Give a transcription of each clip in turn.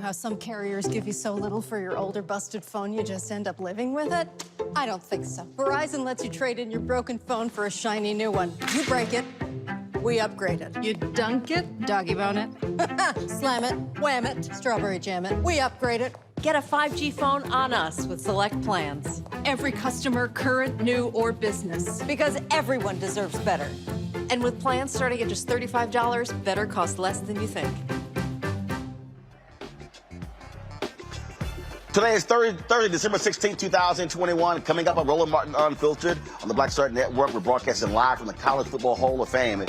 How some carriers give you so little for your older busted phone you just end up living with it? I don't think so. Verizon lets you trade in your broken phone for a shiny new one. You break it, we upgrade it. You dunk it, doggy bone it, slam it, wham it, strawberry jam it, we upgrade it. Get a 5G phone on us with select plans. Every customer, current, new, or business. Because everyone deserves better. And with plans starting at just $35, better costs less than you think. Today is Thursday, December 16, 2021. Coming up on Roland Martin Unfiltered on the Black Star Network. We're broadcasting live from the College Football Hall of Fame,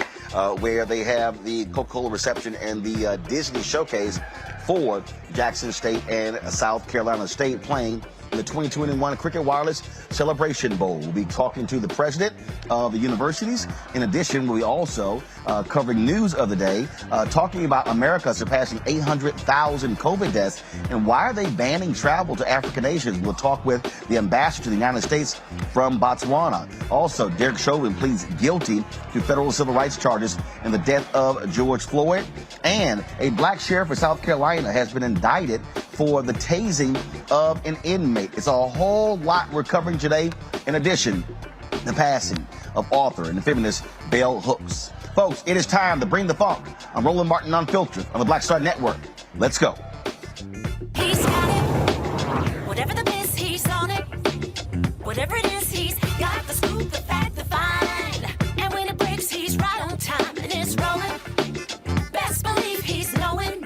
where they have the Coca-Cola reception and the Disney showcase for Jackson State and South Carolina State playing in the 2021 Cricket Wireless Celebration Bowl. We'll be talking to the president of the universities. In addition, we'll be also covering news of the day, talking about America surpassing 800,000 COVID deaths and why are they banning travel to African nations. We'll talk with the ambassador to the United States from Botswana. Also, Derek Chauvin pleads guilty to federal civil rights charges in the death of George Floyd. And a black sheriff in South Carolina has been indicted for the tasing of an inmate. It's a whole lot we're covering today. In addition, the passing of author and feminist Bell Hooks. Folks, it is time to bring the funk. I'm Roland Martin Unfiltered on the Black Star Network. Let's go. He's got it. Whatever the miss, he's on it. Whatever it is, he's got the scoop, the fact, the find. And when it breaks, he's right on time and it's rolling. Best believe he's knowing.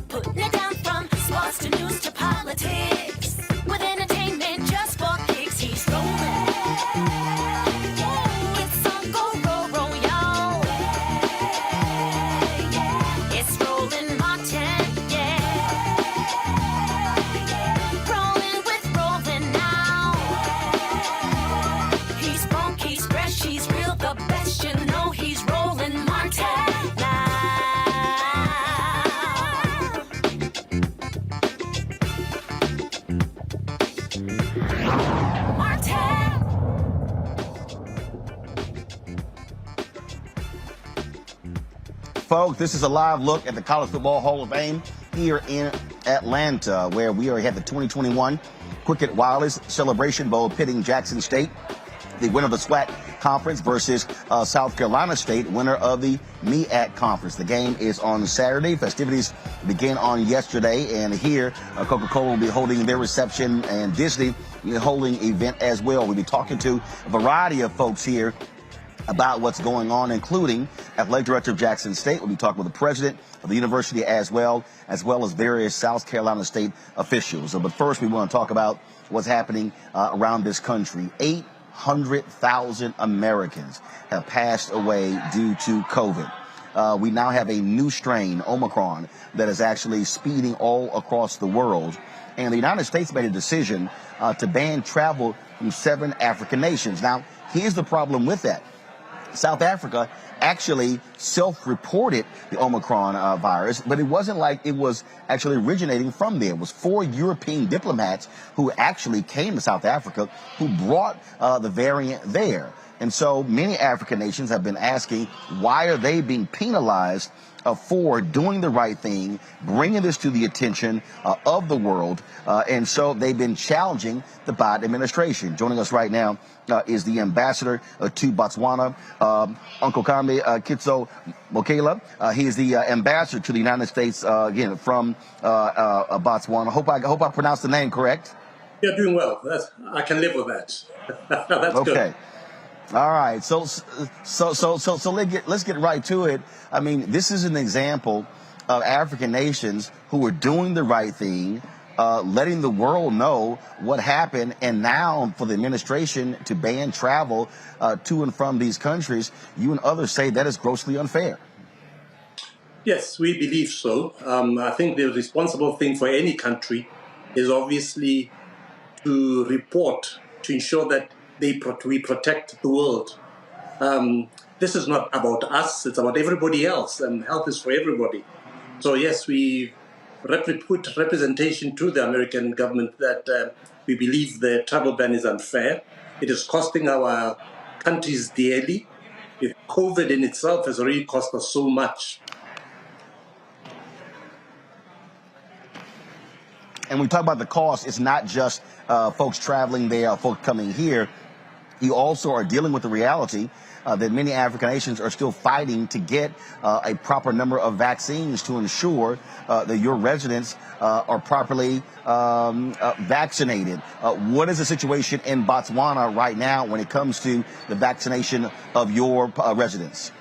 Putting it down from sports to news to politics. With entertainment just for kicks, he's rolling. It's on go, roll, roll, y'all. It's Roland Martin, yeah. Rolling with Roland now. He's funky, he's fresh, he's real, the best, you know he's Roland Martin. Folks, this is a live look at the College Football Hall of Fame here in Atlanta, where we already had the 2021 Cricket Wireless Celebration Bowl pitting Jackson State, the winner of the SWAC Conference, versus South Carolina State, winner of the MEAC Conference. The game is on Saturday. Festivities began on yesterday, and here Coca-Cola will be holding their reception and Disney will be holding event as well. We'll be talking to a variety of folks here about what's going on, including Athletic Director of Jackson State. We'll be talking with the president of the university as well as various South Carolina State officials. But first, we want to talk about what's happening around this country. 800,000 Americans have passed away due to COVID. We now have a new strain, Omicron, that is actually speeding all across the world. And the United States made a decision to ban travel from 7 African nations. Now, here's the problem with that. South Africa actually self-reported the Omicron virus, but it wasn't like it was actually originating from there. It was 4 European diplomats who actually came to South Africa who brought the variant there. And so many African nations have been asking, why are they being penalized for doing the right thing, bringing this to the attention of the world? And so they've been challenging the Biden administration. Joining us right now is the ambassador to Botswana, Uncle Kambe Kitso Mokela. He is the ambassador to the United States, again, from Botswana. Hope I pronounced the name correct. You're doing well. I can live with that. That's okay. Good. All right, so let's get right to it. I mean, this is an example of African nations who are doing the right thing, letting the world know what happened, and now for the administration to ban travel to and from these countries, you and others say that is grossly unfair. Yes, we believe so. I think the responsible thing for any country is obviously to report, to ensure that we protect the world. This is not about us, it's about everybody else, and health is for everybody. So yes, we put representation to the American government that we believe the travel ban is unfair. It is costing our countries dearly. COVID in itself has already cost us so much. And we talk about the cost, it's not just folks traveling there, folks coming here. You also are dealing with the reality that many African nations are still fighting to get a proper number of vaccines to ensure that your residents are properly vaccinated. What is the situation in Botswana right now when it comes to the vaccination of your residents?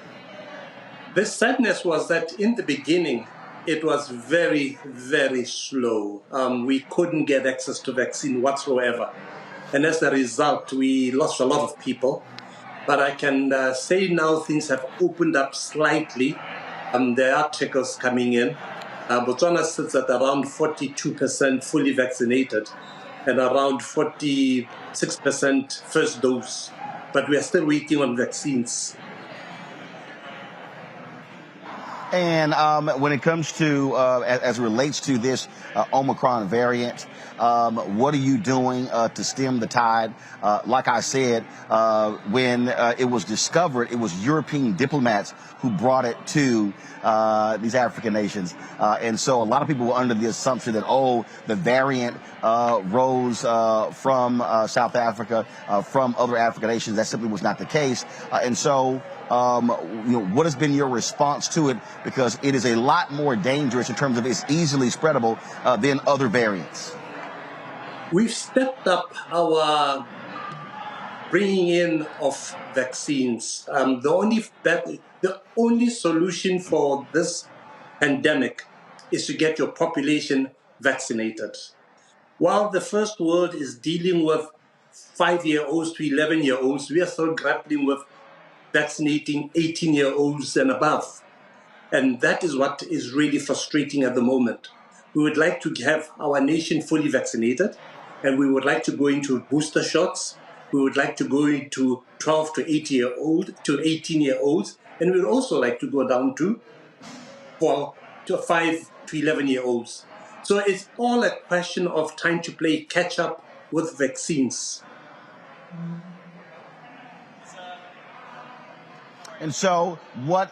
The sadness was that in the beginning, it was very, very slow. We couldn't get access to vaccine whatsoever. And as a result, we lost a lot of people. But I can say now things have opened up slightly. There are trickles coming in. Botswana sits at around 42% fully vaccinated and around 46% first dose. But we are still waiting on vaccines. And when it comes to, as it relates to this Omicron variant, what are you doing to stem the tide? Like I said, when it was discovered, it was European diplomats who brought it to these African nations. And so a lot of people were under the assumption that, the variant rose from South Africa, from other African nations. That simply was not the case. And so, what has been your response to it? Because it is a lot more dangerous in terms of it's easily spreadable than other variants. We've stepped up our bringing in of vaccines. The only solution for this pandemic is to get your population vaccinated. While the first world is dealing with 5-year-olds to 11-year-olds, we are still grappling with vaccinating 18-year-olds and above. And that is what is really frustrating at the moment. We would like to have our nation fully vaccinated, and we would like to go into booster shots. We would like to go into 12 to 18-year-olds, and we would also like to go down to 5 to 11-year-olds. So it's all a question of trying to play catch up with vaccines. And so what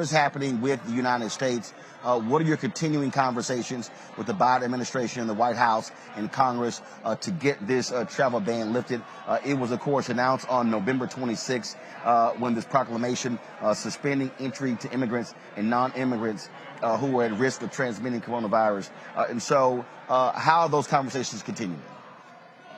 is happening with the United States? What are your continuing conversations with the Biden administration and the White House and Congress to get this travel ban lifted? It was, of course, announced on November 26th when this proclamation suspending entry to immigrants and non-immigrants who are at risk of transmitting coronavirus. And so how are those conversations continuing?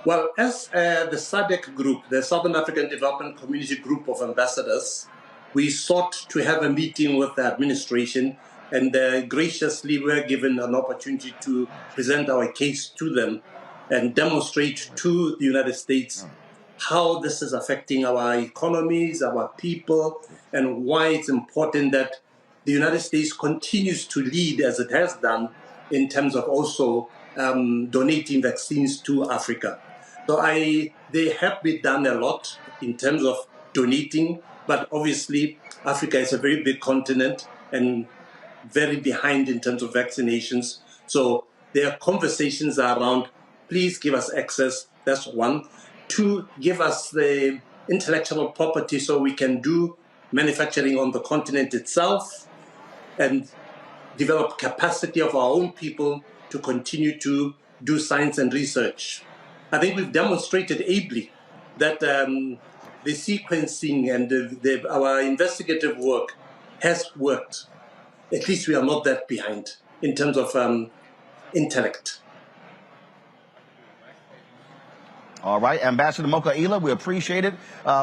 Well, as the SADC group, the Southern African Development Community Group of Ambassadors, we sought to have a meeting with the administration, and graciously were given an opportunity to present our case to them and demonstrate to the United States how this is affecting our economies, our people, and why it's important that the United States continues to lead as it has done in terms of also donating vaccines to Africa. So they have been done a lot in terms of donating, but obviously Africa is a very big continent and very behind in terms of vaccinations. So there are conversations around, please give us access, that's one. 2, give us the intellectual property so we can do manufacturing on the continent itself and develop capacity of our own people to continue to do science and research. I think we've demonstrated ably that the sequencing and our investigative work has worked. At least we are not that behind in terms of intellect. All right, Ambassador Mokaila, we appreciate it.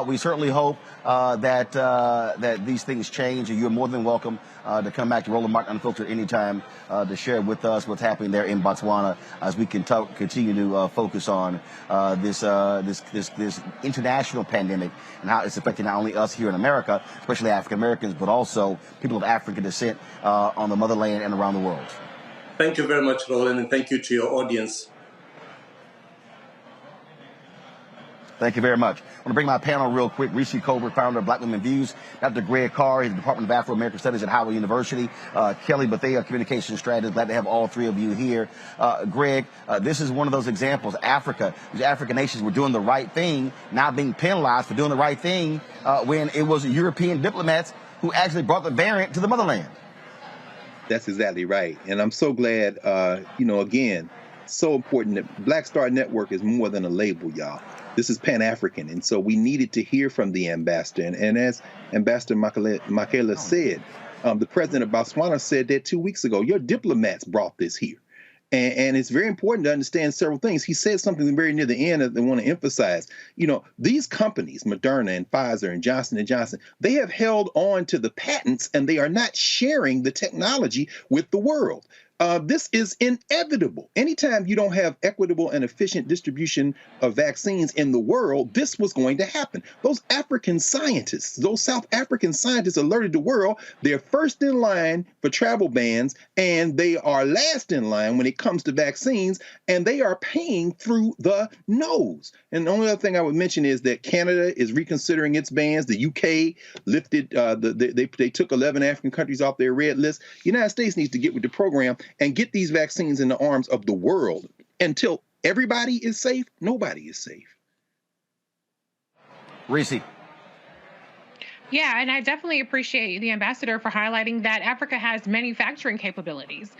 We certainly hope that these things change, and you're more than welcome to come back to Roland Martin Unfiltered anytime to share with us what's happening there in Botswana as we can continue to focus on this international pandemic and how it's affecting not only us here in America, especially African Americans, but also people of African descent on the motherland and around the world. Thank you very much, Roland, and thank you to your audience. Thank you very much. I want to bring my panel real quick. Reese Colbert, founder of Black Women Views. Dr. Greg Carr, he's the Department of Afro-American Studies at Howard University. Kelly Bethea, communication strategist. Glad to have all three of you here. Greg, this is one of those examples. Africa, these African nations were doing the right thing, now being penalized for doing the right thing when it was European diplomats who actually brought the variant to the motherland. That's exactly right. And I'm so glad, again, so important that Black Star Network is more than a label, y'all. This is Pan-African, and so we needed to hear from the ambassador. And as Ambassador Mokaila said, the president of Botswana said that 2 weeks ago. Your diplomats brought this here. And it's very important to understand several things. He said something very near the end that I want to emphasize. These companies, Moderna and Pfizer and Johnson & Johnson, they have held on to the patents, and they are not sharing the technology with the world. This is inevitable. Anytime you don't have equitable and efficient distribution of vaccines in the world, this was going to happen. Those African scientists, those South African scientists alerted the world they're first in line for travel bans, and they are last in line when it comes to vaccines, and they are paying through the nose. And the only other thing I would mention is that Canada is reconsidering its bans. The UK lifted, they took 11 African countries off their red list. The United States needs to get with the program and get these vaccines in the arms of the world. Until everybody is safe, nobody is safe. Reese. Yeah, and I definitely appreciate the ambassador for highlighting that Africa has manufacturing capabilities.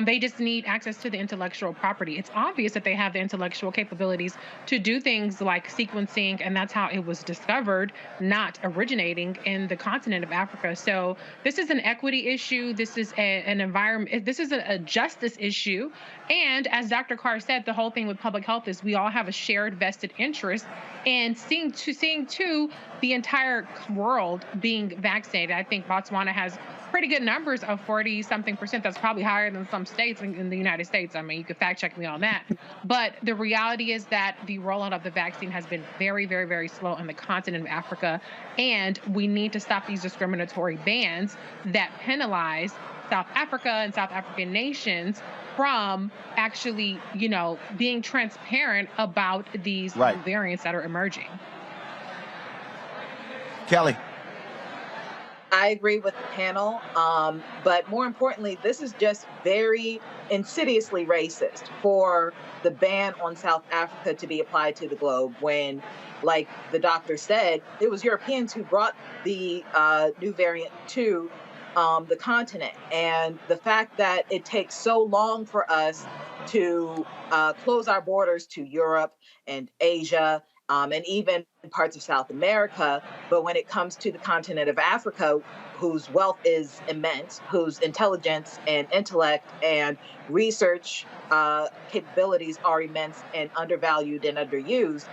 They just need access to the intellectual property. It's obvious that they have the intellectual capabilities to do things like sequencing, and that's how it was discovered, not originating in the continent of Africa. So this is an equity issue. This is an environment. This is a justice issue. And as Dr. Carr said, the whole thing with public health is we all have a shared vested interest in seeing to the entire world being vaccinated. I think Botswana has pretty good numbers of 40-something%. That's probably higher than some states in the United States. I mean, you could fact check me on that. But the reality is that the rollout of the vaccine has been very, very, very slow on the continent of Africa. And we need to stop these discriminatory bans that penalize South Africa and South African nations from actually, being transparent about these variants that are emerging. Kelly. I agree with the panel, but more importantly, this is just very insidiously racist for the ban on South Africa to be applied to the globe when, like the doctor said, it was Europeans who brought the new variant to the continent. And the fact that it takes so long for us to close our borders to Europe and Asia, and even parts of South America. But when it comes to the continent of Africa, whose wealth is immense, whose intelligence and intellect and research capabilities are immense and undervalued and underused,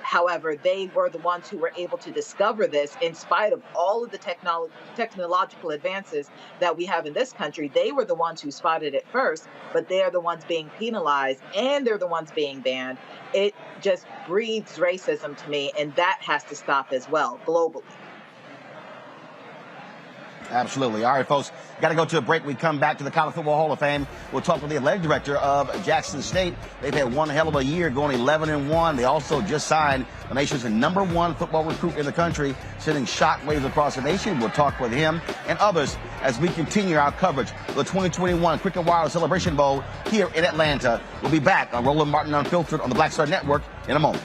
however, they were the ones who were able to discover this in spite of all of the technological advances that we have in this country. They were the ones who spotted it first, but they're the ones being penalized and they're the ones being banned. It just breeds racism to me, and that has to stop as well, globally. Absolutely. All right, folks, got to go to a break. We come back to the College Football Hall of Fame. We'll talk with the athletic director of Jackson State. They've had one hell of a year, going 11-1. They also just signed the nation's #1 football recruit in the country, sending shockwaves across the nation. We'll talk with him and others as we continue our coverage of the 2021 Cricket Wireless Celebration Bowl here in Atlanta. We'll be back on Roland Martin Unfiltered on the Black Star Network in a moment.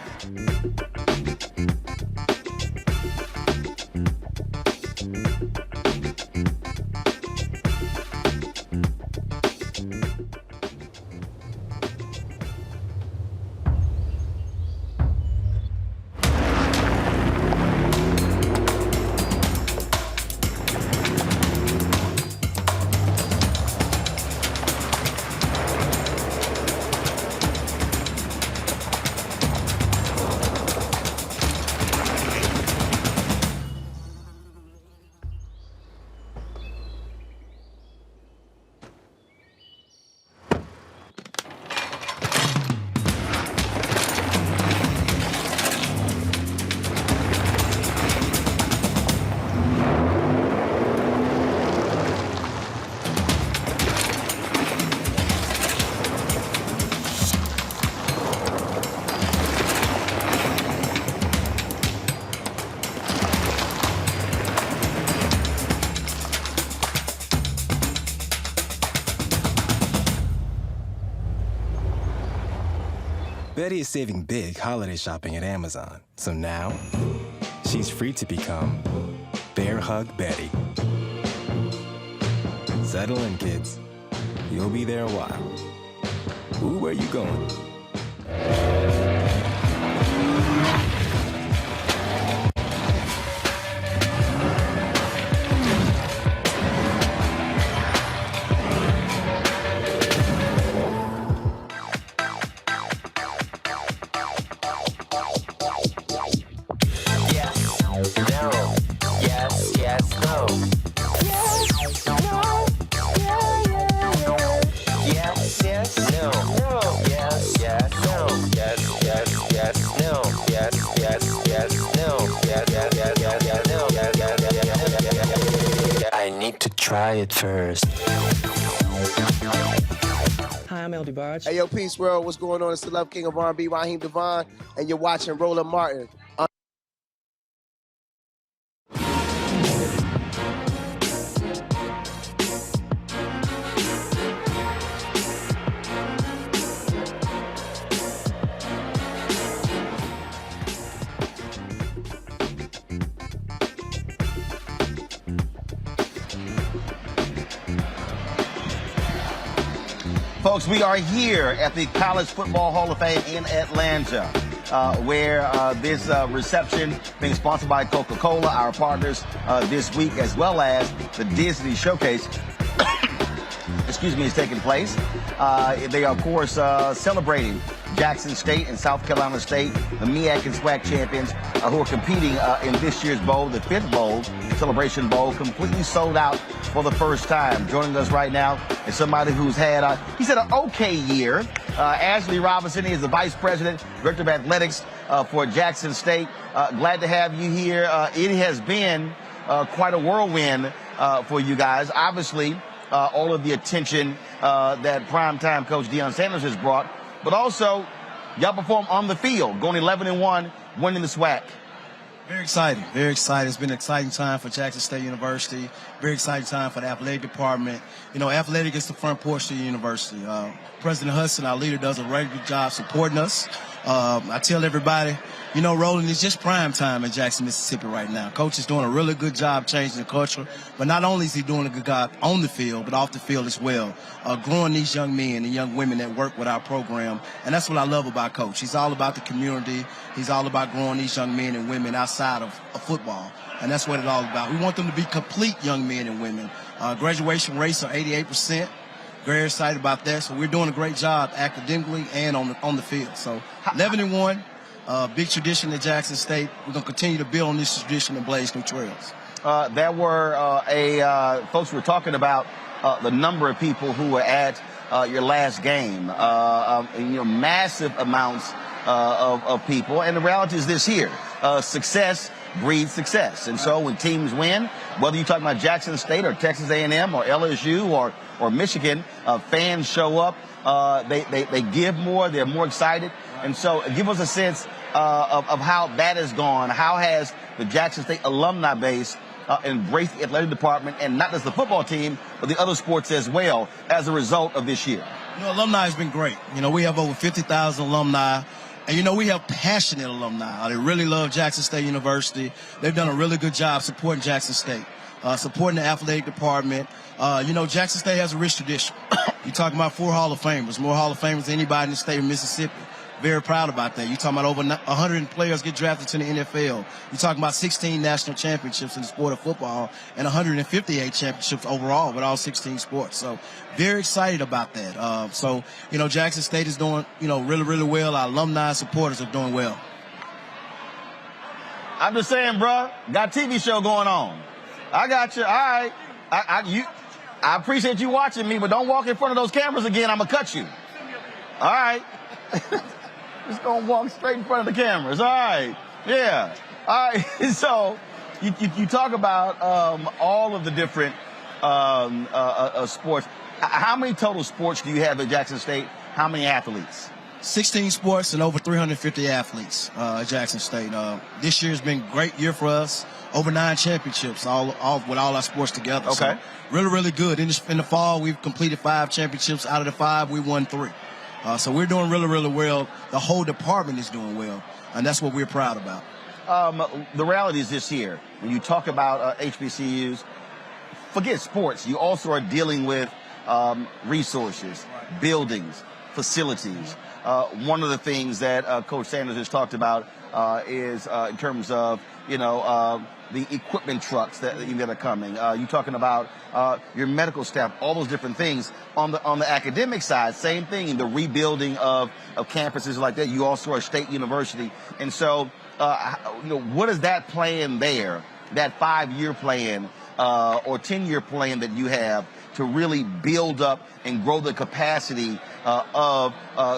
Betty is saving big holiday shopping at Amazon. So now, she's free to become Bear Hug Betty. Settle in, kids. You'll be there a while. Ooh, where you going? Try it first. Hi, I'm LD Barge. Hey, yo, Peace World. What's going on? It's the Love King of R&B, Raheem Devon, and you're watching Roland Martin. Folks, we are here at the College Football Hall of Fame in Atlanta, where this reception being sponsored by Coca-Cola, our partners this week, as well as the Disney Showcase, is taking place. They are, of course, celebrating Jackson State and South Carolina State, the MEAC and SWAC champions, who are competing in this year's bowl, the 5th bowl, Celebration Bowl, completely sold out for the first time. Joining us right now is somebody who's had, he's had an okay year. Ashley Robinson, he is the Vice President, Director of Athletics for Jackson State. Glad to have you here. It has been quite a whirlwind for you guys. Obviously, all of the attention that primetime coach Deion Sanders has brought, but also y'all perform on the field, going 11-1, winning the SWAC. Very exciting. Very exciting. It's been an exciting time for Jackson State University. Very exciting time for the athletic department. You know, athletic is the front porch of the university. President Hudson, our leader, does a very good job supporting us. I tell everybody, you know, Roland, it's just prime time in Jackson, Mississippi right now. Coach is doing a really good job changing the culture. But not only is he doing a good job on the field, but off the field as well, growing these young men and young women that work with our program. And that's what I love about Coach. He's all about the community. He's all about growing these young men and women outside of football. And that's what it's all about. We want them to be complete young men and women. Graduation rates are 88%. Very excited about that. So we're doing a great job academically and on the field. So 11-1, big tradition at Jackson State. We're going to continue to build on this tradition and blaze new trails. There were folks were talking about the number of people who were at your last game. Massive amounts of people. And the reality is this here. Success breeds success. And so when teams win, whether you're talking about Jackson State or Texas A&M or LSU or Michigan, fans show up. They give more. They're more excited. And so give us a sense of how that has gone. How has the Jackson State alumni base embraced the athletic department, and not just the football team, but the other sports as well, as a result of this year? You know, alumni has been great. You know, we have over 50,000 alumni. And, you know, we have passionate alumni. They really love Jackson State University. They've done a really good job supporting Jackson State, supporting the athletic department. You know, Jackson State has a rich tradition. You're talking about 4 Hall of Famers, more Hall of Famers than anybody in the state of Mississippi. Very proud about that. You're talking about over 100 players get drafted to the NFL. You're talking about 16 national championships in the sport of football and 158 championships overall with all 16 sports. So very excited about that. So, you know, Jackson State is doing, you know, really, really well. Our alumni supporters are doing well. I'm just saying, bro, got a TV show going on. I got you. All right. I appreciate you watching me, but don't walk in front of those cameras again. I'm going to cut you. All right. Just going to walk straight in front of the cameras. All right. Yeah. All right. So you talk about all of the different sports. How many total sports do you have at Jackson State? How many athletes? 16 sports and over 350 athletes at Jackson State. This year's been a great year for us. Over 9 championships, all with all our sports together. Okay. So really, really good. In the fall, we've completed 5 championships. Out of the 5, we won 3. So we're doing really, really well. The whole department is doing well, and that's what we're proud about. The reality is this here. When you talk about HBCUs, forget sports. You also are dealing with resources, buildings, facilities. One of the things that Coach Sanders has talked about is in terms of, the equipment trucks that are coming. You're talking about your medical staff, all those different things. On the academic side, same thing, the rebuilding of campuses like that. You also are a state university. And so, what is that plan there, that 5-year plan or 10-year plan that you have to really build up and grow the capacity of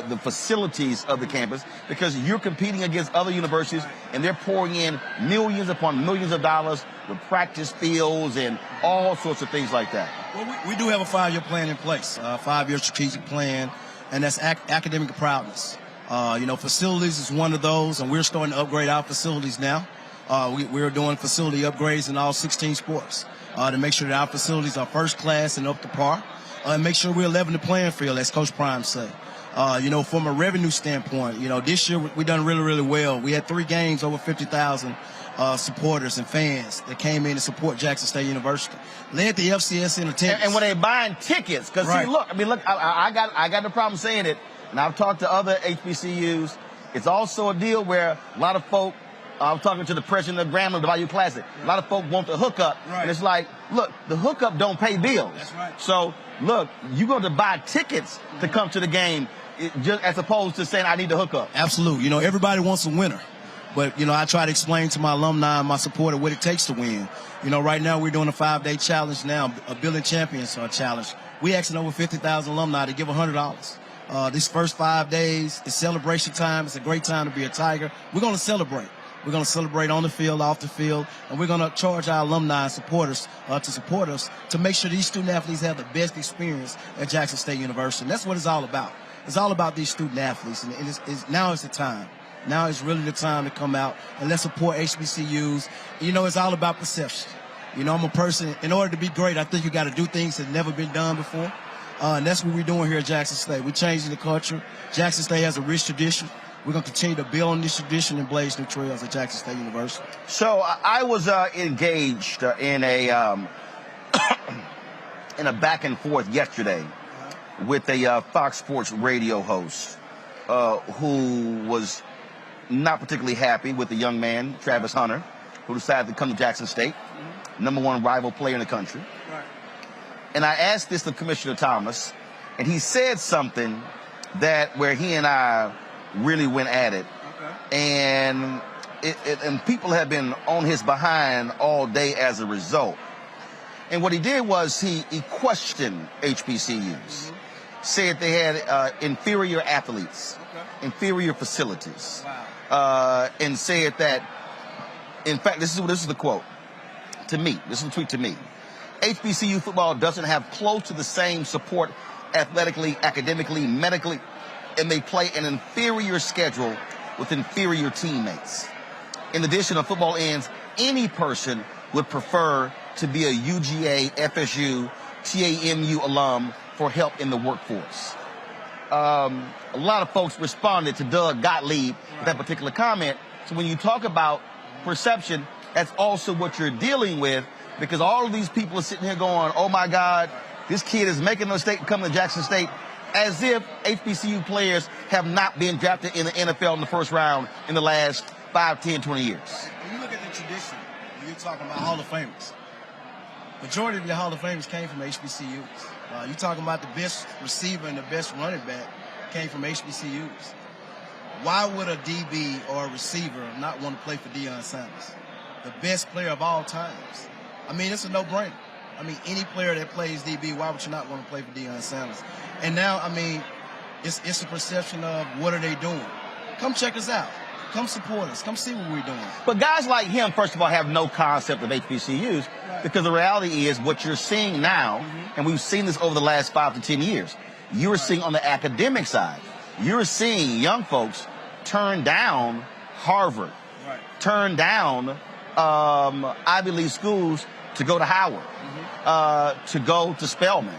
the facilities of the campus, because you're competing against other universities and they're pouring in millions upon millions of dollars with practice fields and all sorts of things like that? Well, we do have a 5-year plan in place, a 5-year strategic plan, and that's academic proudness. Facilities is one of those, and we're starting to upgrade our facilities now. We're doing facility upgrades in all 16 sports to make sure that our facilities are first class and up to par, and make sure we're leveling the playing field, as Coach Prime said. From a revenue standpoint, this year we've done really, really well. We had 3 games over 50,000 supporters and fans that came in to support Jackson State University. Led the FCS in attendance. And when they buying tickets, because right. I got no problem saying it, and I've talked to other HBCUs. It's also a deal where a lot of folk, I was talking to the president of Grambling, the Bayou Classic. A lot of folk want the hookup, right. And it's like, look, the hookup don't pay bills. That's right. So, look, you're going to buy tickets to come to the game, just as opposed to saying I need the hookup. Absolutely. Everybody wants a winner. But, I try to explain to my alumni and my supporter what it takes to win. Right now we're doing a 5-day challenge now, a Building Champions challenge. We asking over 50,000 alumni to give $100. These first 5 days, it's celebration time. It's a great time to be a Tiger. We're going to celebrate. We're going to celebrate on the field, off the field, and we're going to charge our alumni and supporters to support us to make sure these student athletes have the best experience at Jackson State University. And that's what it's all about. It's all about these student athletes, and now is the time. Now is really the time to come out and let's support HBCUs. It's all about perception. I'm a person, in order to be great, I think you got to do things that have never been done before. And that's what we're doing here at Jackson State. We're changing the culture. Jackson State has a rich tradition. We're going to continue to build on this tradition and blaze new trails at Jackson State University. So I was engaged in a back and forth yesterday with a Fox Sports radio host who was not particularly happy with the young man, Travis Hunter, who decided to come to Jackson State, #1 rival player in the country. Right. And I asked this to Commissioner Thomas, and he said something where he and I really went at it. Okay. And people have been on his behind all day as a result. And what he did was he questioned HBCUs, said they had inferior athletes, inferior facilities, and said that, in fact, this is the quote to me. This is a tweet to me. HBCU football doesn't have close to the same support athletically, academically, medically, and they play an inferior schedule with inferior teammates. In addition, if football ends, any person would prefer to be a UGA, FSU, TAMU alum for help in the workforce. A lot of folks responded to Doug Gottlieb with that particular comment. So when you talk about perception, that's also what you're dealing with, because all of these people are sitting here going, oh my God, this kid is making a mistake coming to Jackson State, as if HBCU players have not been drafted in the NFL in the first round in the last 5, 10, 20 years. When you look at the tradition, you're talking about Hall of Famers. Majority of your Hall of Famers came from HBCUs. You're talking about the best receiver and the best running back came from HBCUs. Why would a DB or a receiver not want to play for Deion Sanders, the best player of all times? It's a no-brainer. Any player that plays DB, why would you not want to play for Deion Sanders? And now, it's a perception of what are they doing. Come check us out. Come support us. Come see what we're doing. But guys like him, first of all, have no concept of HBCUs, because the reality is what you're seeing now, and we've seen this over the last 5 to 10 years, you're seeing on the academic side, you're seeing young folks turn down Harvard, turn down Ivy League schools to go to Howard, to go to Spelman,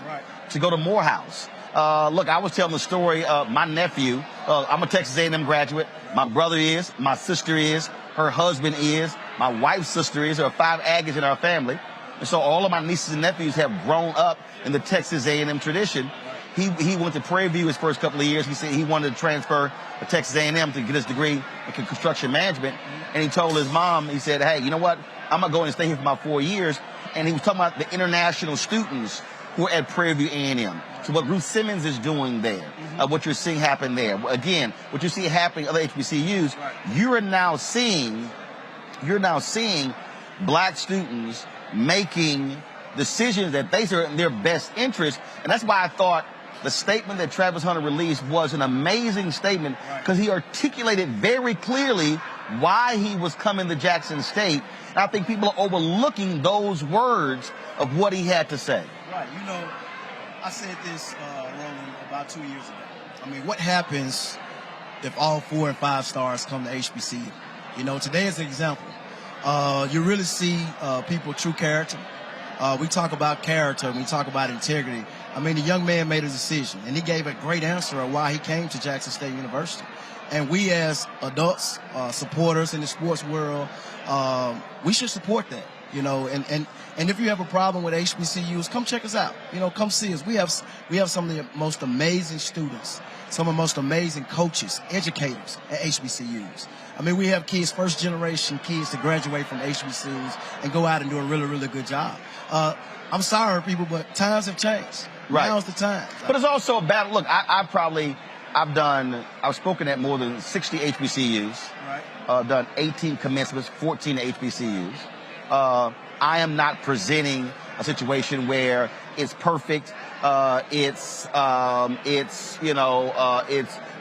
to go to Morehouse. Look, I was telling the story of my nephew. I'm a Texas A&M graduate. My brother is. My sister is. Her husband is. My wife's sister is. There are 5 Aggies in our family. And so all of my nieces and nephews have grown up in the Texas A&M tradition. He went to Prairie View his first couple of years. He said he wanted to transfer to Texas A&M to get his degree in construction management. And he told his mom, he said, hey, you know what? I'm going to go and stay here for about 4 years. And he was talking about the international students who are at Prairie View A&M. So what Ruth Simmons is doing there, what you're seeing happen there. Again, what you see happening at other HBCUs, you're now seeing black students making decisions that they are in their best interest. And that's why I thought the statement that Travis Hunter released was an amazing statement, because he articulated very clearly why he was coming to Jackson State. And I think people are overlooking those words of what he had to say. Right. You know, I said this, Roland, about 2 years ago. I mean, what happens if all 4 and 5 stars come to HBCU? You know, today is an example. You really see people true character. We talk about character and we talk about integrity. I mean, the young man made a decision, and he gave a great answer of why he came to Jackson State University. And we as adults, supporters in the sports world, we should support that, you know. And if you have a problem with HBCUs, come check us out. You know, come see us. We have some of the most amazing students, some of the most amazing coaches, educators at HBCUs. I mean, we have kids, first-generation kids to graduate from HBCUs and go out and do a really, really good job. I'm sorry, people, but times have changed. Right. Now's the time. But it's also a battle. Look, I've spoken at more than 60 HBCUs. Right. Done 18 commencements, 14 HBCUs. I am not presenting a situation where it's perfect. It's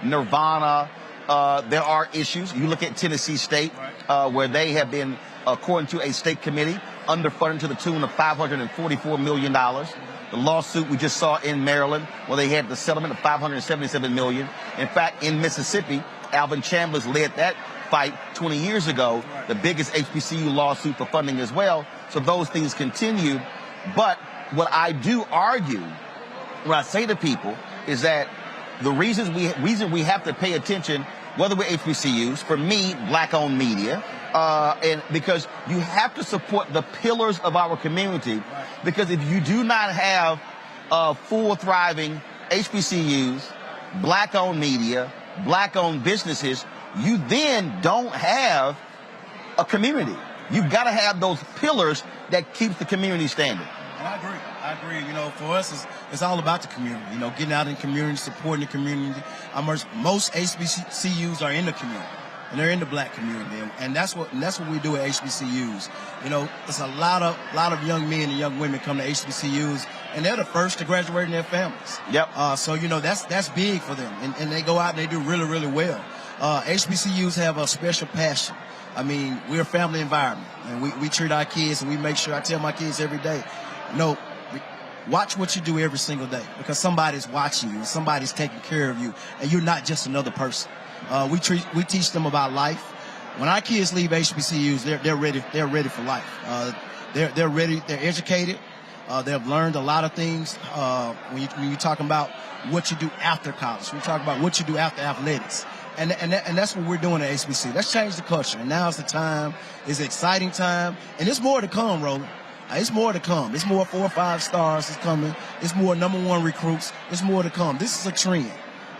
nirvana. There are issues. You look at Tennessee State, where they have been, according to a state committee, underfunded to the tune of $544 million. The lawsuit we just saw in Maryland, where they had the settlement of $577 million. In fact, in Mississippi, Alvin Chambers led that fight 20 years ago, the biggest HBCU lawsuit for funding as well. So those things continue. But what I do argue, what I say to people, is that the reason we have to pay attention, whether we're HBCUs, for me, black-owned media, and because you have to support the pillars of our community. Because if you do not have full, thriving HBCUs, black-owned media, black-owned businesses, you then don't have a community. You've got to have those pillars that keeps the community standing. And I agree. You know, for us, it's all about the community. You know, getting out in the community, supporting the community. Most HBCUs are in the community, and they're in the black community, and that's what we do at HBCUs. You know, there's a lot of young men and young women come to HBCUs, and they're the first to graduate in their families. Yep. So you know that's big for them, and they go out and they do really, really well. HBCUs have a special passion. I mean, we're a family environment, and we treat our kids, and we make sure. I tell my kids every day, no, watch what you do every single day, because somebody's watching you, and somebody's taking care of you, and you're not just another person. We teach them about life. When our kids leave HBCUs, they're ready for life. They're ready. They're educated. They've learned a lot of things. When you're talking about what you do after college, we talk about what you do after athletics. And that's what we're doing at HBC. Let's change the culture. And now's the time. It's an exciting time. And there's more to come, Roland. It's more to come. It's more 4 or 5 stars is coming. It's more #1 recruits. It's more to come. This is a trend.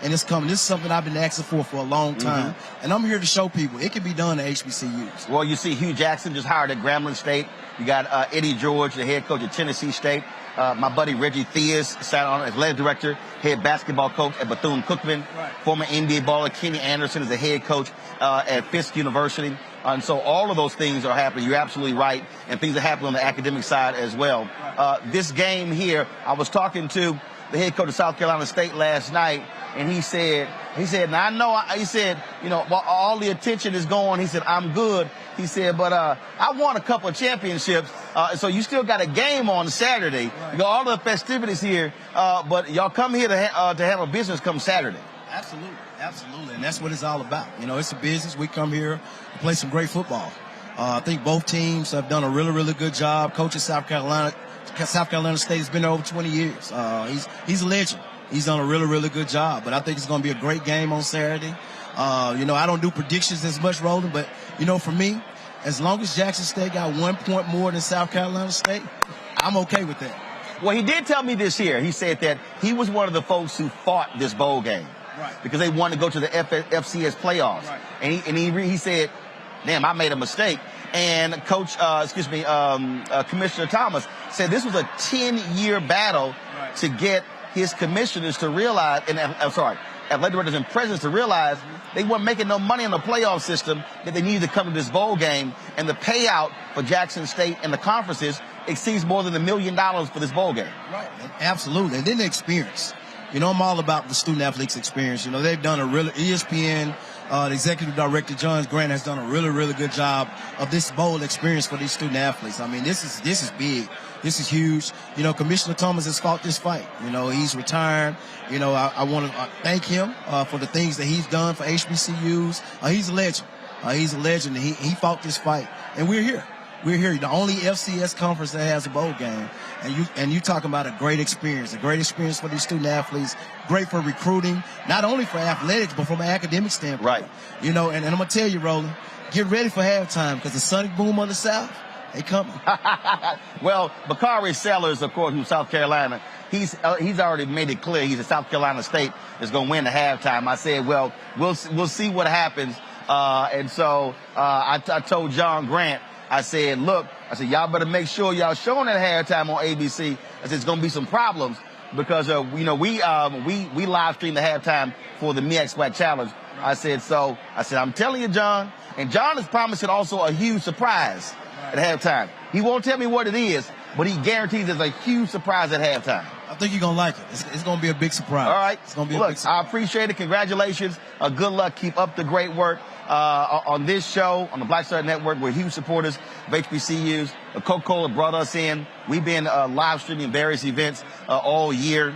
And it's coming. This is something I've been asking for a long time. Mm-hmm. And I'm here to show people it can be done at HBCUs. Well, you see Hugh Jackson just hired at Grambling State. You got Eddie George, the head coach at Tennessee State. My buddy Reggie Theus sat on as athletic director, head basketball coach at Bethune-Cookman. Right. Former NBA baller Kenny Anderson is the head coach at Fisk University. And so all of those things are happening. You're absolutely right. And things are happening on the academic side as well. This game here, I was talking to the head coach of South Carolina State last night, and he said, now I know, he said, you know, while all the attention is going, he said, I'm good. He said, but I won a couple of championships, so you still got a game on Saturday. Right. You got all the festivities here, but y'all come here to handle business come Saturday. Absolutely, and that's what it's all about. You know, it's a business. We come here to play some great football. I think both teams have done a really, really good job. Coach at South Carolina State has been there over 20 years. He's a legend. He's done a really, really good job. But I think it's going to be a great game on Saturday. I don't do predictions as much, Roland, but, for me, as long as Jackson State got 1 point more than South Carolina State, I'm okay with that. Well, he did tell me this year. He said that he was one of the folks who fought this bowl game. Right. Because they wanted to go to the FCS playoffs. Right. And he said, damn, I made a mistake. And Commissioner Thomas said this was a 10-year battle to get his commissioners to realize, athletic directors and presidents to realize they weren't making no money in the playoff system, that they needed to come to this bowl game. And the payout for Jackson State and the conferences exceeds more than $1 million for this bowl game. Right. Absolutely. And then the experience. I'm all about the student athletes experience. They've done a really, ESPN, the executive director, John Grant, has done a really, really good job of this bowl experience for these student athletes. I mean, this is big. This is huge. Commissioner Thomas has fought this fight. He's retired. I want to thank him for the things that he's done for HBCUs. He's a legend. He's a legend. He fought this fight. And we're here. We're here, the only FCS conference that has a bowl game, and you talking about a great experience for these student athletes, great for recruiting, not only for athletics but from an academic standpoint. Right. And I'm gonna tell you, Roland, get ready for halftime because the Sonic Boom of the South, they coming. Well, Bakari Sellers, of course, from South Carolina, he's already made it clear he's a South Carolina State is going to win the halftime. I said, well, we'll see what happens. And so I told John Grant, I said, look, y'all better make sure y'all showing at halftime on ABC. I said, it's going to be some problems because, we live stream the halftime for the MEAC-SWAC Challenge. I said, I'm telling you, John, and John is promising also a huge surprise at halftime. He won't tell me what it is, but he guarantees there's a huge surprise at halftime. I think you're going to like it. It's going to be a big surprise. All right. It's going to be a big surprise. I appreciate it. Congratulations. Good luck. Keep up the great work. On this show, on the Black Star Network, we're huge supporters of HBCUs. Coca-Cola brought us in. We've been live streaming various events all year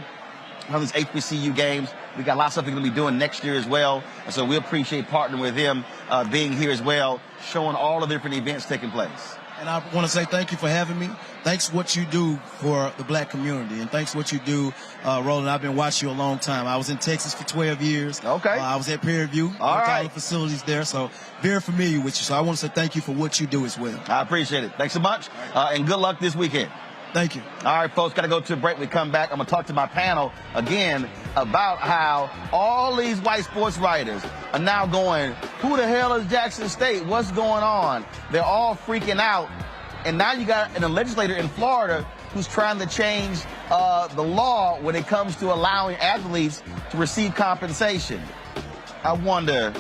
on these HBCU games. We got lots of stuff we're going to be doing next year as well. And so we appreciate partnering with them, being here as well, showing all the different events taking place. And I want to say thank you for having me. Thanks for what you do for the black community. And thanks for what you do, Roland. I've been watching you a long time. I was in Texas for 12 years. Okay. I was at Prairie View. All right. All the facilities there. So very familiar with you. So I want to say thank you for what you do as well. I appreciate it. Thanks so much. And good luck this weekend. Thank you. All right, folks, got to go to a break. We come back. I'm going to talk to my panel again about how all these white sports writers are now going, who the hell is Jackson State? What's going on? They're all freaking out. And now you got a legislator in Florida who's trying to change the law when it comes to allowing athletes to receive compensation. I wonder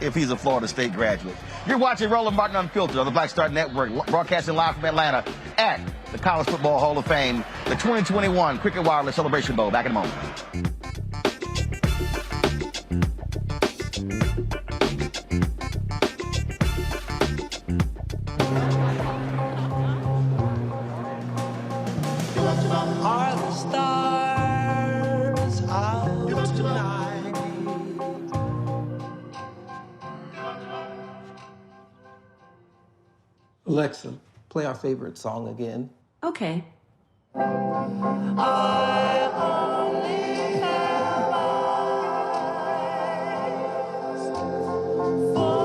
if he's a Florida State graduate. You're watching Roland Martin Unfiltered on the Black Star Network, broadcasting live from Atlanta at the College Football Hall of Fame, the 2021 Cricket Wireless Celebration Bowl. Back in a moment. Are the stars out tonight? Alexa, play our favorite song again. Okay. I only have eyes for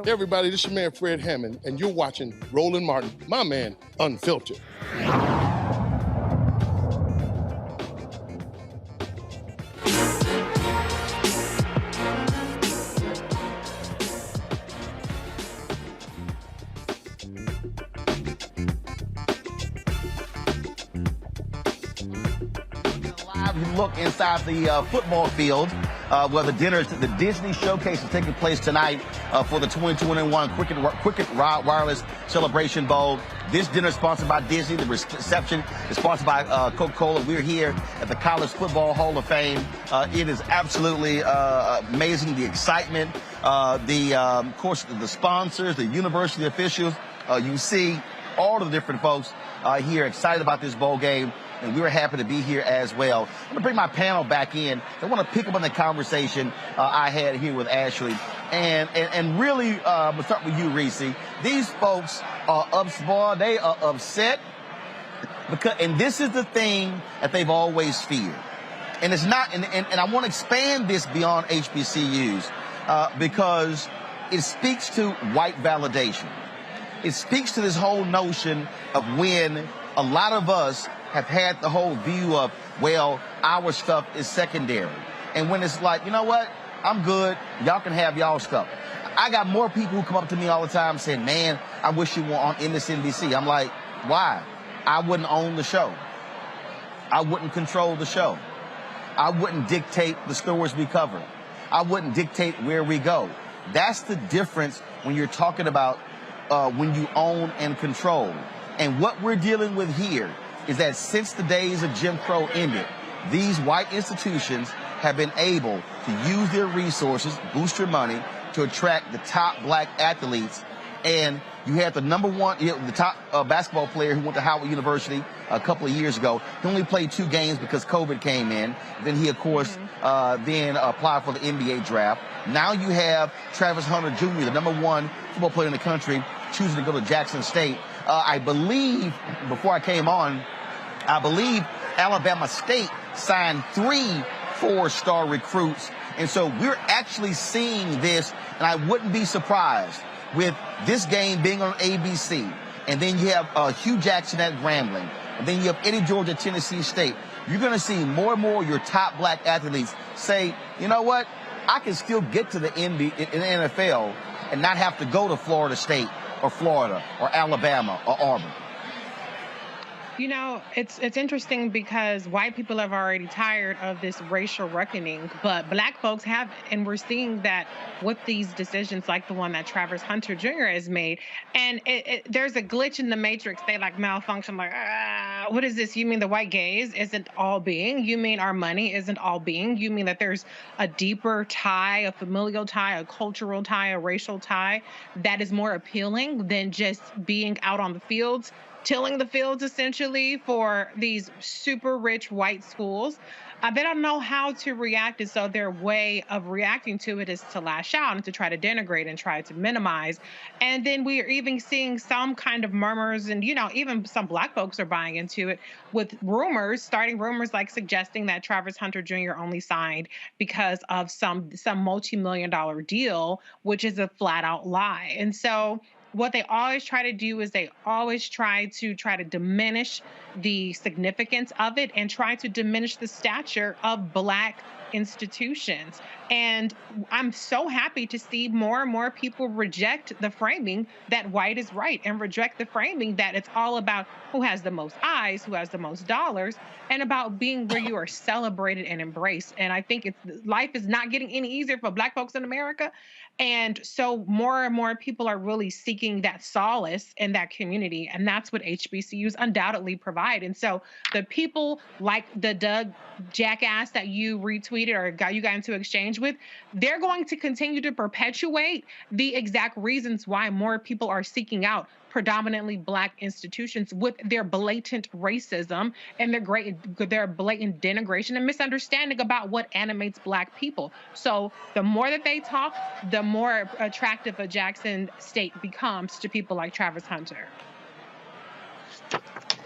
Hey everybody, this is your man Fred Hammond, and you're watching Roland Martin, my man, Unfiltered. Live look inside the football field Well, the Disney Showcase is taking place tonight for the 2021 Cricket Wireless Celebration Bowl. This dinner is sponsored by Disney. The reception is sponsored by Coca-Cola. We're here at the College Football Hall of Fame. It is absolutely amazing, the excitement, of course, the sponsors, the university officials. You see all of the different folks here excited about this bowl game, and we were happy to be here as well. I'm going to bring my panel back in. I want to pick up on the conversation I had here with Ashley. And really, I'm going to start with you, Reese. These folks are upset. They are upset. And this is the thing that they've always feared. And it's not, and I want to expand this beyond HBCUs because it speaks to white validation. It speaks to this whole notion of when a lot of us have had the whole view of, well, our stuff is secondary. And when it's like, you know what? I'm good. Y'all can have y'all stuff. I got more people who come up to me all the time saying, man, I wish you were on MSNBC. I'm like, why? I wouldn't own the show. I wouldn't control the show. I wouldn't dictate the stories we cover. I wouldn't dictate where we go. That's the difference when you're talking about when you own and control. And what we're dealing with here is that since the days of Jim Crow ended, these white institutions have been able to use their resources, boost your money, to attract the top black athletes. And you had the the top basketball player who went to Howard University a couple of years ago. He only played 2 games because COVID came in. Then he, of course, then applied for the NBA draft. Now you have Travis Hunter Jr., the #1 football player in the country, choosing to go to Jackson State. I believe, before I came on, Alabama State signed 3 4-star recruits. And so we're actually seeing this, and I wouldn't be surprised with this game being on ABC. And then you have Hugh Jackson at Grambling. And then you have Eddie George at Tennessee State. You're going to see more and more of your top black athletes say, you know what, I can still get to the NFL and not have to go to Florida State or Florida or Alabama or Auburn. You know, it's interesting because white people have already tired of this racial reckoning, but black folks have, and we're seeing that with these decisions like the one that Travis Hunter Jr. has made. And there's a glitch in the matrix. They like malfunction, like, what is this? You mean the white gaze isn't all being? You mean our money isn't all being? You mean that there's a deeper tie, a familial tie, a cultural tie, a racial tie that is more appealing than just being out on the fields, tilling the fields essentially for these super rich white schools? They don't know how to react, and so their way of reacting to it is to lash out and to try to denigrate and try to minimize. And then we are even seeing some kind of murmurs, and, you know, even some black folks are buying into it with rumors, starting rumors like suggesting that Travis Hunter Jr. only signed because of some multi-million-dollar deal, which is a flat-out lie. And so what they always try to do is they always try to diminish the significance of it and try to diminish the stature of black institutions. And I'm so happy to see more and more people reject the framing that white is right and reject the framing that it's all about who has the most eyes, who has the most dollars, and about being where you are celebrated and embraced. And I think life is not getting any easier for black folks in America. And so more and more people are really seeking that solace in that community. And that's what HBCUs undoubtedly provide. And so the people like the Doug jackass that you retweeted or you got into exchange with, they're going to continue to perpetuate the exact reasons why more people are seeking out predominantly black institutions with their blatant racism and their blatant denigration and misunderstanding about what animates black people. So the more that they talk, the more attractive a Jackson State becomes to people like Travis Hunter.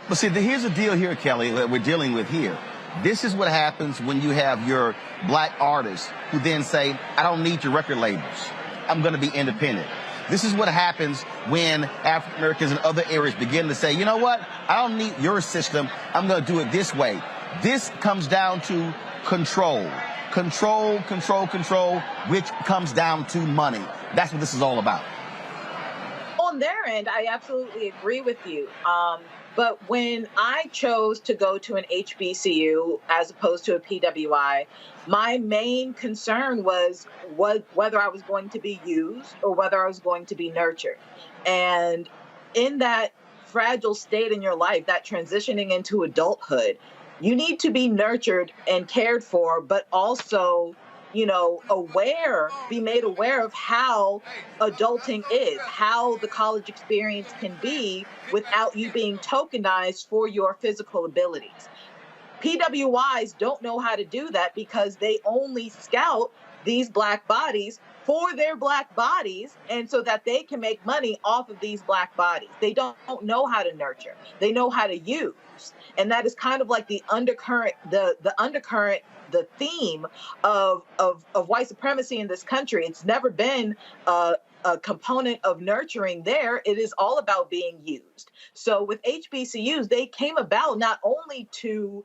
But see, here's the deal here, Kelly, that we're dealing with here. This is what happens when you have your black artists who then say, I don't need your record labels. I'm going to be independent. This is what happens when African Americans in other areas begin to say, you know what? I don't need your system. I'm going to do it this way. This comes down to control. Control, which comes down to money. That's what this is all about. On their end, I absolutely agree with you. But when I chose to go to an HBCU as opposed to a PWI, my main concern was whether I was going to be used or whether I was going to be nurtured. And in that fragile state in your life, that transitioning into adulthood, you need to be nurtured and cared for, but also, you know, be made aware of how adulting is, how the college experience can be without you being tokenized for your physical abilities. PWIs don't know how to do that because they only scout these Black bodies for their Black bodies, and so that they can make money off of these Black bodies. They don't know how to nurture. They know how to use. And that is kind of like the undercurrent, the theme of white supremacy in this country. It's never been a component of nurturing there. It is all about being used. So with HBCUs, they came about not only to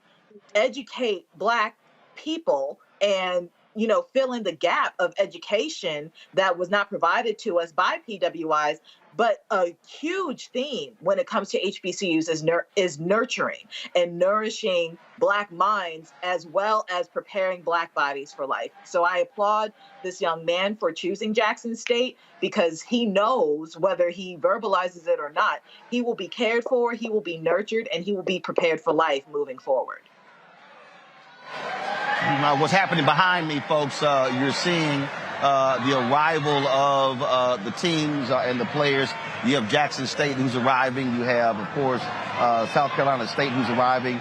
educate Black people and, you know, fill in the gap of education that was not provided to us by PWIs, but a huge theme when it comes to HBCUs is nurturing and nourishing Black minds as well as preparing Black bodies for life. So I applaud this young man for choosing Jackson State because he knows, whether he verbalizes it or not, he will be cared for, he will be nurtured, and he will be prepared for life moving forward. What's happening behind me, folks, you're seeing the arrival of the teams and the players. You have Jackson State who's arriving. You have, of course, South Carolina State who's arriving.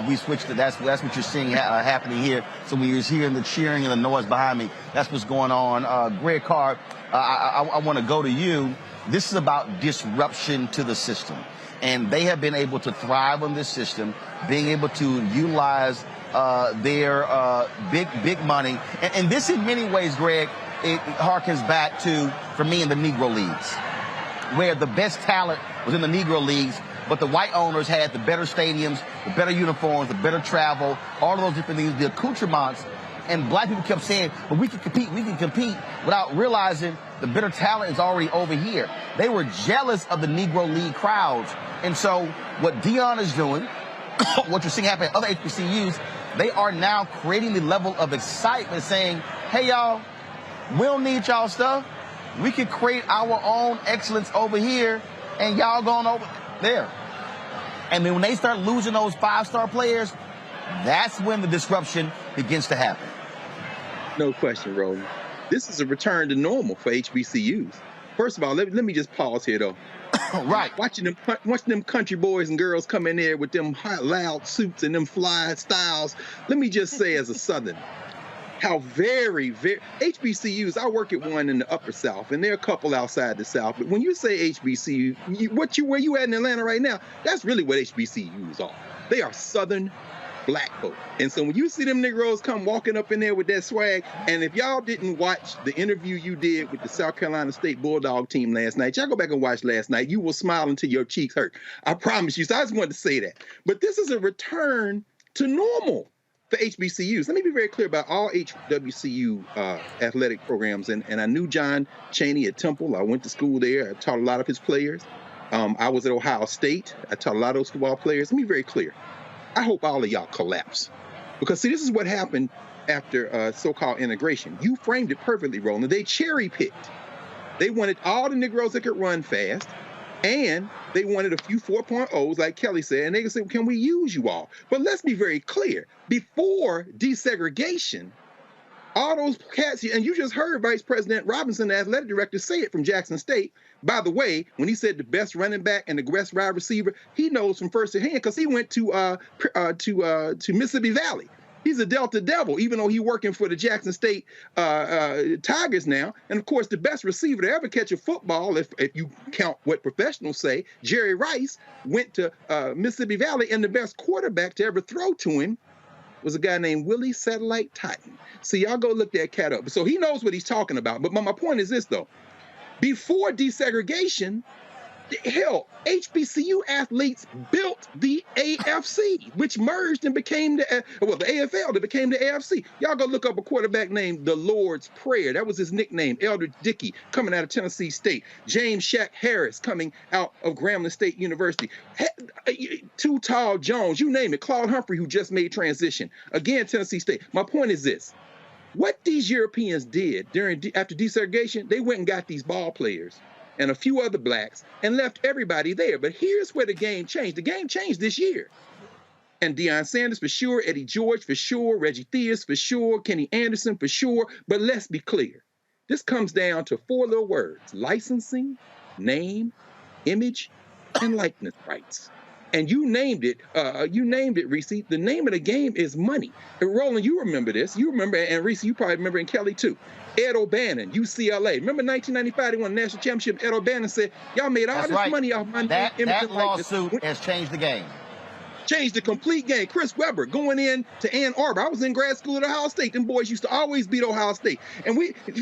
We switched to that's what you're seeing happening here. So when you're hearing the cheering and the noise behind me, that's what's going on. Greg Carr, I want to go to you. This is about disruption to the system. And they have been able to thrive on this system, being able to utilize their big money. And this, in many ways, Greg, it harkens back to, for me, in the Negro Leagues, where the best talent was in the Negro Leagues, but the white owners had the better stadiums, the better uniforms, the better travel, all of those different things, the accoutrements. And Black people kept saying, but we can compete, without realizing the better talent is already over here. They were jealous of the Negro League crowds. And so what Deion is doing, what you're seeing happen at other HBCUs, they are now creating the level of excitement, saying, hey, y'all, we don't need y'all stuff. We can create our own excellence over here, and y'all going over there. And then when they start losing those five-star players, that's when the disruption begins to happen. No question, Roland. This is a return to normal for HBCUs. First of all, let me just pause here, though. Right. Watching them country boys and girls come in there with them hot, loud suits and them fly styles. Let me just say, as a Southern, how very HBCUs. I work at one in the Upper South, and there are a couple outside the South. But when you say HBCU, where you at in Atlanta right now? That's really what HBCUs are. They are Southern Black folk. And so when you see them Negroes come walking up in there with that swag, and if y'all didn't watch the interview you did with the South Carolina State Bulldog team last night, y'all go back and watch last night, you will smile until your cheeks hurt. I promise you. So I just wanted to say that. But this is a return to normal for HBCUs. Let me be very clear about all HWCU athletic programs. And I knew John Chaney at Temple. I went to school there. I taught a lot of his players. I was at Ohio State. I taught a lot of those football players. Let me be very clear. I hope all of y'all collapse. Because, see, this is what happened after so-called integration. You framed it perfectly, Roland. They cherry-picked. They wanted all the Negroes that could run fast, and they wanted a few 4.0s, like Kelly said, and they said, can we use you all? But let's be very clear. Before desegregation, all those cats, and you just heard Vice President Robinson, the athletic director, say it from Jackson State. By the way, when he said the best running back and the best wide receiver, he knows from first hand because he went to Mississippi Valley. He's a Delta Devil, even though he's working for the Jackson State Tigers now. And of course, the best receiver to ever catch a football, if you count what professionals say, Jerry Rice, went to Mississippi Valley, and the best quarterback to ever throw to him was a guy named Willie Satellite Totten. So y'all go look that cat up. So he knows what he's talking about. But my point is this, though. Before desegregation, Hell, HBCU athletes built the AFC, which merged and became the AFL that became the AFC. Y'all go look up a quarterback named the Lord's Prayer. That was his nickname. Eldridge Dickey coming out of Tennessee State. James Shaq Harris coming out of Grambling State University. Too Tall Jones, you name it. Claude Humphrey, who just made transition. Again, Tennessee State. My point is this. What these Europeans did after desegregation, they went and got these ball players and a few other blacks and left everybody there. But here's where the game changed. The game changed this year. And Deion Sanders for sure, Eddie George for sure, Reggie Theus for sure, Kenny Anderson for sure. But let's be clear. This comes down to 4 little words: licensing, name, image, and likeness rights. And you named it, Reese. The name of the game is money. And Roland, you remember this. You remember, and Reese, you probably remember, and Kelly too. Ed O'Bannon, UCLA. Remember 1995, they won the national championship. Ed O'Bannon said, y'all made all this money off my name, image, and likeness. That lawsuit has changed the game. Changed the complete game. Chris Webber going in to Ann Arbor. I was in grad school at Ohio State. Them boys used to always beat Ohio State. And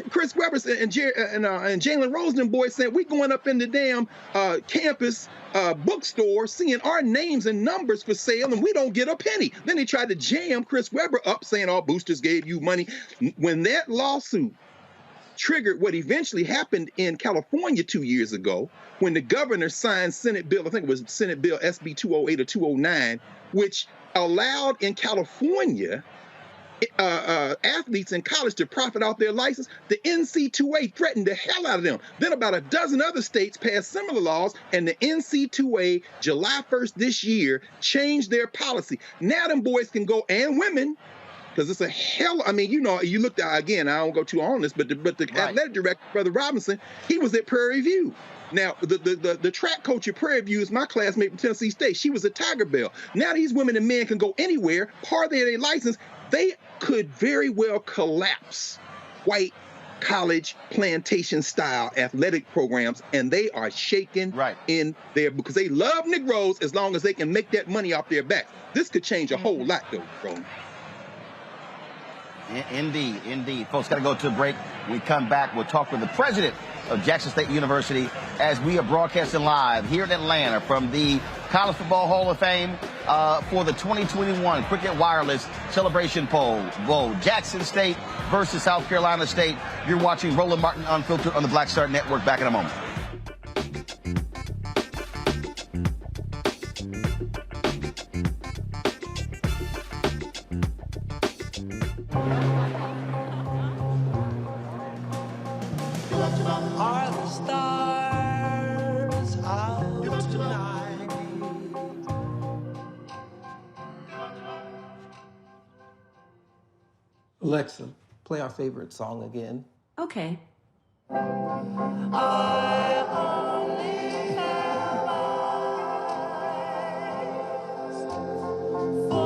Chris Webber and Jalen Rose, them boys said, we going up in the damn campus bookstore seeing our names and numbers for sale, and we don't get a penny. Then they tried to jam Chris Webber up saying all boosters gave you money. When that lawsuit triggered what eventually happened in California 2 years ago, when the governor signed Senate Bill, I think it was Senate Bill SB 208 or 209, which allowed in California athletes in college to profit off their license, the NC2A threatened the hell out of them. Then about a dozen other states passed similar laws, and the NC2A, July 1st this year, changed their policy. Now them boys can go, and women, because it's a hell. I mean, you know, you looked at, again, I don't go too on this, but the athletic director, Brother Robinson, he was at Prairie View. Now, the track coach at Prairie View is my classmate from Tennessee State. She was a Tiger Bell. Now these women and men can go anywhere, part of their license. They could very well collapse white college plantation style athletic programs, and they are shaking in there because they love Negroes as long as they can make that money off their backs. This could change a whole lot, though, Roland. Indeed. Folks, got to go to a break. When we come back, we'll talk with the president of Jackson State University as we are broadcasting live here in Atlanta from the College Football Hall of Fame for the 2021 Cricket Wireless Celebration Bowl. Jackson State versus South Carolina State. You're watching Roland Martin Unfiltered on the Black Star Network. Back in a moment. Are the stars out tonight? Alexa, play our favorite song again. Okay. I only have eyes for you.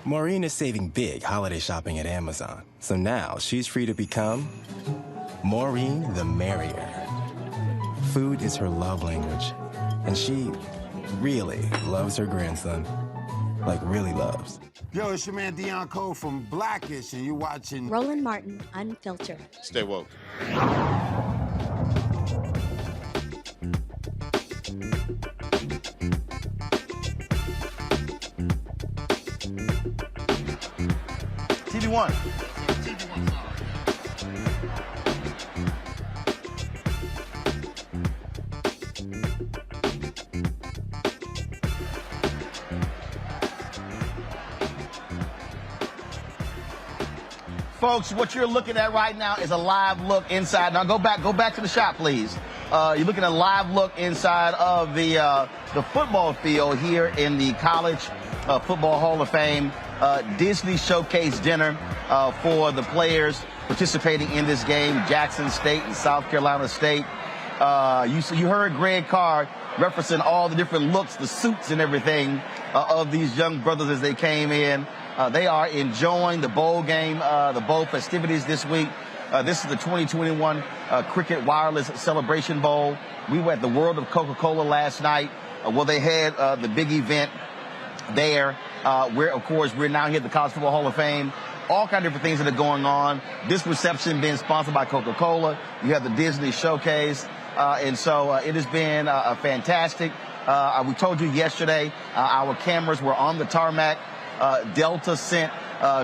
Maureen is saving big holiday shopping at Amazon, so now she's free to become Maureen the Merrier. Food is her love language, and she really loves her grandson. Like, really loves. Yo, it's your man Deion Cole from Blackish, and you're watching Roland Martin Unfiltered. Stay woke. TV One. folks, what you're looking at right now is a live look inside. Now go back to the shot, please. You're looking at a live look inside of the football field here in the College Football Hall of Fame Disney Showcase dinner for the players participating in this game, Jackson State and South Carolina State. You heard Greg Carr referencing all the different looks, the suits and everything of these young brothers as they came in. They are enjoying the bowl game, the bowl festivities this week. This is the 2021 Cricket Wireless Celebration Bowl. We were at the World of Coca-Cola last night where they had the big event there, where, of course, we're now here at the College Football Hall of Fame. All kinds of different things that are going on. This reception being sponsored by Coca-Cola. You have the Disney Showcase. And so it has been fantastic. We told you yesterday our cameras were on the tarmac. Delta sent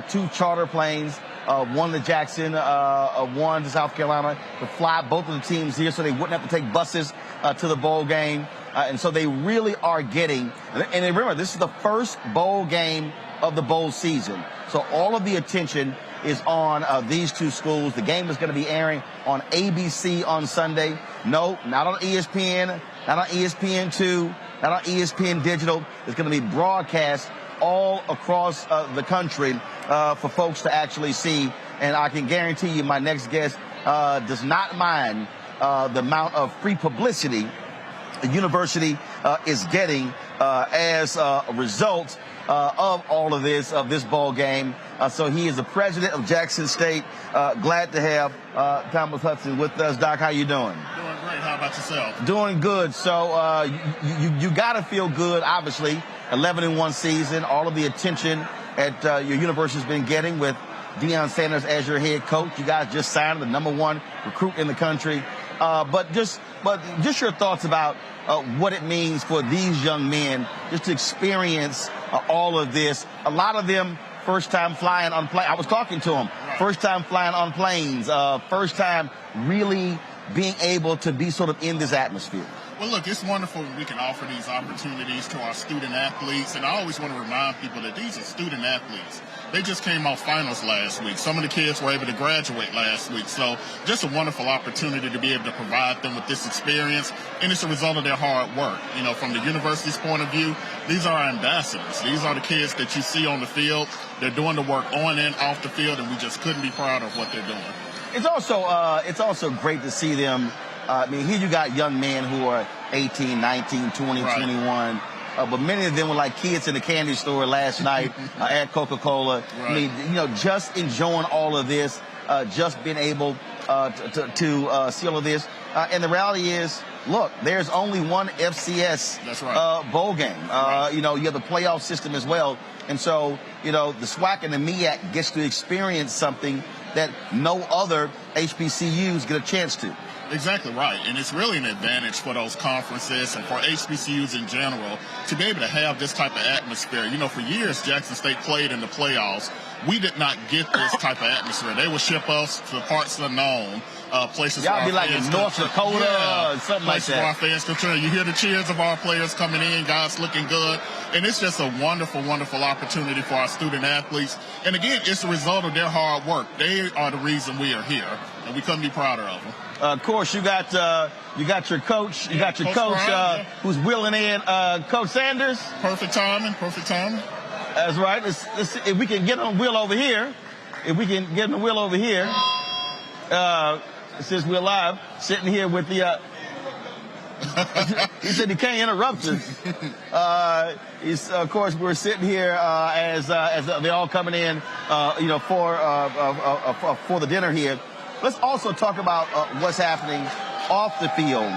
2 charter planes, one to Jackson, one to South Carolina, to fly both of the teams here so they wouldn't have to take buses to the bowl game. And so they really are getting, and remember, this is the first bowl game of the bowl season. So all of the attention is on these 2 schools. The game is going to be airing on ABC on Sunday. No, not on ESPN, not on ESPN2, not on ESPN Digital. It's going to be broadcast all across the country for folks to actually see. And I can guarantee you my next guest does not mind the amount of free publicity the university is getting as a result of all of this ball game. So he is the president of Jackson State. Glad to have Thomas Hudson with us. Doc, how you doing? Doing great. How about yourself? Doing good. So you got to feel good, obviously. 11-1 season, all of the attention at your university's been getting with Deion Sanders as your head coach. You guys just signed the #1 recruit in the country. But just your thoughts about what it means for these young men just to experience all of this. A lot of them first time flying on planes. I was talking to them. First time flying on planes. First time really being able to be sort of in this atmosphere. Well, look, it's wonderful when we can offer these opportunities to our student athletes. And I always want to remind people that these are student athletes. They just came off finals last week. Some of the kids were able to graduate last week. So just a wonderful opportunity to be able to provide them with this experience. And it's a result of their hard work. You know, from the university's point of view, these are our ambassadors. These are the kids that you see on the field. They're doing the work on and off the field, and we just couldn't be proud of what they're doing. It's also great to see them. I mean, here you got young men who are 18, 19, 20, right. 21. But many of them were like kids in the candy store last night at Coca-Cola. Right. I mean, you know, just enjoying all of this, just being able to see all of this. And the reality is, look, there's only one FCS That's right. Bowl game. Right. You know, you have the playoff system as well. And so, you know, the SWAC and the MEAC gets to experience something that no other HBCUs get a chance to. Exactly right. And it's really an advantage for those conferences and for HBCUs in general to be able to have this type of atmosphere. You know, for years, Jackson State played in the playoffs. We did not get this type of atmosphere. They would ship us to parts unknown, places Y'all where be like in North Dakota or something like that. Where our fans can turn. You hear the cheers of our players coming in, guys looking good. And it's just a wonderful, wonderful opportunity for our student athletes. And again, it's a result of their hard work. They are the reason we are here, and we couldn't be prouder of them. Of course, you got your coach. You got your coach Brian, who's wheeling in Coach Sanders. Perfect timing. Perfect timing. That's right. Let's if we can get on the wheel over here. If we can get on the wheel over here. Since we're live, sitting here with the. He said he can't interrupt us. Of course, we're sitting here as they're all coming in, you know, for the dinner here. Let's also talk about what's happening off the field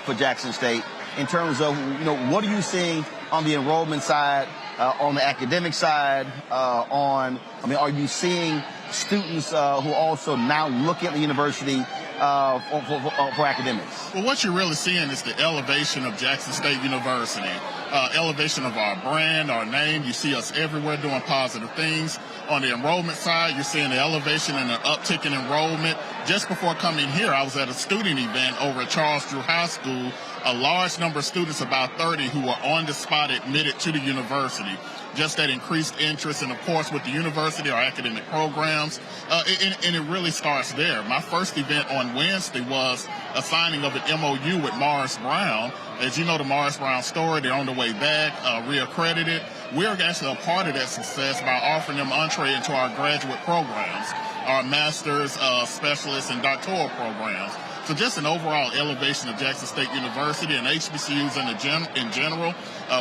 for Jackson State in terms of, you know, what are you seeing on the enrollment side, on the academic side, are you seeing students who also now look at the university for academics? Well, what you're really seeing is the elevation of Jackson State University. elevation of our brand, our name. You see us everywhere doing positive things. On the enrollment side, you're seeing the elevation and the uptick in enrollment. Just before coming here, I was at a student event over at Charles Drew High School. A large number of students, about 30, who were on the spot admitted to the university. Just that increased interest, and of course with the university, our academic programs, and it really starts there. My first event on Wednesday was a signing of an MOU with Morris Brown. As you know, the Morris Brown story, they're on the way back, reaccredited. We're actually a part of that success by offering them entree into our graduate programs, our master's, specialist, and doctoral programs. So just an overall elevation of Jackson State University and HBCUs in general.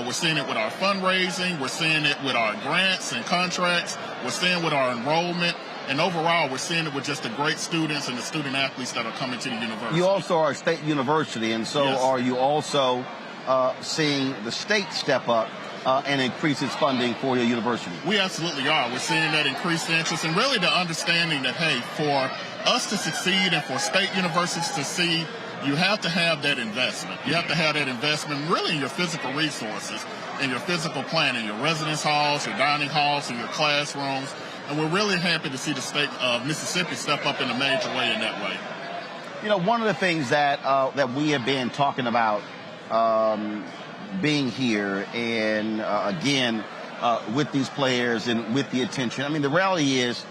We're seeing it with our fundraising. We're seeing it with our grants and contracts. We're seeing it with our enrollment. And overall, we're seeing it with just the great students and the student athletes that are coming to the university. You also are a state university, and so Yes. are you also seeing the state step up and increase its funding for your university? We absolutely are. We're seeing that increased interest and really the understanding that, hey, for us to succeed and for state universities to succeed, you have to have that investment. You have to have that investment really in your physical resources, in your physical planning, your residence halls, your dining halls, and your classrooms. And we're really happy to see the state of Mississippi step up in a major way in that way. You know, one of the things that that we have been talking about being here and again with these players and with the attention. I mean, the reality is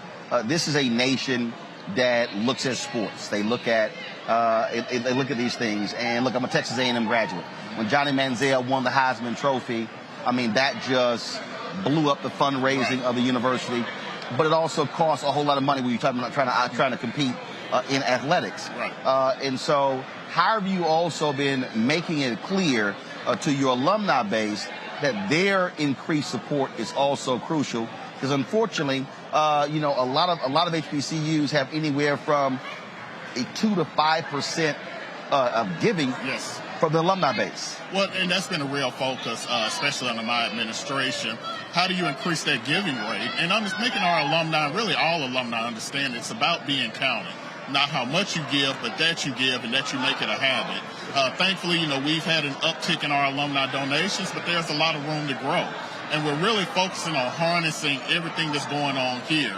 this is a nation that looks at sports. They look at they look at these things. And look, I'm a Texas A&M graduate. When Johnny Manziel won the Heisman Trophy, I mean, that just blew up the fundraising of the university. But it also costs a whole lot of money when you're talking about trying to compete in athletics. Right. And so, how have you also been making it clear to your alumni base that their increased support is also crucial? Because unfortunately, you know, a lot of HBCUs have anywhere from a 2 to 5% of giving Yes. from the alumni base. Well, and that's been a real focus, especially under my administration. How do you increase that giving rate? And I'm just making our alumni, really all alumni, understand it's about being counted. Not how much you give, but that you give and that you make it a habit. Thankfully, you know, we've had an uptick in our alumni donations, but there's a lot of room to grow. And we're really focusing on harnessing everything that's going on here.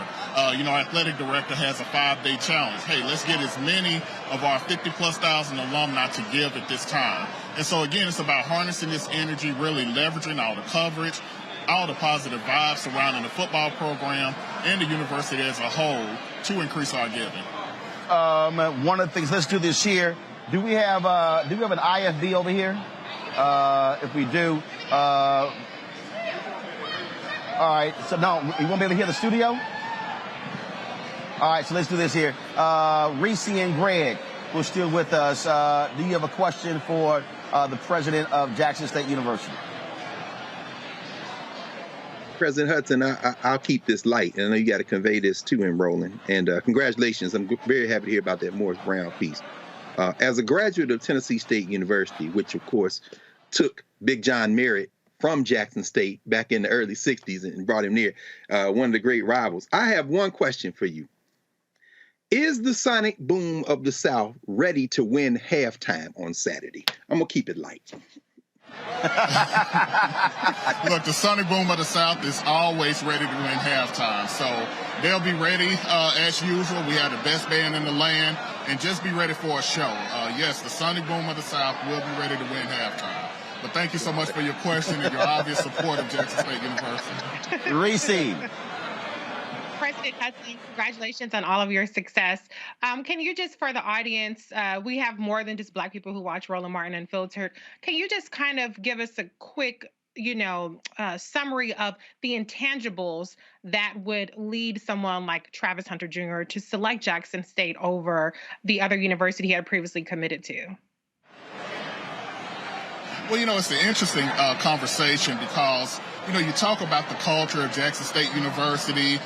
You know, our athletic director has a 5-day challenge. Hey, let's get as many of our 50,000+ alumni to give at this time. And so, again, it's about harnessing this energy, really leveraging all the coverage, all the positive vibes surrounding the football program and the university as a whole to increase our giving. One of the things, let's do this here. Do we have an IFB over here? If we do, all right. So no, you won't be able to hear the studio. All right, so let's do this here. Reese and Greg, who's still with us. Do you have a question for the president of Jackson State University? President Hudson, I'll keep this light, and I know you got to convey this to him, Roland. And congratulations. I'm very happy to hear about that Morris Brown piece. As a graduate of Tennessee State University, which, of course, took Big John Merritt from Jackson State back in the early 60s and brought him near, one of the great rivals, I have one question for you. Is the sonic boom of the South ready to win halftime on Saturday? I'm going to keep it light. Look, the Sonic Boom of the South is always ready to win halftime. So they'll be ready as usual. We have the best band in the land, and just be ready for a show. Yes, the Sonic Boom of the South will be ready to win halftime. But thank you so much for your question and your obvious support of Jackson State University. Reese. President Hudson, congratulations on all of your success. Can you just, for the audience, we have more than just Black people who watch Roland Martin Unfiltered. Can you just kind of give us a quick, summary of the intangibles that would lead someone like Travis Hunter Jr. to select Jackson State over the other university he had previously committed to? Well, it's an interesting conversation because, you talk about the culture of Jackson State University,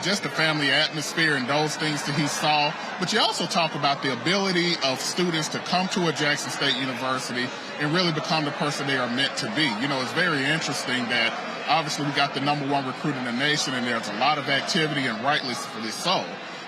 just the family atmosphere and those things that he saw. But you also talk about the ability of students to come to a Jackson State University and really become the person they are meant to be. It's very interesting that obviously we got the #1 recruit in the nation and there's a lot of activity, and rightly so.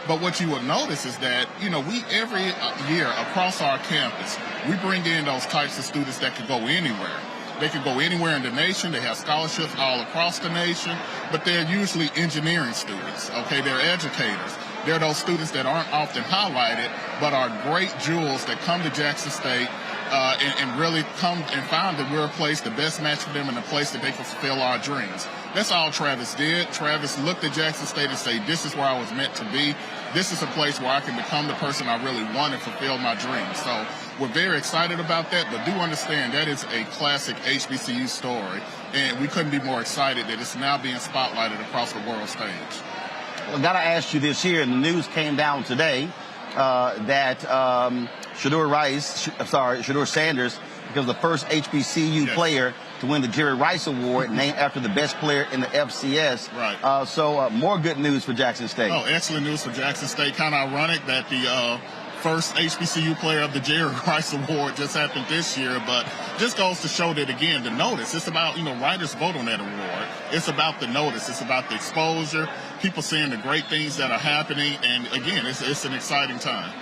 But what you will notice is that, we every year across our campus, we bring in those types of students that could go anywhere. They can go anywhere in the nation. They have scholarships all across the nation, but they're usually engineering students, okay? They're educators. They're those students that aren't often highlighted, but are great jewels that come to Jackson State and really come and find that we're a place, the best match for them, and a place that they can fulfill our dreams. That's all Travis did. Travis looked at Jackson State and said, this is where I was meant to be. This is a place where I can become the person I really want and fulfill my dreams. So we're very excited about that, but do understand that is a classic HBCU story, and we couldn't be more excited that it's now being spotlighted across the world stage. Well, I got to ask you this here, and the news came down today that Shedeur Sanders becomes the first HBCU player to win the Jerry Rice Award, named after the best player in the FCS. Right. So more good news for Jackson State. Oh, excellent news for Jackson State. Kind of ironic that the first HBCU player of the Jerry Rice Award just happened this year, but just goes to show that, again, the notice. It's about, writers vote on that award. It's about the notice. It's about the exposure, people seeing the great things that are happening, and, again, it's an exciting time.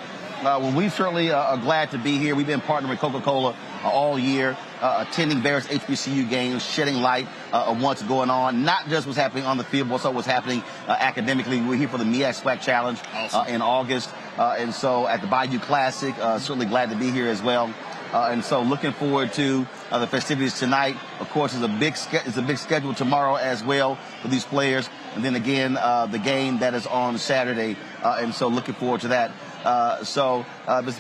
Well, we certainly are glad to be here. We've been partnering with Coca-Cola all year, attending various HBCU games, shedding light on what's going on, not just what's happening on the field, but also what's happening academically. We're here for the MEAC-SWAC Challenge in August, and so at the Bayou Classic, certainly glad to be here as well. And so looking forward to the festivities tonight. Of course, it's a big schedule tomorrow as well for these players. And then again, the game that is on Saturday. And so looking forward to that. Mr.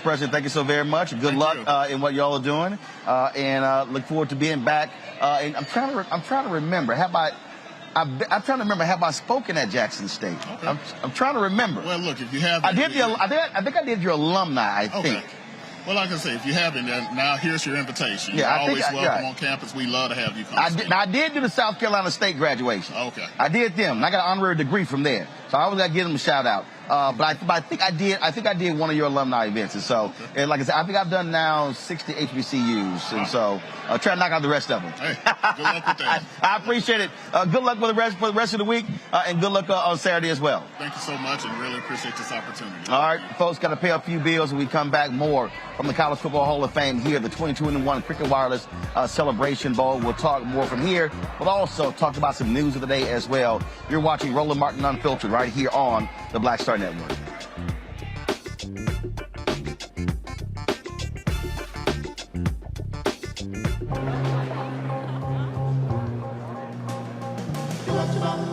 President, thank you so very much. Good luck in what y'all are doing. And look forward to being back. And I'm trying to remember. I'm trying to remember, have I spoken at Jackson State? Okay. I'm trying to remember. Well, look, if you have, I think I did your alumni. I think. Well, like I say, if you haven't, now here's your invitation. Yeah, You're always welcome on campus. We love to have you come. I did do the South Carolina State graduation. Okay. I did them, and I got an honorary degree from there. So I always got to give them a shout out. But I think I did one of your alumni events, and so and like I said, I think I've done now 60 HBCUs, and so try to knock out the rest of them. Hey, good luck with that. I appreciate it. Good luck for the rest of the week, and good luck on Saturday as well. Thank you so much, and really appreciate this opportunity. All right, folks, got to pay a few bills, and we come back more from the College Football Hall of Fame here, the 2021 Cricket Wireless Celebration Bowl. We'll talk more from here. We'll also talk about some news of the day as well. You're watching Roland Martin Unfiltered right here on the Black Star Network.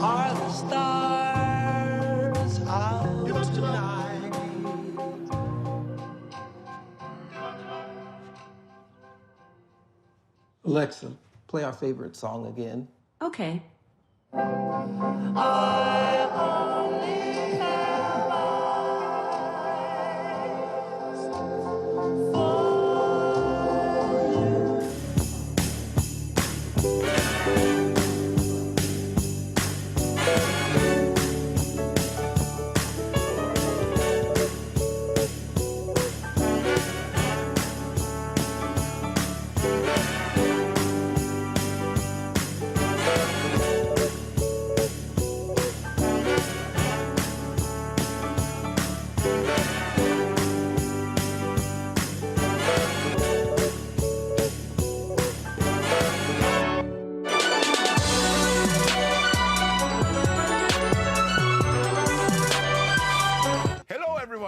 Are the stars out tonight? Alexa, play our favorite song again. Okay. I only have eyes for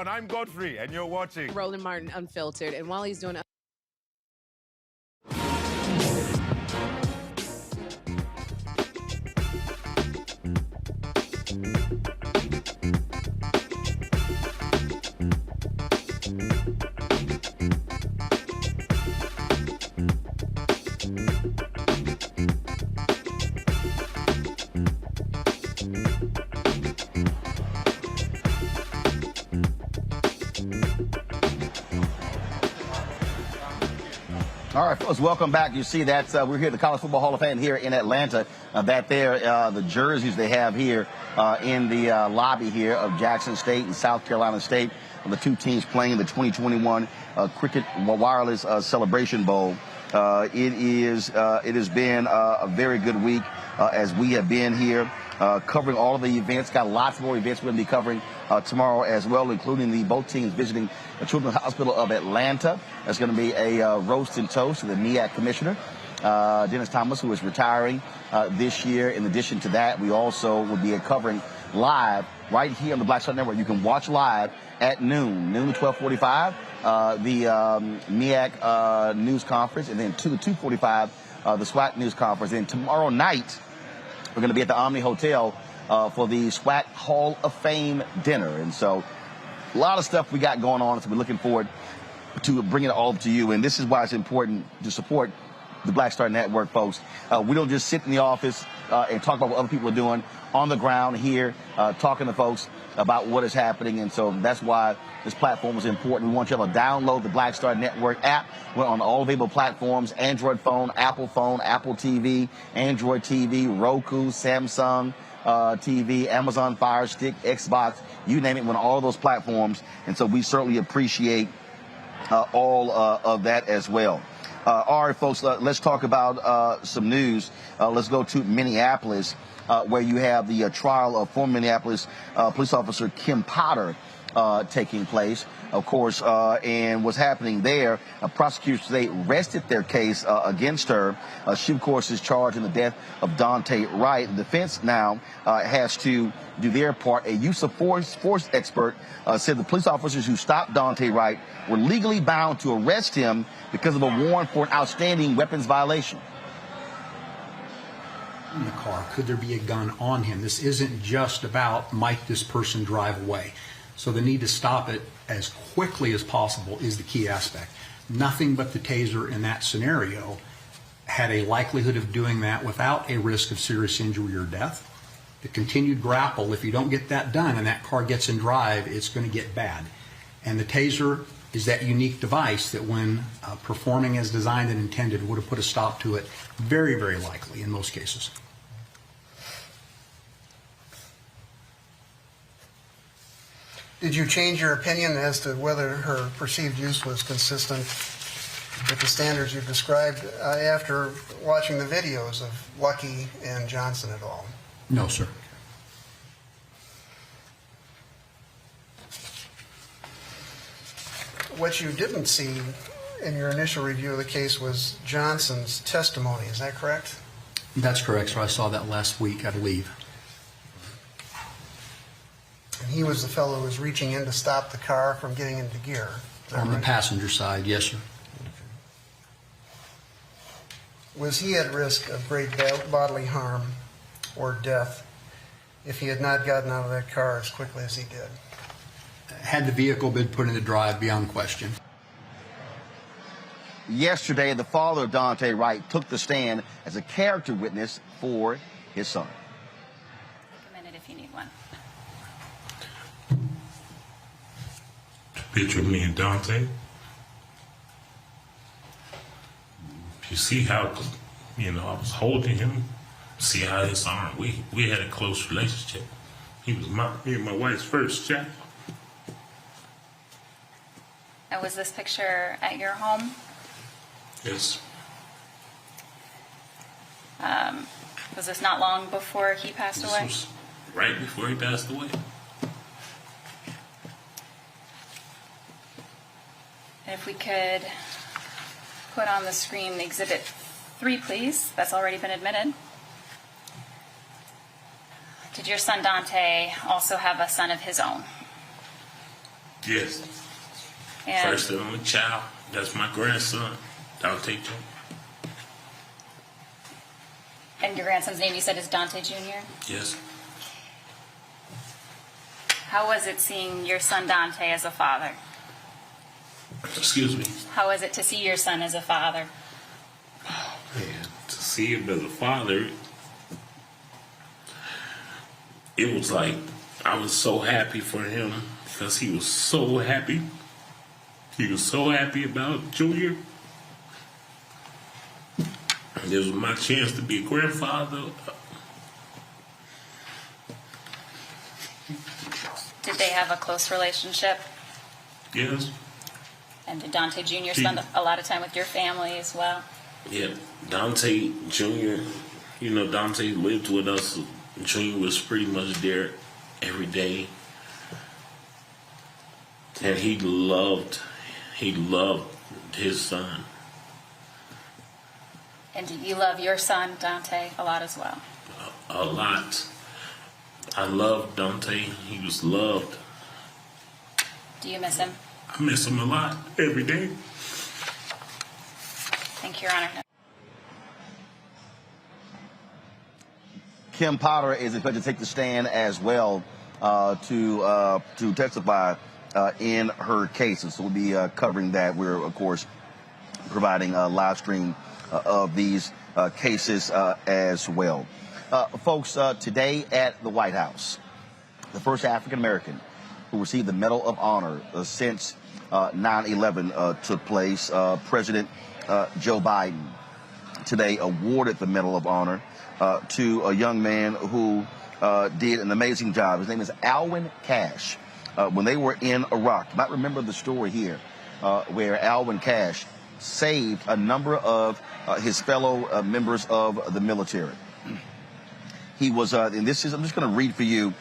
I'm Godfrey, and you're watching Roland Martin Unfiltered. And while he's doing All right, folks, welcome back. You see that we're here at the College Football Hall of Fame here in Atlanta. The jerseys they have here in the lobby here of Jackson State and South Carolina State, the two teams playing in the 2021 Cricket Wireless Celebration Bowl. It has been a very good week as we have been here covering all of the events. Got lots more events we're going to be covering tomorrow as well, including both teams visiting the Children's Hospital of Atlanta. There's going to be a roast and toast to the MEAC commissioner. Dennis Thomas, who is retiring this year. In addition to that, we also will be covering live right here on the Black Star Network. You can watch live at noon to 12:45, the MEAC news conference, and then 2 to 2:45, the SWAC news conference. And tomorrow night, we're going to be at the Omni Hotel for the SWAC Hall of Fame dinner. And so a lot of stuff we got going on, so we're looking forward to bringing it all to you. And this is why it's important to support the Black Star Network, folks. We don't just sit in the office and talk about what other people are doing on the ground here, talking to folks about what is happening. And so that's why this platform is important. We want you to download the Black Star Network app. We're on all available platforms: Android phone, Apple TV, Android TV, Roku, Samsung TV, Amazon Fire Stick, Xbox, you name it, we're on all those platforms. And so we certainly appreciate all of that as well. All right, folks, let's talk about some news. Let's go to Minneapolis, where you have the trial of former Minneapolis police officer Kim Potter taking place, of course, and what's happening there. Prosecutors today rested their case against her. She, of course, is charged in the death of Dante Wright. The defense now has to do their part. A use of force expert said the police officers who stopped Dante Wright were legally bound to arrest him because of a warrant for an outstanding weapons violation. In the car, could there be a gun on him? This isn't just about might this person drive away. So the need to stop it as quickly as possible is the key aspect. Nothing but the taser in that scenario had a likelihood of doing that without a risk of serious injury or death. The continued grapple, if you don't get that done and that car gets in drive, it's going to get bad. And the taser is that unique device that when performing as designed and intended would have put a stop to it, very, very likely in most cases. Did you change your opinion as to whether her perceived use was consistent with the standards you've described after watching the videos of Lucky and Johnson et al.? No, sir. What you didn't see in your initial review of the case was Johnson's testimony. Is that correct? That's correct, sir. I saw that last week, I believe. And he was the fellow who was reaching in to stop the car from getting into gear. On the passenger side, yes, sir. Was he at risk of great bodily harm or death if he had not gotten out of that car as quickly as he did? Had the vehicle been put into drive, beyond question. Yesterday, the father of Dante Wright took the stand as a character witness for his son. Take a minute if you need one. Picture of me and Dante. You see how, I was holding him. See how his arm, we had a close relationship. He was me and my wife's first child. And was this picture at your home? Yes. Was this not long before he passed away? This was right before he passed away. And if we could put on the screen Exhibit 3, please. That's already been admitted. Did your son Dante also have a son of his own? Yes. And First and only child. That's my grandson, Dante Jr. And your grandson's name, you said, is Dante Jr.? Yes. How was it seeing your son Dante as a father? Excuse me. How was it to see your son as a father? Man, to see him as a father, it was like I was so happy for him because he was so happy. He was so happy about Junior. And this was my chance to be a grandfather. Did they have a close relationship? Yes. And did Dante Jr. spend a lot of time with your family as well? Yeah, Dante Jr., Dante lived with us. Junior was pretty much there every day. And he loved his son. And you love your son, Dante, a lot as well? A lot. I love Dante. He was loved. Do you miss him? I miss him a lot, every day. Thank you, Your Honor. Kim Potter is expected to take the stand as well to testify in her case. And so we'll be covering that. We're, of course, providing a live stream of these cases as well. Folks, today at the White House, the first African-American who received the Medal of Honor since 9/11 took place. President Joe Biden today awarded the Medal of Honor to a young man who did an amazing job. His name is Alwyn Cashe. When they were in Iraq, you might remember the story here where Alwyn Cashe saved a number of his fellow members of the military. He was, and this is, I'm just going to read for you.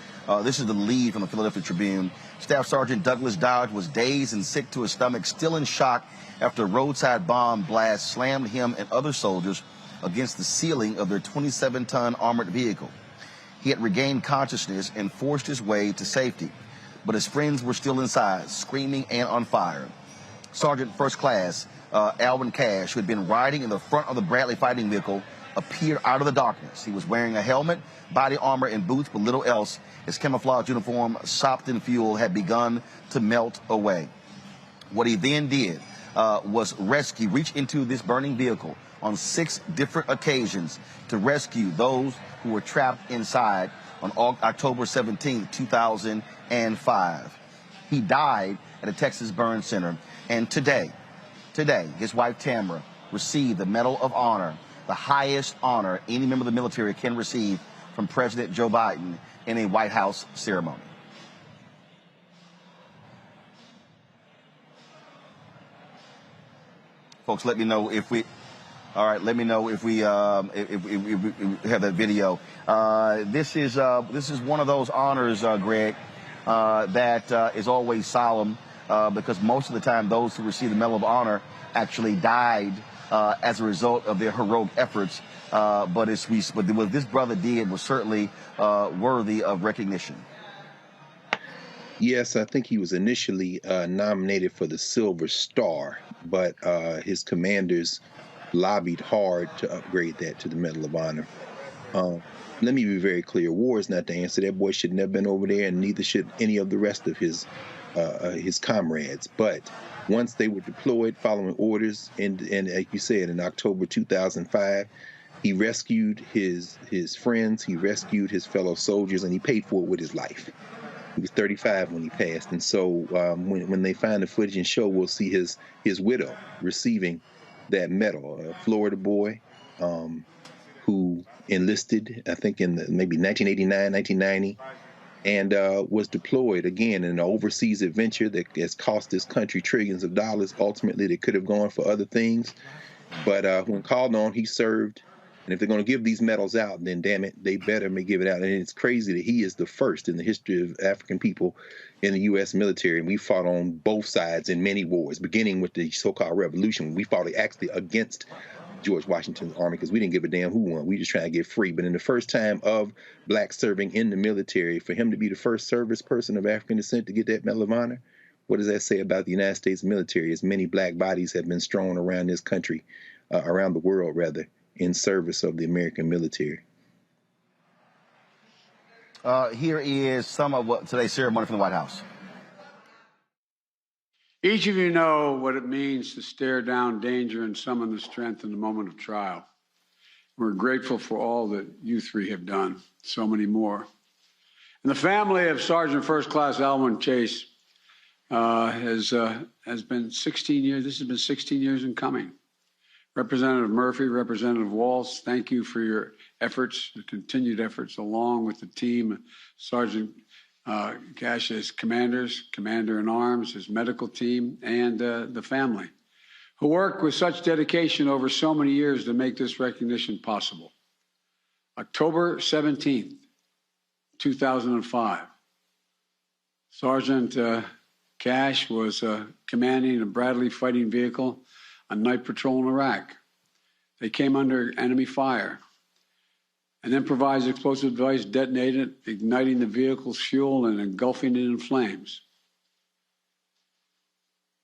This is the lead from the Philadelphia Tribune. Staff Sergeant Douglas Dodge was dazed and sick to his stomach, still in shock after a roadside bomb blast slammed him and other soldiers against the ceiling of their 27-ton armored vehicle. He had regained consciousness and forced his way to safety, but his friends were still inside, screaming and on fire. Sergeant First Class Alwyn Cashe, who had been riding in the front of the Bradley fighting vehicle, appeared out of the darkness. He was wearing a helmet, body armor, and boots, but little else. His camouflage uniform, sopped in fuel, had begun to melt away. What he then did was reach into this burning vehicle on 6 different occasions to rescue those who were trapped inside on October 17, 2005. He died at a Texas burn center, and today, his wife Tamara received the Medal of Honor, the highest honor any member of the military can receive from President Joe Biden in a White House ceremony. Folks, let me know if we. All right, let me know if we have that video. This is one of those honors, Greg, that is always solemn because most of the time those who receive the Medal of Honor actually died as a result of their heroic efforts. But what this brother did was certainly worthy of recognition. Yes, I think he was initially nominated for the Silver Star, but his commanders lobbied hard to upgrade that to the Medal of Honor. Let me be very clear. War is not the answer. That boy should never been over there, and neither should any of the rest of his comrades. But once they were deployed following orders, and like you said, in October 2005, he rescued his friends, he rescued his fellow soldiers, and he paid for it with his life. He was 35 when he passed. And so when they find the footage and show, we'll see his widow receiving that medal, a Florida boy who enlisted, I think, in maybe 1989, 1990, and was deployed again in an overseas adventure that has cost this country trillions of dollars. Ultimately, they could have gone for other things. But when called on, he served. And if they're going to give these medals out, then damn it, they better give it out. And it's crazy that he is the first in the history of African people in the U.S. military. And we fought on both sides in many wars, beginning with the so-called revolution. We fought actually against George Washington's army because we didn't give a damn who won. We just trying to get free. But in the first time of blacks serving in the military, for him to be the first service person of African descent to get that Medal of Honor, what does that say about the United States military? As many black bodies have been strewn around this country, around the world rather, in service of the American military. Here is some of what today's ceremony from the White House. Each of you know what it means to stare down danger and summon the strength in the moment of trial. We're grateful for all that you three have done, so many more. And the family of Sergeant First Class Alwyn Cashe has been 16 years. This has been 16 years in coming. Representative Murphy, Representative Walz, thank you for your efforts, the continued efforts, along with the team, Sergeant Cashe's commanders, Commander-in-Arms, his medical team, and the family, who worked with such dedication over so many years to make this recognition possible. October 17th, 2005, Sergeant Cashe was commanding a Bradley fighting vehicle on night patrol in Iraq. They came under enemy fire. An improvised explosive device detonated, igniting the vehicle's fuel and engulfing it in flames.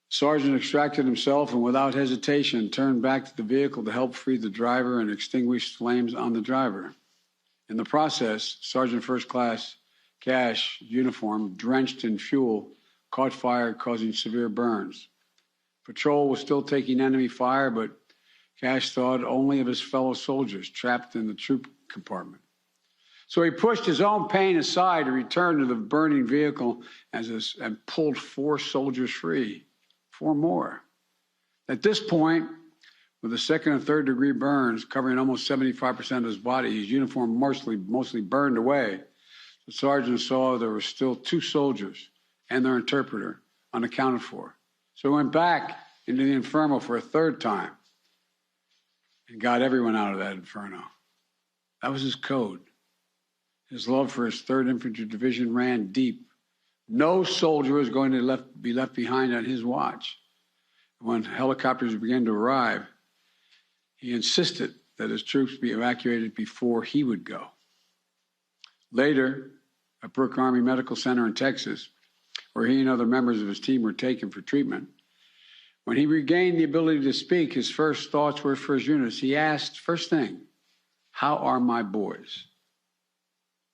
Sergeant extracted himself and without hesitation turned back to the vehicle to help free the driver and extinguish flames on the driver. In the process, Sergeant First Class Cashe uniform, drenched in fuel, caught fire, causing severe burns. Patrol was still taking enemy fire, but Cashe thought only of his fellow soldiers trapped in the troop compartment. So he pushed his own pain aside to return to the burning vehicle and pulled 4 soldiers free. 4 more. At this point, with the 2nd and 3rd degree burns covering almost 75% of his body, his uniform mostly burned away. The sergeant saw there were still 2 soldiers and their interpreter unaccounted for. So he went back into the inferno for a 3rd time and got everyone out of that inferno. That was his code. His love for his 3rd Infantry Division ran deep. No soldier was going to be left behind on his watch. When helicopters began to arrive, he insisted that his troops be evacuated before he would go. Later, at Brooke Army Medical Center in Texas, where he and other members of his team were taken for treatment, when he regained the ability to speak, his first thoughts were for his units. He asked, first thing, how are my boys?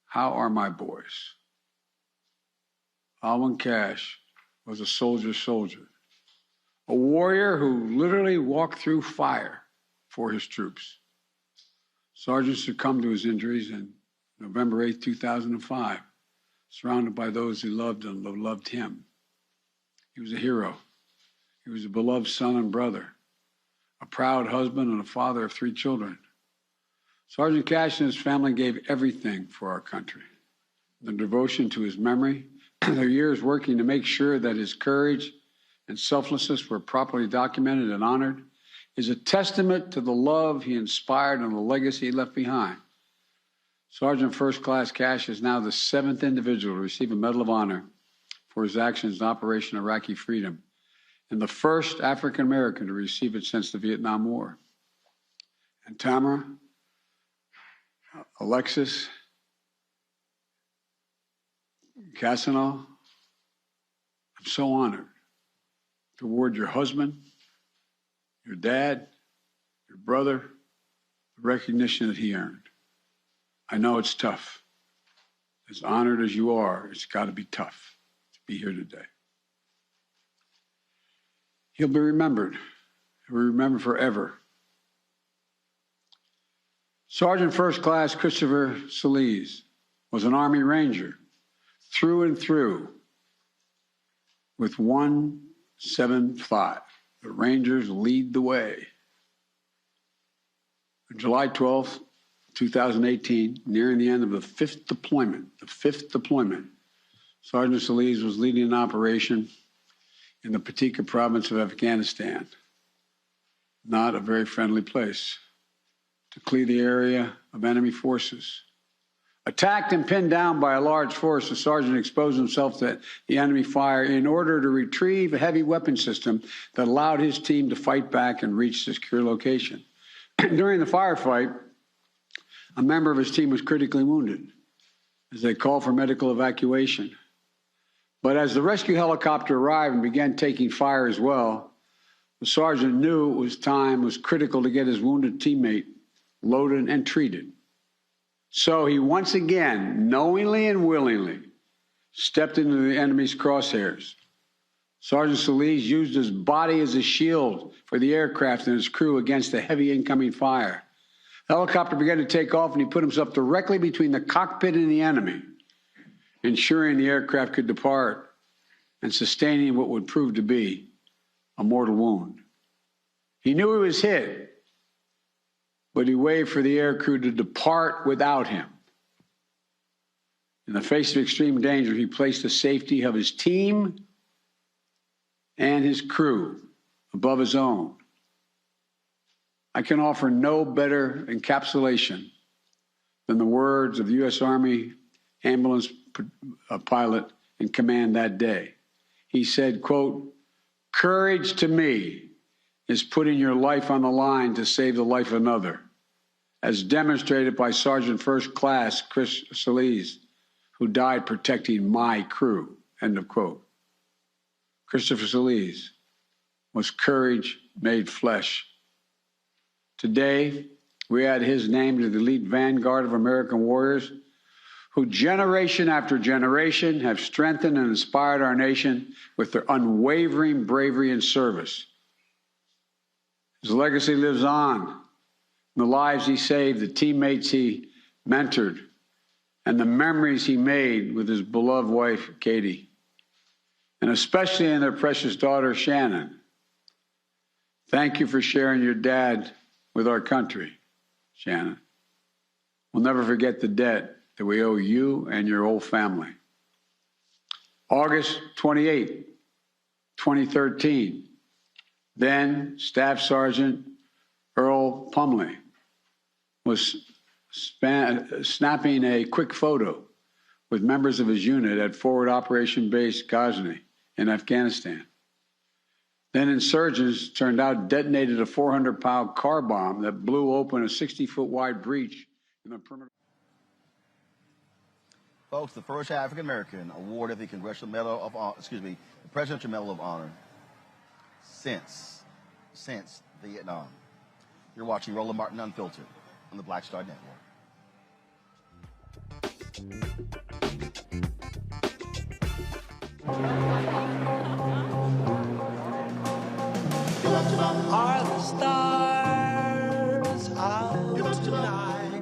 How are my boys? Alwyn Cashe was a soldier, a warrior who literally walked through fire for his troops. Sergeant succumbed to his injuries on November 8, 2005, surrounded by those he loved and loved him. He was a hero. He was a beloved son and brother, a proud husband and a father of 3 children. Sergeant Cashe and his family gave everything for our country. Their devotion to his memory, their years working to make sure that his courage and selflessness were properly documented and honored, is a testament to the love he inspired and the legacy he left behind. Sergeant First Class Cashe is now the 7th individual to receive a Medal of Honor for his actions in Operation Iraqi Freedom, and the first African American to receive it since the Vietnam War. And Tamara, Alexis, Casanal, I'm so honored to award your husband, your dad, your brother, the recognition that he earned. I know it's tough. As honored as you are, it's got to be tough to be here today. He'll be remembered. He'll be remembered forever. Sergeant First Class Christopher Celiz was an Army Ranger through and through with 175. The Rangers lead the way. On July 12th, 2018, nearing the end of the 5th deployment, Sergeant Celiz was leading an operation in the Patika province of Afghanistan, not a very friendly place, to clear the area of enemy forces. Attacked and pinned down by a large force, the sergeant exposed himself to the enemy fire in order to retrieve a heavy weapon system that allowed his team to fight back and reach the secure location. During the firefight, a member of his team was critically wounded as they called for medical evacuation. But as the rescue helicopter arrived and began taking fire as well, the sergeant knew it was critical to get his wounded teammate loaded and treated. So he once again, knowingly and willingly, stepped into the enemy's crosshairs. Sergeant Celiz used his body as a shield for the aircraft and his crew against the heavy incoming fire. The helicopter began to take off, and he put himself directly between the cockpit and the enemy, ensuring the aircraft could depart and sustaining what would prove to be a mortal wound. He knew he was hit, but he waved for the air crew to depart without him. In the face of extreme danger, he placed the safety of his team and his crew above his own. I can offer no better encapsulation than the words of the U.S. Army ambulance pilot in command that day. He said, quote, "Courage to me is putting your life on the line to save the life of another, as demonstrated by Sergeant First Class Chris Celiz, who died protecting my crew, end of quote. Christopher Celiz was courage made flesh. Today, we add his name to the elite vanguard of American warriors who generation after generation have strengthened and inspired our nation with their unwavering bravery and service. His legacy lives on. The lives he saved, the teammates he mentored, and the memories he made with his beloved wife, Katie, and especially in their precious daughter, Shannon. Thank you for sharing your dad with our country, Shannon. We'll never forget the debt that we owe you and your whole family. August 28, 2013, then Staff Sergeant Earl Pumley was snapping a quick photo with members of his unit at Forward Operation Base Ghazni in Afghanistan. Then insurgents turned out detonated a 400-pound car bomb that blew open a 60-foot wide breach in the perimeter. Folks, the first African American awarded the Congressional Medal of Honor, the Presidential Medal of Honor since Vietnam. You're watching Roland Martin Unfiltered on the Black Star Network. Are the stars out tonight?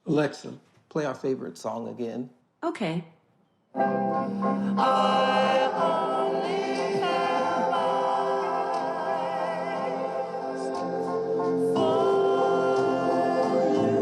Alexa, play our favorite song again. Okay. I only have eyes for you.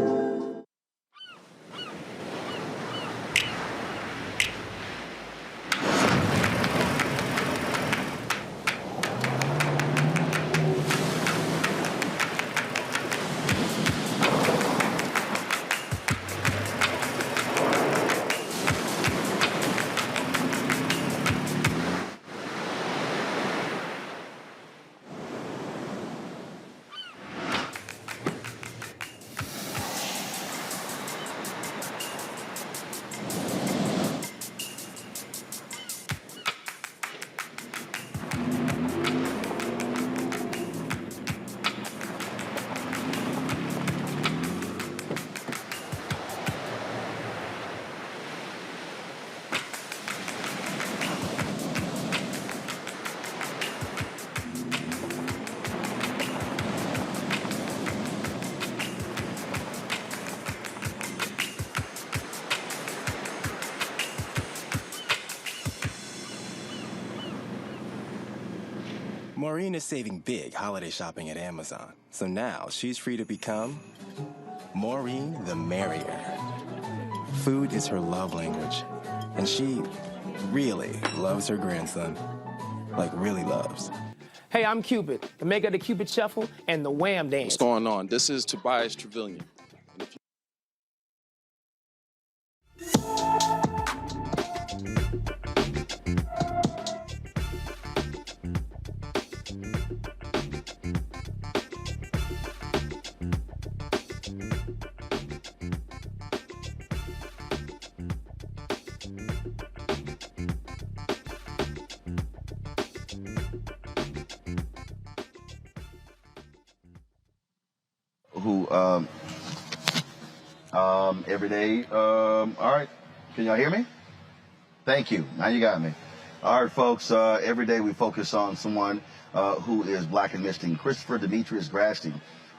Maureen is saving big holiday shopping at Amazon, so now she's free to become Maureen the Merrier. Food is her love language, and she really loves her grandson. Like, really loves. Hey, I'm Cupid, the maker of the Cupid Shuffle and the Wham Dance. What's going on? This is Tobias Trevelyan. Who every day. All right, can y'all hear me? Thank you. Now you got me. All right, folks. Every day we focus on someone who is black and missing. Christopher Demetrius Grasty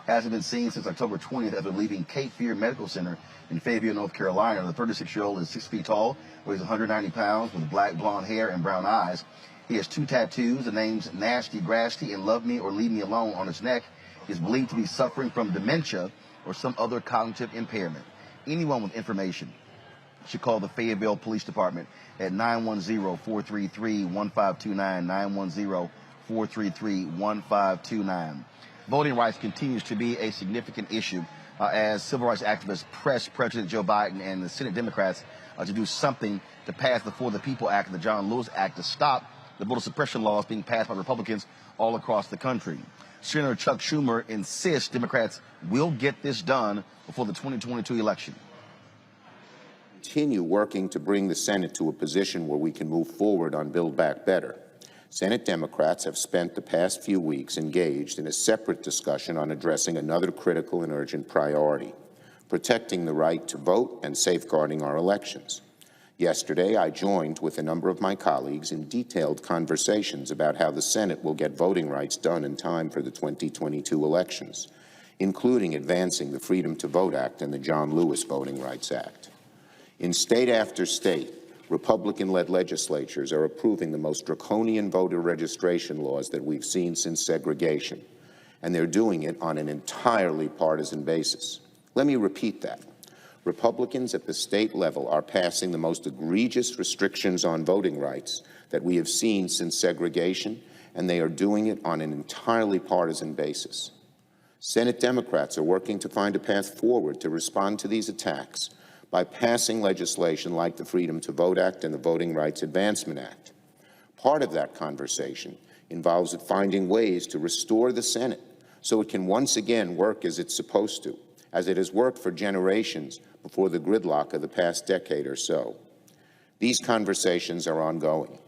hasn't been seen since October 20th after leaving Cape Fear Medical Center in Fayetteville, North Carolina. The 36-year-old is 6 feet tall, weighs 190 pounds, with black blonde hair and brown eyes. He has 2 tattoos, the names Nasty Grasty and Love Me or Leave Me Alone on his neck. He is believed to be suffering from dementia or some other cognitive impairment. Anyone with information should call the Fayetteville Police Department at 910-433-1529, 910-433-1529. Voting rights continues to be a significant issue as civil rights activists press President Joe Biden and the Senate Democrats to do something to pass the For the People Act and the John Lewis Act to stop the voter suppression laws being passed by Republicans all across the country. Senator Chuck Schumer insists Democrats will get this done before the 2022 election. Continue working to bring the Senate to a position where we can move forward on Build Back Better. Senate Democrats have spent the past few weeks engaged in a separate discussion on addressing another critical and urgent priority, protecting the right to vote and safeguarding our elections. Yesterday, I joined with a number of my colleagues in detailed conversations about how the Senate will get voting rights done in time for the 2022 elections, including advancing the Freedom to Vote Act and the John Lewis Voting Rights Act. In state after state, Republican-led legislatures are approving the most draconian voter registration laws that we've seen since segregation, and they're doing it on an entirely partisan basis. Let me repeat that. Republicans at the state level are passing the most egregious restrictions on voting rights that we have seen since segregation, and they are doing it on an entirely partisan basis. Senate Democrats are working to find a path forward to respond to these attacks by passing legislation like the Freedom to Vote Act and the Voting Rights Advancement Act. Part of that conversation involves finding ways to restore the Senate so it can once again work as it's supposed to, as it has worked for generations before the gridlock of the past decade or so. These conversations are ongoing.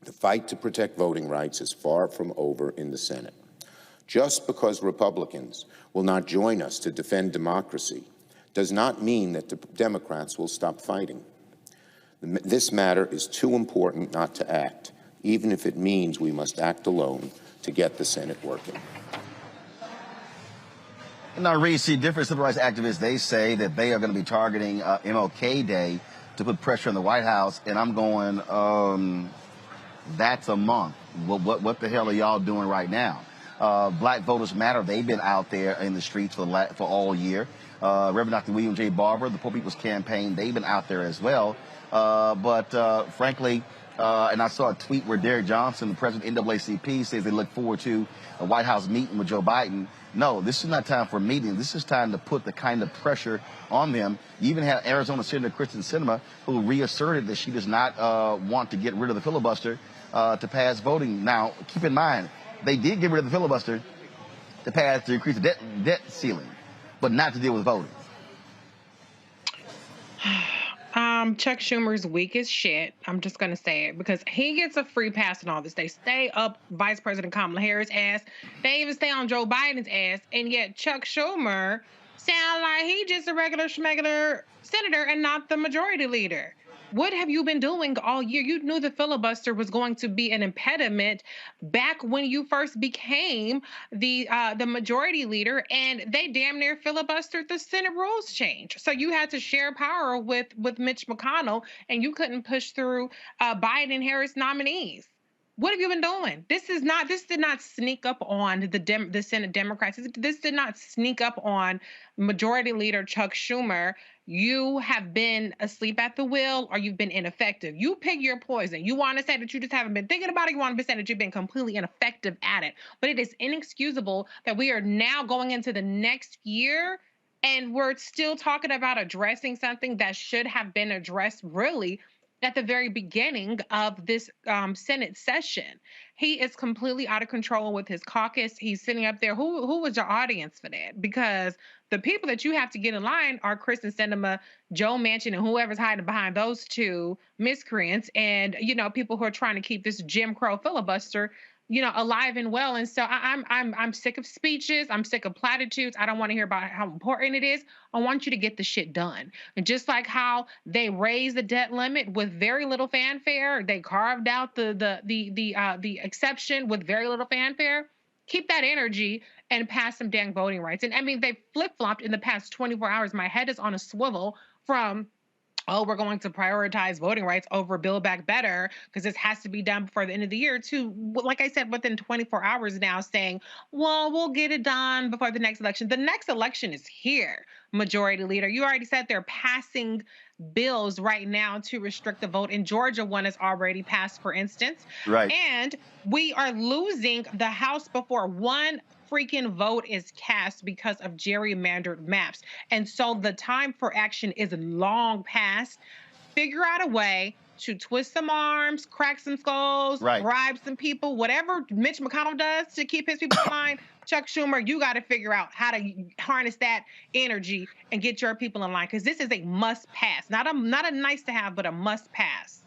The fight to protect voting rights is far from over in the Senate. Just because Republicans will not join us to defend democracy does not mean that the Democrats will stop fighting. This matter is too important not to act, even if it means we must act alone to get the Senate working. Now, Reese, different civil rights activists, they say that they are going to be targeting MLK Day to put pressure on the White House, and I'm going, that's a month. What the hell are y'all doing right now? Black Voters Matter, they've been out there in the streets for all year. Reverend Dr. William J. Barber, the Poor People's Campaign, they've been out there as well. But frankly, and I saw a tweet where Derek Johnson, the president of NAACP, says they look forward to a White House meeting with Joe Biden. No, this is not time for a meeting. This is time to put the kind of pressure on them. You even had Arizona Senator Kristen Sinema, who reasserted that she does not want to get rid of the filibuster to pass voting. Now, keep in mind, they did get rid of the filibuster to increase the debt ceiling, but not to deal with voting. Chuck Schumer's weak as shit. I'm just going to say it because he gets a free pass on all this. They stay up Vice President Kamala Harris' ass. They even stay on Joe Biden's ass. And yet Chuck Schumer sound like he just a regular schmegular senator and not the majority leader. What have you been doing all year? You knew the filibuster was going to be an impediment back when you first became the majority leader, and they damn near filibustered the Senate rules change. So you had to share power with Mitch McConnell, and you couldn't push through Biden and Harris nominees. What have you been doing? This did not sneak up on the Senate Democrats. This did not sneak up on Majority Leader Chuck Schumer. You have been asleep at the wheel, or you've been ineffective. You pick your poison. You want to say that you just haven't been thinking about it. You want to say that you've been completely ineffective at it. But it is inexcusable that we are now going into the next year and we're still talking about addressing something that should have been addressed really at the very beginning of this Senate session. He is completely out of control with his caucus. He's sitting up there. Who was your audience for that? Because the people that you have to get in line are Kristen Sinema, Joe Manchin, and whoever's hiding behind those two miscreants, and people who are trying to keep this Jim Crow filibuster alive and well. And so I'm sick of speeches. I'm sick of platitudes. I don't want to hear about how important it is. I want you to get the shit done. And just like how they raised the debt limit with very little fanfare, they carved out the exception with very little fanfare. Keep that energy and pass some dang voting rights. And I mean, they flip-flopped in the past 24 hours. My head is on a swivel from, oh, we're going to prioritize voting rights over Build Back Better because this has to be done before the end of the year, to, like I said, within 24 hours now saying, well, we'll get it done before the next election. The next election is here, Majority Leader. You already said they're passing bills right now to restrict the vote. In Georgia, one is already passed, for instance. Right. And we are losing the House before one freaking vote is cast because of gerrymandered maps. And so the time for action is long past. figure out a way to twist some arms, crack some skulls, bribe some people, whatever Mitch McConnell does to keep his people in line. Chuck Schumer, you got to figure out how to harness that energy and get your people in line, because this is a must pass, not a nice to have, but a must pass.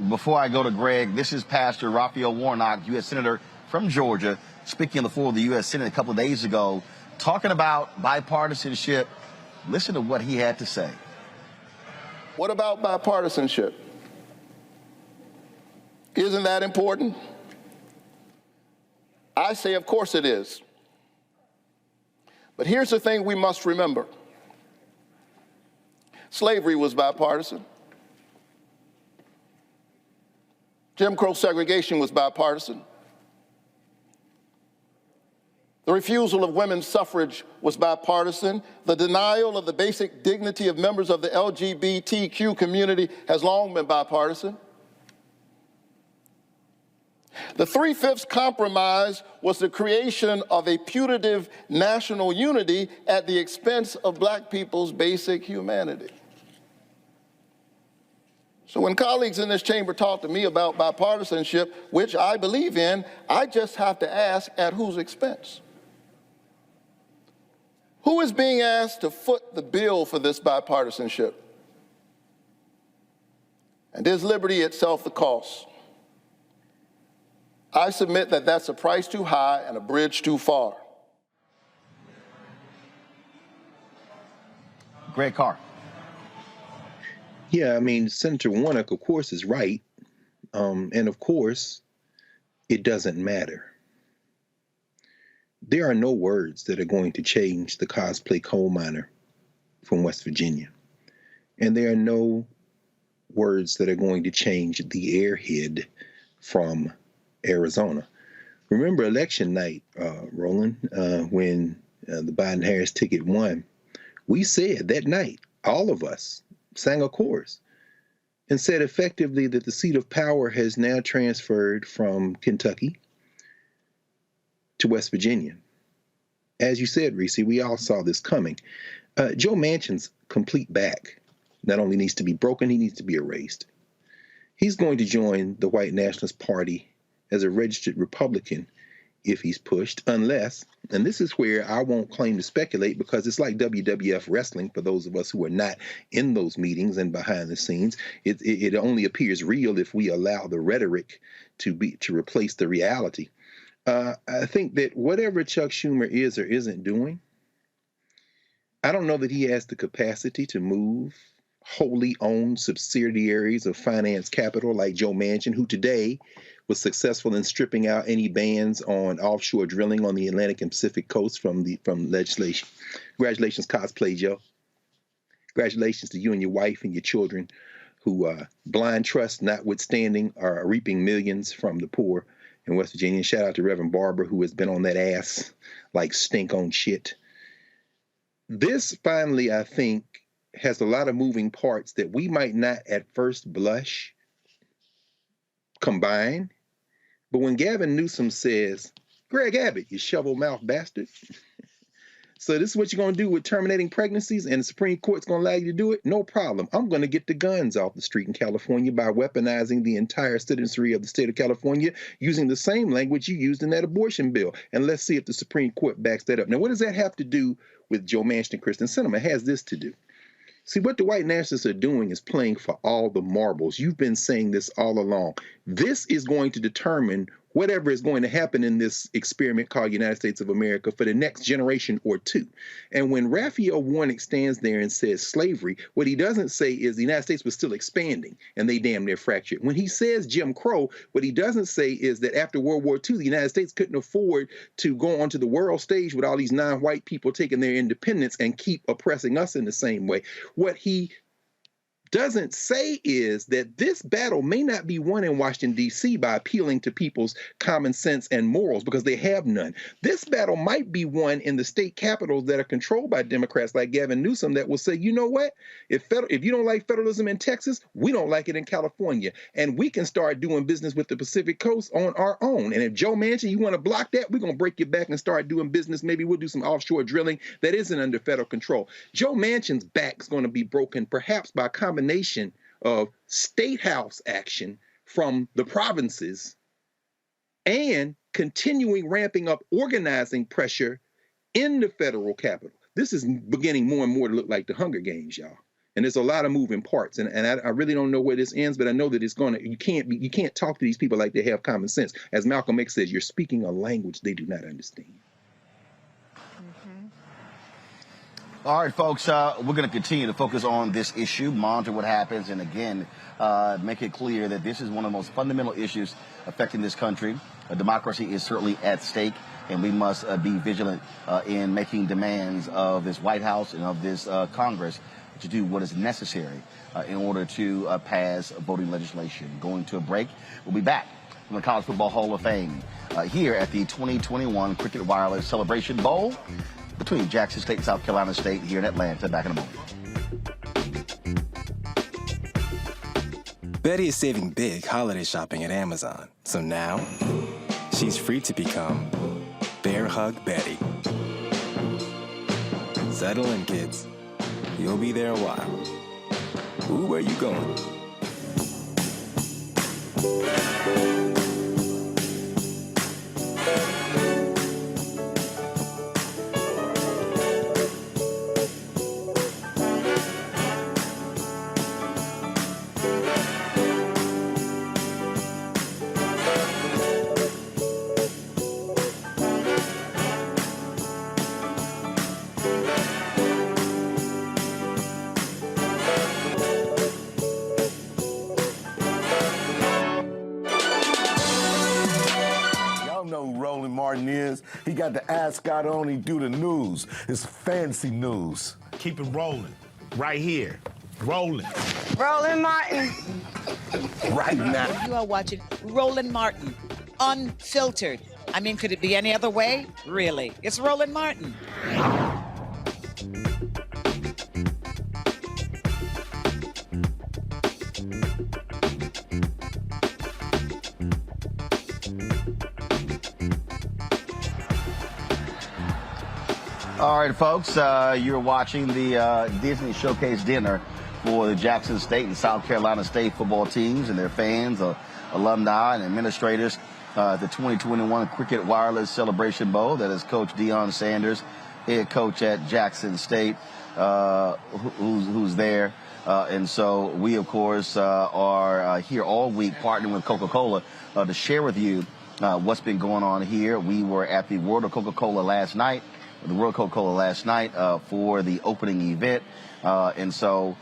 Before I go to Greg, this is Pastor Raphael Warnock, U.S. Senator from Georgia, speaking on the floor of the U.S. Senate a couple of days ago, talking about bipartisanship. Listen to what he had to say. What about bipartisanship? Isn't that important? I say, of course it is. But here's the thing we must remember. Slavery was bipartisan. Jim Crow segregation was bipartisan. The refusal of women's suffrage was bipartisan. The denial of the basic dignity of members of the LGBTQ community has long been bipartisan. The 3/5 compromise was the creation of a putative national unity at the expense of black people's basic humanity. So when colleagues in this chamber talk to me about bipartisanship, which I believe in, I just have to ask, at whose expense? Who is being asked to foot the bill for this bipartisanship? And is liberty itself the cost? I submit that that's a price too high and a bridge too far. Greg Carr. Yeah, I mean, Senator Warnock, of course, is right. And of course, it doesn't matter. There are no words that are going to change the cosplay coal miner from West Virginia. And there are no words that are going to change the airhead from Arizona. Remember election night, Roland, when the Biden-Harris ticket won, we said that night, all of us sang a chorus and said effectively that the seat of power has now transferred from Kentucky to West Virginia. As you said, Reese, we all saw this coming. Joe Manchin's complete back not only needs to be broken, he needs to be erased. He's going to join the White Nationalist Party as a registered Republican if he's pushed, unless, and this is where I won't claim to speculate because it's like WWF wrestling for those of us who are not in those meetings and behind the scenes. It only appears real if we allow the rhetoric to replace the reality. I think that whatever Chuck Schumer is or isn't doing, I don't know that he has the capacity to move wholly owned subsidiaries of finance capital like Joe Manchin, who today was successful in stripping out any bans on offshore drilling on the Atlantic and Pacific coast from legislation. Congratulations, cosplay Joe. Congratulations to you and your wife and your children who, blind trust notwithstanding, are reaping millions from the poor in West Virginia. And shout out to Reverend Barber, who has been on that ass like stink on shit. This finally, I think, has a lot of moving parts that we might not at first blush combine. But when Gavin Newsom says, Greg Abbott, you shovel-mouth bastard. So this is what you're going to do with terminating pregnancies and the Supreme Court's going to allow you to do it? No problem. I'm going to get the guns off the street in California by weaponizing the entire citizenry of the state of California using the same language you used in that abortion bill. And let's see if the Supreme Court backs that up. Now, what does that have to do with Joe Manchin and Kristen Sinema? It has this to do. See, what the white nationalists are doing is playing for all the marbles. You've been saying this all along. This is going to determine whatever is going to happen in this experiment called United States of America for the next generation or two. And when Raphael Warnock stands there and says slavery, what he doesn't say is the United States was still expanding and they damn near fractured. When he says Jim Crow, what he doesn't say is that after World War II, the United States couldn't afford to go onto the world stage with all these non-white people taking their independence and keep oppressing us in the same way. What he doesn't say is that this battle may not be won in Washington, D.C. by appealing to people's common sense and morals, because they have none. This battle might be won in the state capitals that are controlled by Democrats like Gavin Newsom, that will say, you know what, if you don't like federalism in Texas, we don't like it in California, and we can start doing business with the Pacific Coast on our own. And if Joe Manchin, you want to block that, we're going to break your back and start doing business. Maybe we'll do some offshore drilling that isn't under federal control. Joe Manchin's back is going to be broken perhaps by a combination of state house action from the provinces and continuing ramping up organizing pressure in the federal capital. This is beginning more and more to look like the Hunger Games, y'all. And there's a lot of moving parts, and I really don't know where this ends, but I know that it's gonna. You can't talk to these people like they have common sense. As Malcolm X says, you're speaking a language they do not understand. All right, folks, we're going to continue to focus on this issue, monitor what happens, and again, make it clear that this is one of the most fundamental issues affecting this country. Democracy is certainly at stake, and we must be vigilant in making demands of this White House and of this Congress to do what is necessary in order to pass voting legislation. Going to a break. We'll be back from the College Football Hall of Fame here at the 2021 Cricket Wireless Celebration Bowl between Jackson State and South Carolina State here in Atlanta. Back in a moment. Betty is saving big holiday shopping at Amazon. So now, she's free to become Bear Hug Betty. Settle in, kids. You'll be there a while. Ooh, where you going? He got the ascot on, he do the news. It's fancy news. Keep it rolling. Right here. Rolling. Roland Martin. Right now. You are watching Roland Martin, unfiltered. I mean, could it be any other way? Really? It's Roland Martin. All right, folks, you're watching the Disney Showcase dinner for the Jackson State and South Carolina State football teams and their fans, alumni, and administrators at the 2021 Cricket Wireless Celebration Bowl. That is Coach Deion Sanders, head coach at Jackson State, who's there. And so we, of course, are here all week partnering with Coca-Cola to share with you what's been going on here. We were at the World Coca-Cola last night for the opening event. And so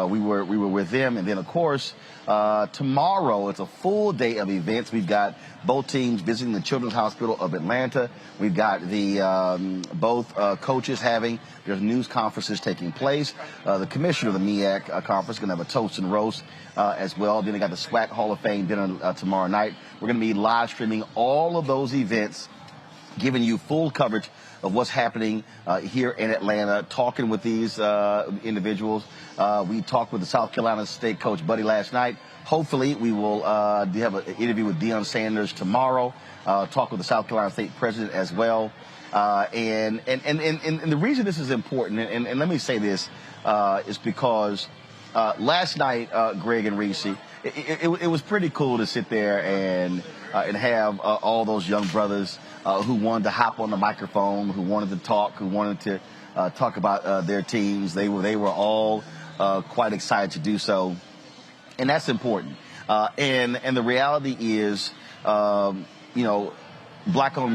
we were with them. And then, of course, tomorrow it's a full day of events. We've got both teams visiting the Children's Hospital of Atlanta. We've got the both coaches having their news conferences taking place. The commissioner of the MEAC conference is going to have a toast and roast as well. Then they got the SWAC Hall of Fame dinner tomorrow night. We're going to be live streaming all of those events, giving you full coverage of what's happening here in Atlanta, talking with these individuals. We talked with the South Carolina State coach, Buddy, last night. Hopefully, we will have an interview with Deion Sanders tomorrow, talk with the South Carolina State president as well. And the reason this is important, and let me say this, is because last night, Greg and Reese, it was pretty cool to sit there and have all those young brothers who wanted to hop on the microphone, who wanted to talk, who wanted to talk about their teams. They were all quite excited to do so, and that's important. And the reality is, Black-owned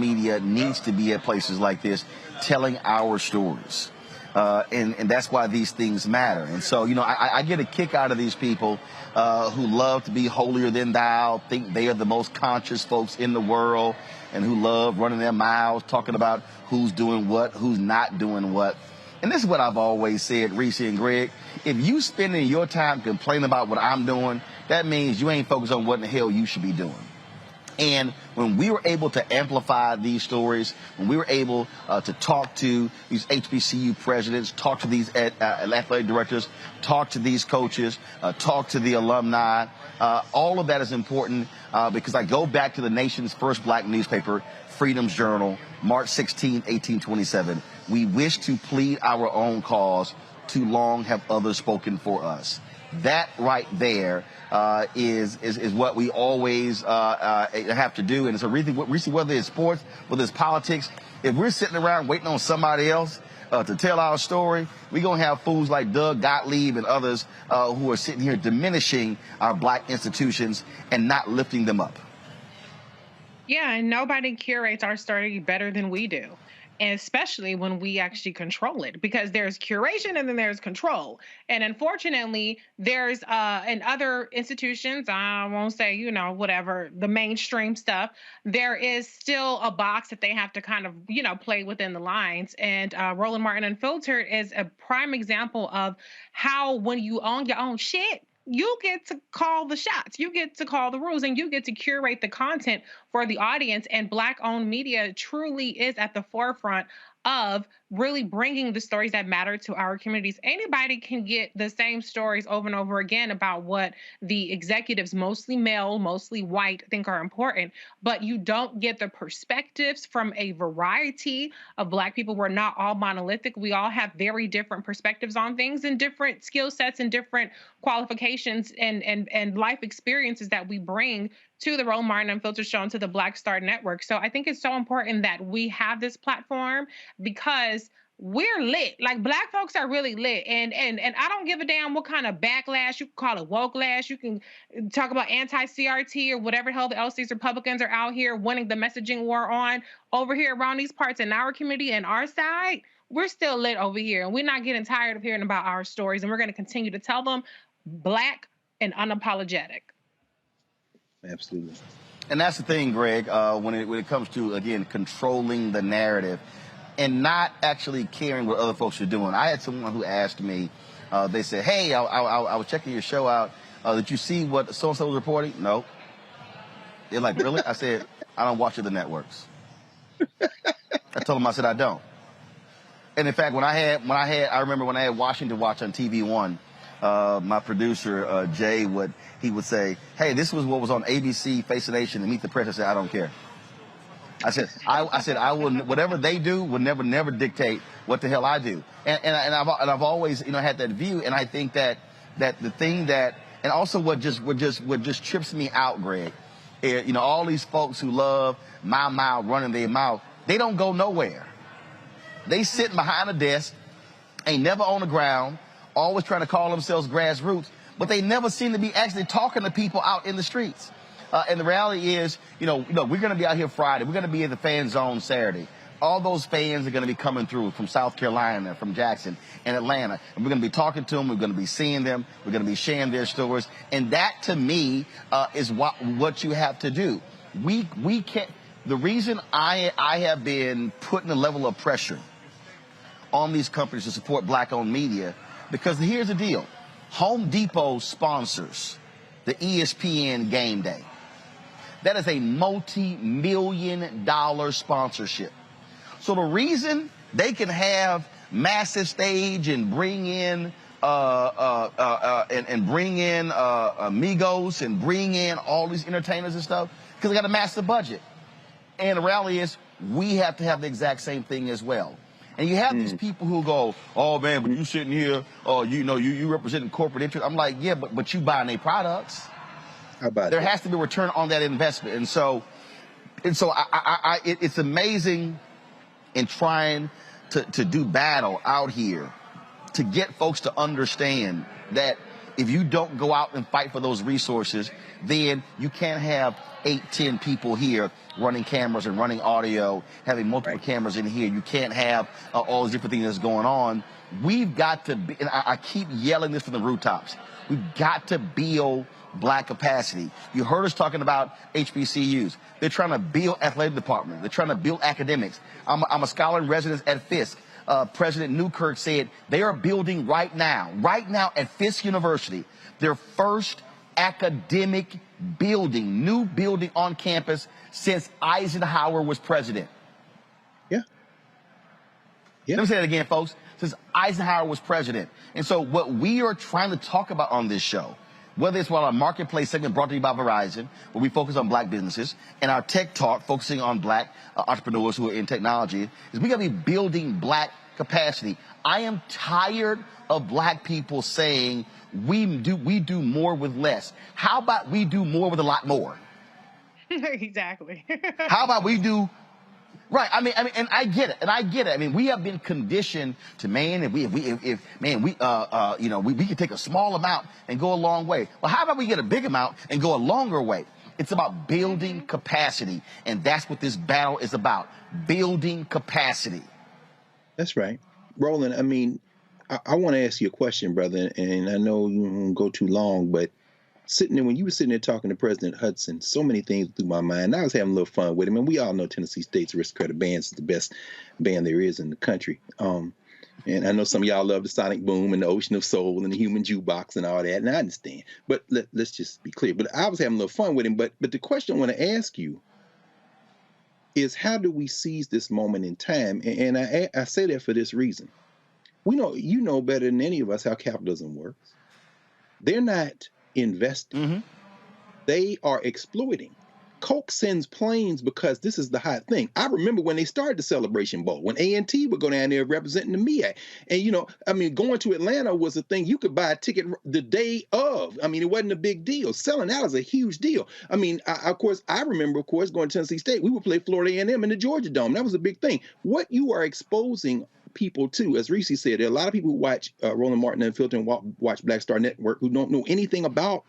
media needs to be at places like this, telling our stories. And that's why these things matter. And so, I get a kick out of these people who love to be holier than thou, think they are the most conscious folks in the world, and who love running their mouths, talking about who's doing what, who's not doing what. And this is what I've always said, Reese and Greg. If you spending your time complaining about what I'm doing, that means you ain't focused on what in the hell you should be doing. And when we were able to amplify these stories, when we were able to talk to these HBCU presidents, talk to these athletic directors, talk to these coaches, talk to the alumni, all of that is important because I go back to the nation's first black newspaper, Freedom's Journal, March 16, 1827. We wish to plead our own cause. Too long have others spoken for us. That right there is what we always have to do. And it's a reason, whether it's sports, whether it's politics, if we're sitting around waiting on somebody else to tell our story, we're going to have fools like Doug Gottlieb and others who are sitting here diminishing our black institutions and not lifting them up. Yeah, and nobody curates our story better than we do. And especially when we actually control it, because there's curation and then there's control. And unfortunately, there's in other institutions, I won't say, you know, whatever, the mainstream stuff, there is still a box that they have to kind of, you know, play within the lines. And Roland Martin Unfiltered is a prime example of how when you own your own shit, you get to call the shots, you get to call the rules, and you get to curate the content for the audience. And Black-owned media truly is at the forefront of really bringing the stories that matter to our communities. Anybody can get the same stories over and over again about what the executives, mostly male, mostly white, think are important, but you don't get the perspectives from a variety of Black people. We're not all monolithic. We all have very different perspectives on things and different skill sets and different qualifications and life experiences that we bring to the Roland Martin Unfiltered Show and to the Black Star Network. So I think it's so important that we have this platform because we're lit. Like, Black folks are really lit. And I don't give a damn what kind of backlash. You can call it woke-lash. You can talk about anti-CRT or whatever the hell the else these Republicans are out here winning the messaging war on. Over here around these parts in our community and our side, we're still lit over here. And we're not getting tired of hearing about our stories. And we're going to continue to tell them Black and unapologetic. Absolutely. And that's the thing, Greg, when it comes to, again, controlling the narrative and not actually caring what other folks are doing. I had someone who asked me, they said, hey, I was checking your show out. Did you see what so-and-so was reporting? No. They're like, really? I said, I don't watch other networks. I told them, I said, I don't. And in fact, I remember when I had Washington Watch on TV One, my producer, Jay, would say, hey, this was what was on ABC, Face the Nation, and Meet the Press. I said, I don't care. I said, I will, whatever they do will never dictate what the hell I do. And I've always, had that view. And I think that the thing that, and also what just trips me out, Greg, all these folks who love my mouth, running their mouth, they don't go nowhere. They sit behind a desk, ain't never on the ground, always trying to call themselves grassroots, but they never seem to be actually talking to people out in the streets. And the reality is, we're going to be out here Friday. We're going to be in the fan zone Saturday. All those fans are going to be coming through from South Carolina, from Jackson and Atlanta. And we're going to be talking to them. We're going to be seeing them. We're going to be sharing their stories. And that, to me, is what you have to do. We can't. The reason I have been putting a level of pressure on these companies to support Black-owned media, because here's the deal. Home Depot sponsors the ESPN Game Day. That is a multi-million-dollar sponsorship. So the reason they can have massive stage and bring in Amigos and bring in all these entertainers and stuff, because they got a massive budget. And the reality is, we have to have the exact same thing as well. And you have these people who go, oh man, but you sitting here, you representing corporate interest. I'm like, yeah, but you buying their products. How about there that? has to be a return on that investment. And so it's amazing in trying to do battle out here to get folks to understand that if you don't go out and fight for those resources, then you can't have 8, 10 people here running cameras and running audio, having multiple cameras in here. You can't have all these different things that's going on. We've got to be, and I keep yelling this from the rooftops, we've got to build Black capacity. You heard us talking about HBCUs. They're trying to build athletic department. They're trying to build academics. I'm a scholar in residence at Fisk. President Newkirk said they are building right now at Fisk University, their first academic building, new building on campus since Eisenhower was president. Yeah. Let me say that again, folks. Since Eisenhower was president. And so what we are trying to talk about on this show, whether it's our marketplace segment brought to you by Verizon, where we focus on black businesses, and our tech talk focusing on black entrepreneurs who are in technology, is we got to be building black capacity. I am tired of black people saying we do more with less. How about we do more with a lot more? Exactly. How about we do right? I mean, and I get it. I mean, we have been conditioned to, man, if we can take a small amount and go a long way. Well, how about we get a big amount and go a longer way? It's about building capacity, and that's what this battle is about: building capacity. That's right, Roland. I mean, I want to ask you a question, brother, and I know you won't go too long, but sitting there, when you were sitting there talking to President Hudson, so many things through my mind. I was having a little fun with him, and we all know Tennessee State's Aristocratic Band is the best band there is in the country. And I know some of y'all love the Sonic Boom and the Ocean of Soul and the Human Jukebox and all that, and I understand. But let's just be clear. But I was having a little fun with him. But the question I want to ask you is, how do we seize this moment in time? And I say that for this reason. You know better than any of us how capitalism works. They're not investing. They are exploiting. Coke sends planes because this is the hot thing. I remember when they started the Celebration Bowl, when A&T would go down there representing the MEAC. And, going to Atlanta was a thing. You could buy a ticket the day of. I mean, it wasn't a big deal. Selling out is a huge deal. I mean, I remember, going to Tennessee State. We would play Florida A&M in the Georgia Dome. That was a big thing. What you are exposing people to, as Reese said, there are a lot of people who watch Roland Martin Unfiltered and watch Black Star Network who don't know anything about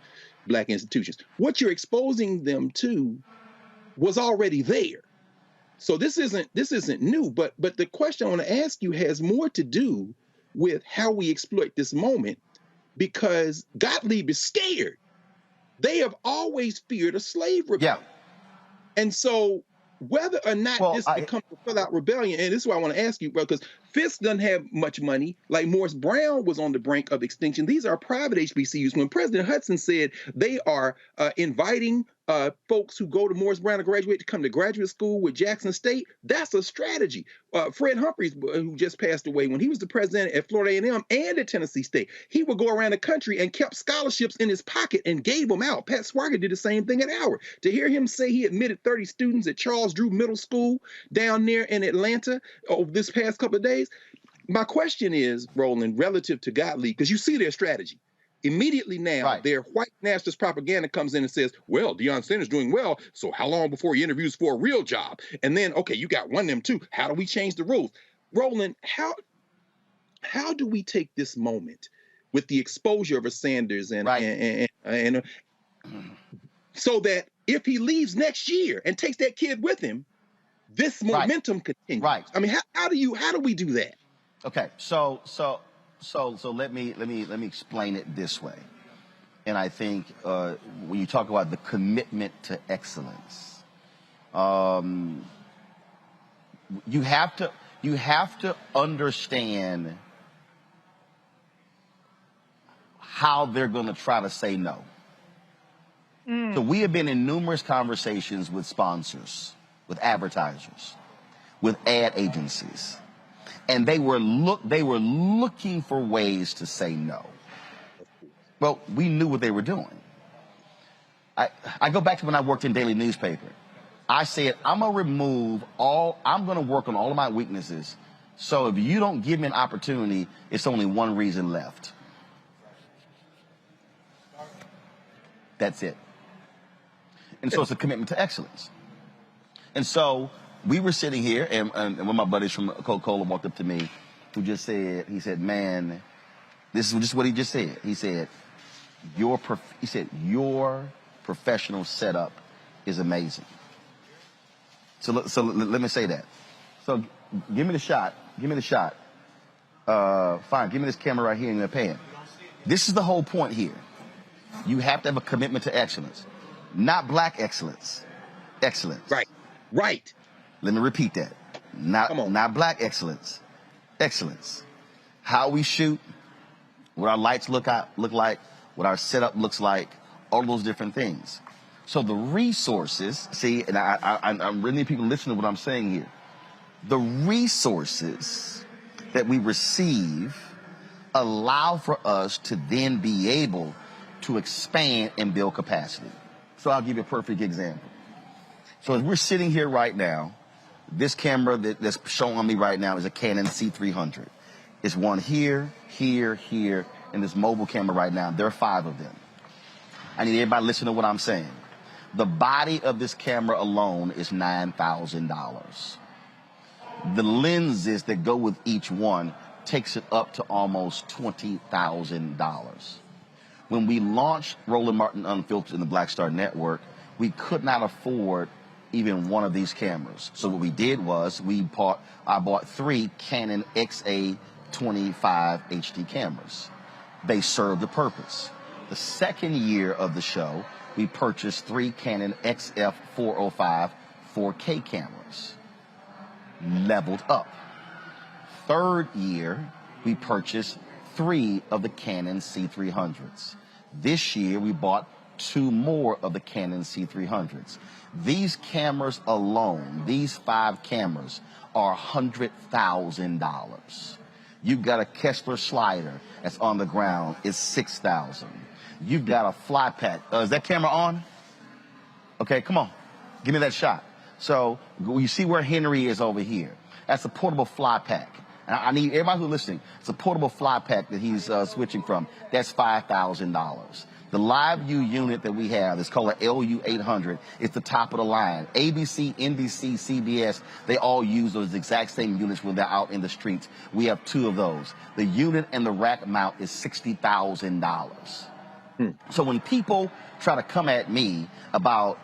black institutions. What you're exposing them to was already there. So this isn't new, but the question I want to ask you has more to do with how we exploit this moment, because Gottlieb is scared. They have always feared a slave rebellion. Yeah. And so whether or not this becomes a full-out rebellion, and this is why I want to ask you, bro, because Fisk doesn't have much money. Like Morris Brown was on the brink of extinction. These are private HBCUs. When President Hudson said they are inviting folks who go to Morris Brown to graduate to come to graduate school with Jackson State, that's a strategy. Fred Humphreys, who just passed away, when he was the president at Florida A&M and at Tennessee State, he would go around the country and kept scholarships in his pocket and gave them out. Pat Swagger did the same thing at Howard. To hear him say he admitted 30 students at Charles Drew Middle School down there in Atlanta over this past couple of days, my question is, Roland, relative to Gottlieb, because you see their strategy. Immediately now, their white nationalist propaganda comes in and says, well, Deion Sanders doing well, so how long before he interviews for a real job? And then, okay, you got one of them too. How do we change the rules? Roland, how do we take this moment with the exposure of a Sanders and so that if he leaves next year and takes that kid with him, this momentum continues? Right. I mean, how do we do that? Okay, so let me explain it this way. And I think when you talk about the commitment to excellence, you have to understand how they're going to try to say no. So we have been in numerous conversations with sponsors, with advertisers, with ad agencies. And they were looking for ways to say no. Well, we knew what they were doing. I go back to when I worked in daily newspaper. I said, I'm going to work on all of my weaknesses. So if you don't give me an opportunity, it's only one reason left. That's it. And so it's a commitment to excellence. And so we were sitting here, and one of my buddies from Coca-Cola walked up to me, he said, man, this is just what he just said. He said, your professional setup is amazing. So let me say that. So give me the shot. Fine, give me this camera right here in your pan. This is the whole point here. You have to have a commitment to excellence. Not black excellence. Excellence. Right. Let me repeat that. Not black excellence. excellence. How we shoot, what our lights look like, what our setup looks like, all those different things. So the resources, see, and I'm really people listening to what I'm saying here. The resources that we receive allow for us to then be able to expand and build capacity. So I'll give you a perfect example. So as we're sitting here right now, this camera that's showing on me right now is a Canon C300. It's one here, here, here, and this mobile camera right now. There are 5 of them. I need everybody to listen to what I'm saying. The body of this camera alone is $9,000. The lenses that go with each one takes it up to almost $20,000. When we launched Roland Martin Unfiltered in the Black Star Network, we could not afford even one of these cameras. So what we did was I bought 3 Canon XA25 HD cameras. They served the purpose. The second year of the show, we purchased 3 Canon XF405 4K cameras. Leveled up. Third year, we purchased 3 of the Canon C300s. This year, we bought 2 more of the Canon C300s. These cameras alone, these 5 cameras, are $100,000. You've got a Kessler slider that's on the ground, it's $6,000. You've got a fly pack. Is that camera on? Okay, come on. Give me that shot. So you see where Henry is over here. That's a portable fly pack. And I need everybody who's listening, it's a portable fly pack that he's switching from. That's $5,000. The live view unit that we have is called an LU800. It's the top of the line. ABC, NBC, CBS, they all use those exact same units when they're out in the streets. We have 2 of those. The unit and the rack mount is $60,000. So when people try to come at me about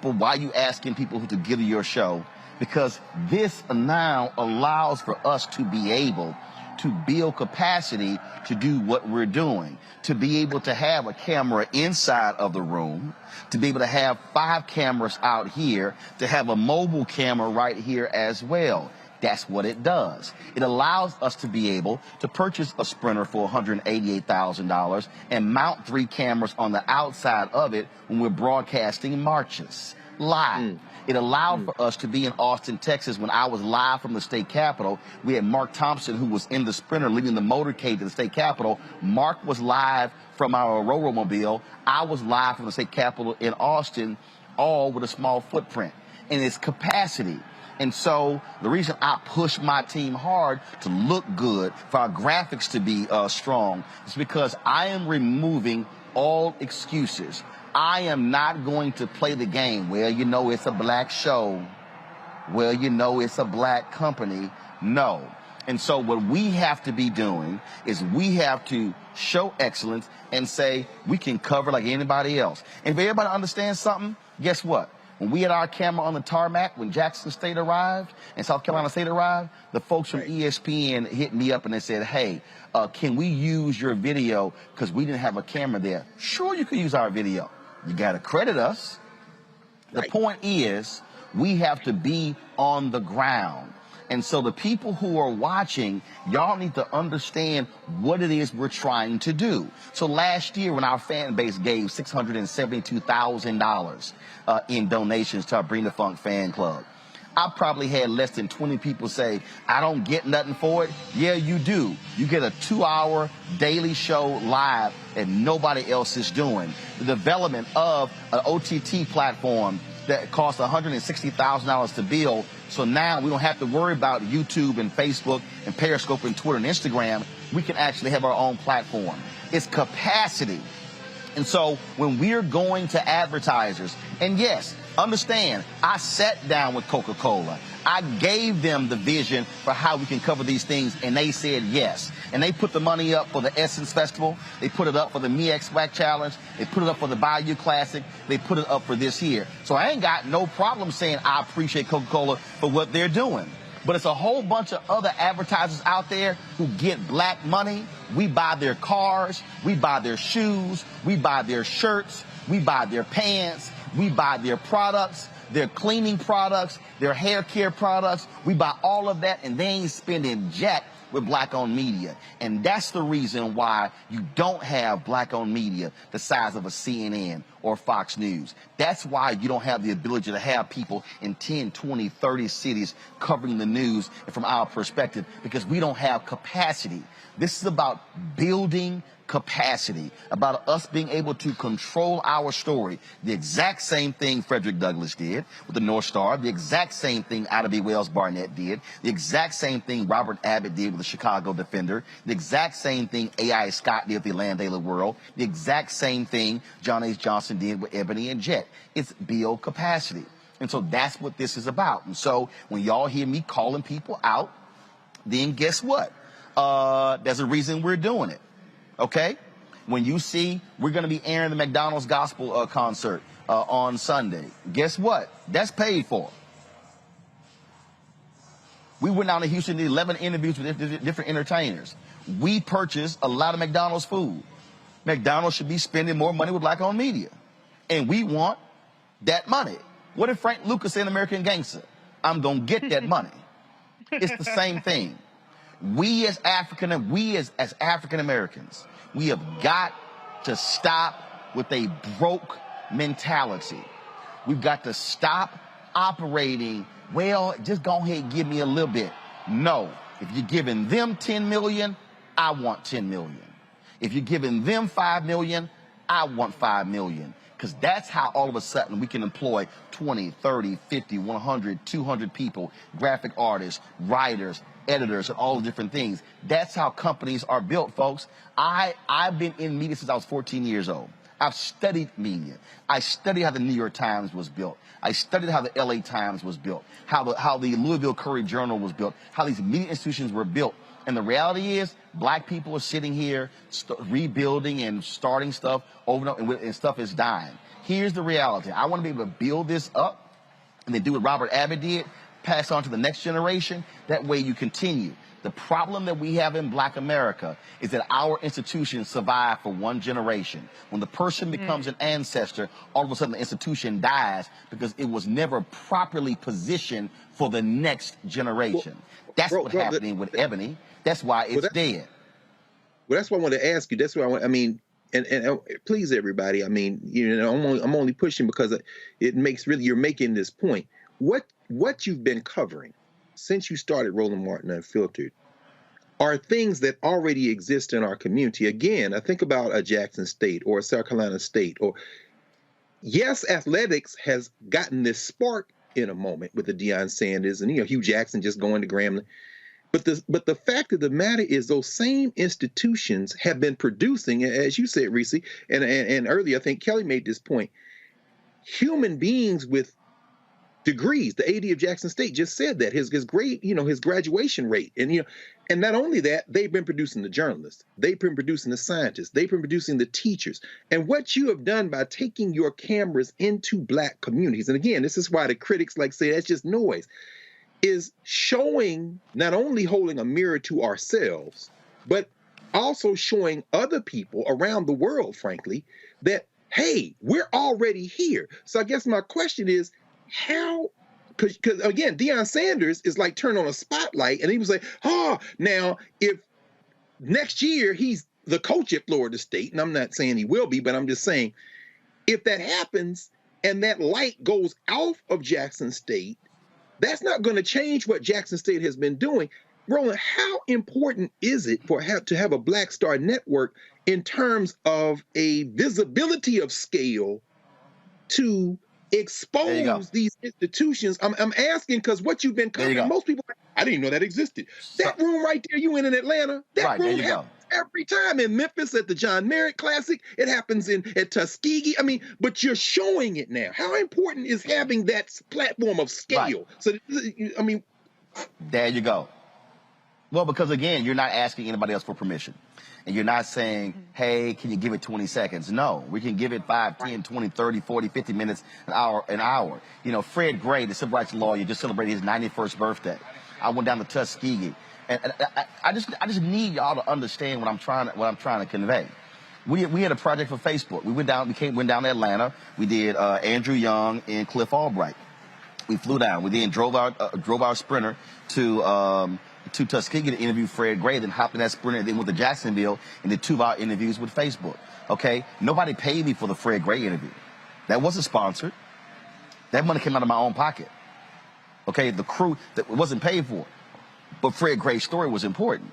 why are you asking people who to get to your show? Because this now allows for us to be able to build capacity to do what we're doing, to be able to have a camera inside of the room, to be able to have 5 cameras out here, to have a mobile camera right here as well. That's what it does. It allows us to be able to purchase a Sprinter for $188,000 and mount 3 cameras on the outside of it when we're broadcasting marches live. It allowed for us to be in Austin, Texas. When I was live from the state capitol, we had Mark Thompson, who was in the Sprinter leading the motorcade to the state capitol. Mark was live from our Aurora-mobile. I was live from the state capitol in Austin, all with a small footprint. And it's capacity. And so the reason I push my team hard to look good, for our graphics to be strong, is because I am removing all excuses. I am not going to play the game. Well, you know, it's a black show. Well, you know, it's a black company. No. And so what we have to be doing is we have to show excellence and say we can cover like anybody else. And if everybody understands something, guess what? When we had our camera on the tarmac, when Jackson State arrived and South Carolina State arrived, the folks from ESPN hit me up and they said, hey, can we use your video because we didn't have a camera there? Sure, you can use our video. You got to credit us. The point is we have to be on the ground. And so the people who are watching, y'all need to understand what it is we're trying to do. So last year when our fan base gave $672,000 in donations to our Bring the Funk fan club, I probably had less than 20 people say, I don't get nothing for it. Yeah, you do. You get a 2-hour daily show live that nobody else is doing. The development of an OTT platform that costs $160,000 to build. So now we don't have to worry about YouTube and Facebook and Periscope and Twitter and Instagram. We can actually have our own platform. It's capacity. And so when we're going to advertisers, and yes, understand, I sat down with Coca-Cola. I gave them the vision for how we can cover these things, and they said yes. And they put the money up for the Essence Festival. They put it up for the MEAC-SWAC Challenge. They put it up for the Bayou Classic. They put it up for this year. So I ain't got no problem saying I appreciate Coca-Cola for what they're doing. But it's a whole bunch of other advertisers out there who get black money. We buy their cars. We buy their shoes. We buy their shirts. We buy their pants. We buy their products, their cleaning products, their hair care products. We buy all of that, and they ain't spending jack with black-owned media. And that's the reason why you don't have black-owned media the size of a CNN or Fox News. That's why you don't have the ability to have people in 10, 20, 30 cities covering the news from our perspective, because we don't have capacity. This is about building capacity, about us being able to control our story. The exact same thing Frederick Douglass did with the North Star, the exact same thing Ida B. Wells Barnett did, the exact same thing Robert Abbott did with the Chicago Defender, the exact same thing A.I. Scott did with the Atlanta Daily World, the exact same thing John H. Johnson did with Ebony and Jet. It's build capacity. And so that's what this is about. And so when y'all hear me calling people out, then guess what? There's a reason we're doing it. Okay? When you see we're going to be airing the McDonald's gospel concert on Sunday, guess what? That's paid for. We went down to Houston, did 11 interviews with different entertainers. We purchased a lot of McDonald's food. McDonald's should be spending more money with black-owned media. And we want that money. What did Frank Lucas say in American Gangster? I'm going to get that money. It's the same thing. We as African Americans, we have got to stop with a broke mentality. We've got to stop operating, well, just go ahead and give me a little bit. No, if you're giving them 10 million, I want 10 million. If you're giving them 5 million, I want 5 million. Because that's how all of a sudden we can employ 20, 30, 50, 100, 200 people, graphic artists, writers, editors, and all the different things. That's how companies are built, folks. I've been in media since I was 14 years old. I've studied media. I studied how the New York Times was built. I studied how the LA Times was built, how the Louisville Courier Journal was built, how these media institutions were built. And the reality is, black people are sitting here rebuilding and starting stuff over and over, and stuff is dying. Here's the reality. I want to be able to build this up and then do what Robert Abbott did, pass on to the next generation. That way you continue. The problem that we have in black America is that our institutions survive for one generation. When the person becomes an ancestor, all of a sudden the institution dies because it was never properly positioned for the next generation. That's what's happening with Ebony. That's why it's dead. Well, that's what I want to ask you. That's what I mean, and please, everybody. I mean, you know, I'm only pushing because it makes you're making this point. What you've been covering since you started Roland Martin Unfiltered are things that already exist in our community. Again, I think about a Jackson State or a South Carolina State, or yes, athletics has gotten this spark in a moment with the Deion Sanders and Hugh Jackson just going to Grambling. But the fact of the matter is those same institutions have been producing, as you said, Reese, and earlier I think Kelly made this point, human beings with degrees. The AD of Jackson State just said that his grade, his graduation rate, and not only that, they've been producing the journalists, they've been producing the scientists, they've been producing the teachers. And what you have done by taking your cameras into black communities, and again, this is why the critics say that's just noise, is showing, not only holding a mirror to ourselves, but also showing other people around the world, frankly, that, hey, we're already here. So I guess my question is, how, because again, Deion Sanders is like turn on a spotlight and he was like, now if next year he's the coach at Florida State, and I'm not saying he will be, but I'm just saying, if that happens and that light goes off of Jackson State, that's not going to change what Jackson State has been doing. Roland, how important is it to have a Black Star Network in terms of a visibility of scale to expose these institutions? I'm asking because what you've been covering, most people, I didn't even know that existed. That room right there, you in Atlanta, that room happens every time. In Memphis at the John Merritt Classic, it happens at Tuskegee. I mean, but you're showing it now. How important is having that platform of scale? So, I mean, there you go. Well, because again, you're not asking anybody else for permission. And you're not saying, hey, can you give it 20 seconds? No, we can give it 5, 10, 20, 30, 40, 50 minutes, an hour. Fred Gray, the civil rights lawyer, just celebrated his 91st birthday. I went down to Tuskegee. And I just need y'all to understand what I'm trying to convey. We had a project for Facebook. We went down to Atlanta. We did Andrew Young and Cliff Albright. We flew down. We then drove our Sprinter to to Tuskegee to interview Fred Gray, then hopped in that Sprinter, then went to Jacksonville and did 2-hour interviews with Facebook. Okay? Nobody paid me for the Fred Gray interview. That wasn't sponsored. That money came out of my own pocket. Okay? The crew that wasn't paid for. But Fred Gray's story was important.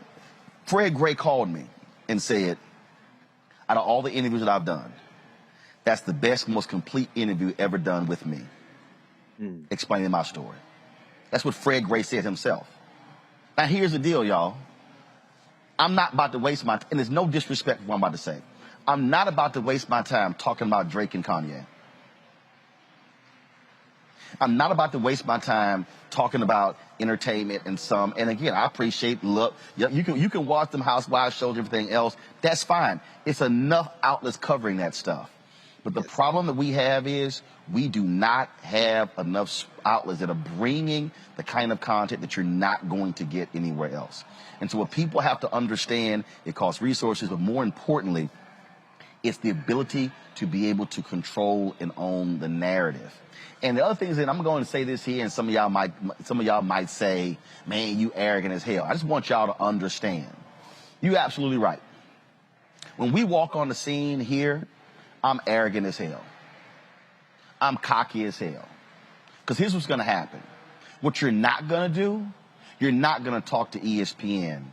Fred Gray called me and said, out of all the interviews that I've done, that's the best, most complete interview ever done with me. Explaining my story. That's what Fred Gray said himself. Now, here's the deal, y'all. I'm not about to waste my time, and there's no disrespect for what I'm about to say. I'm not about to waste my time talking about Drake and Kanye. I'm not about to waste my time talking about entertainment and again, I appreciate, look, you can watch them Housewives shows, everything else. That's fine. It's enough outlets covering that stuff. But the problem that we have is we do not have enough outlets that are bringing the kind of content that you're not going to get anywhere else. And so what people have to understand, it costs resources, but more importantly, it's the ability to be able to control and own the narrative. And the other thing is that I'm going to say this here, and some of y'all might say, man, you arrogant as hell. I just want y'all to understand. You're absolutely right. When we walk on the scene here, I'm arrogant as hell. I'm cocky as hell. Because here's what's going to happen. What you're not going to do, you're not going to talk to ESPN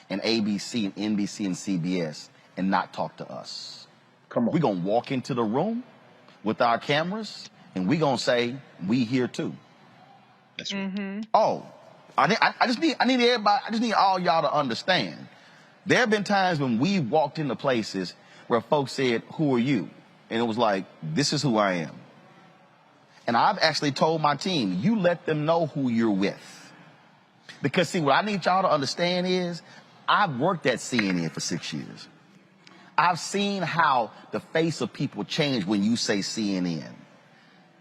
and ABC and NBC and CBS and not talk to us. Come on. We're going to walk into the room with our cameras and we're going to say, we here too. That's right. Oh, I just need everybody, I just need all y'all to understand. There have been times when we walked into places where folks said, who are you? And it was like, this is who I am. And I've actually told my team, you let them know who you're with. Because see, what I need y'all to understand is, I've worked at CNN for 6 years. I've seen how the face of people change when you say CNN.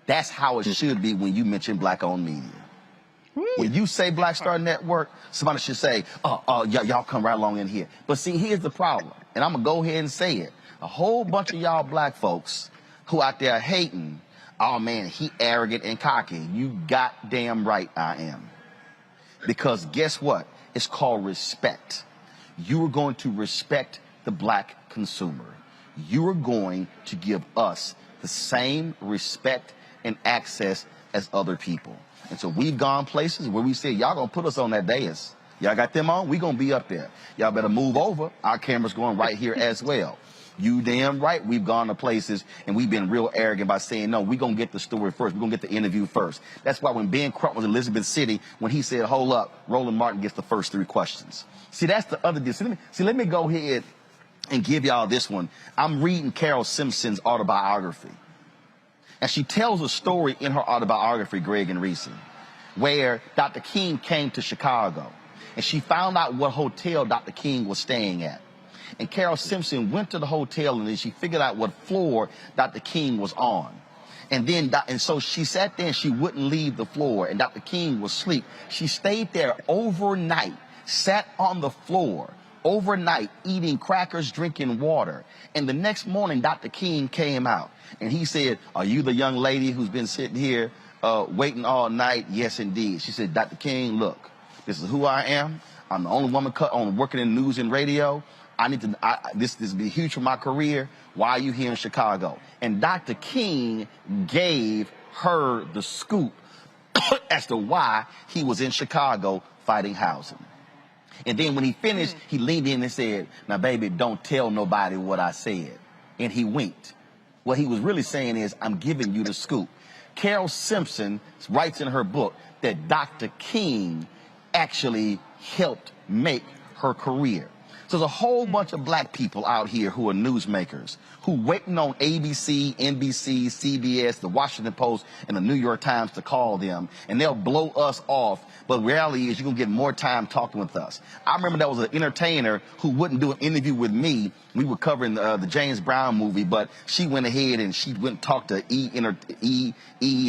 That's how it should be when you mention black-owned media. When you say Black Star Network, somebody should say, y'all come right along in here. But see, here's the problem, and I'm going to go ahead and say it. A whole bunch of y'all black folks who out there hating, oh man, he arrogant and cocky. You goddamn right I am. Because guess what? It's called respect. You are going to respect the black consumer. You are going to give us the same respect and access as other people. And so we've gone places where we said, y'all gonna put us on that dais. Y'all got them on, we gonna be up there. Y'all better move over. Our camera's going right here as well. You damn right we've gone to places and we've been real arrogant by saying, no, we're going to get the story first. We're going to get the interview first. That's why when Ben Crump was in Elizabeth City, when he said, hold up, Roland Martin gets the first 3 questions. See, that's the other deal. Let me go ahead and give y'all this one. I'm reading Carol Simpson's autobiography. And she tells a story in her autobiography, Greg and Reese, where Dr. King came to Chicago. And she found out what hotel Dr. King was staying at. And Carol Simpson went to the hotel and then she figured out what floor Dr. King was on. And so she sat there and she wouldn't leave the floor and Dr. King was asleep. She stayed there overnight, sat on the floor overnight, eating crackers, drinking water. And the next morning, Dr. King came out and he said, are you the young lady who's been sitting here waiting all night? Yes, indeed. She said, Dr. King, look, this is who I am. I'm the only woman working in news and radio. This will be huge for my career. Why are you here in Chicago? And Dr. King gave her the scoop as to why he was in Chicago fighting housing. And then when he finished, he leaned in and said, now, baby, don't tell nobody what I said. And he winked. What he was really saying is, I'm giving you the scoop. Carol Simpson writes in her book that Dr. King actually helped make her career. So there's a whole bunch of black people out here who are newsmakers, who waiting on ABC, NBC, CBS, the Washington Post, and the New York Times to call them, and they'll blow us off. But the reality is you're going to get more time talking with us. I remember there was an entertainer who wouldn't do an interview with me. We were covering the James Brown movie, but she went ahead and she went and talked to E!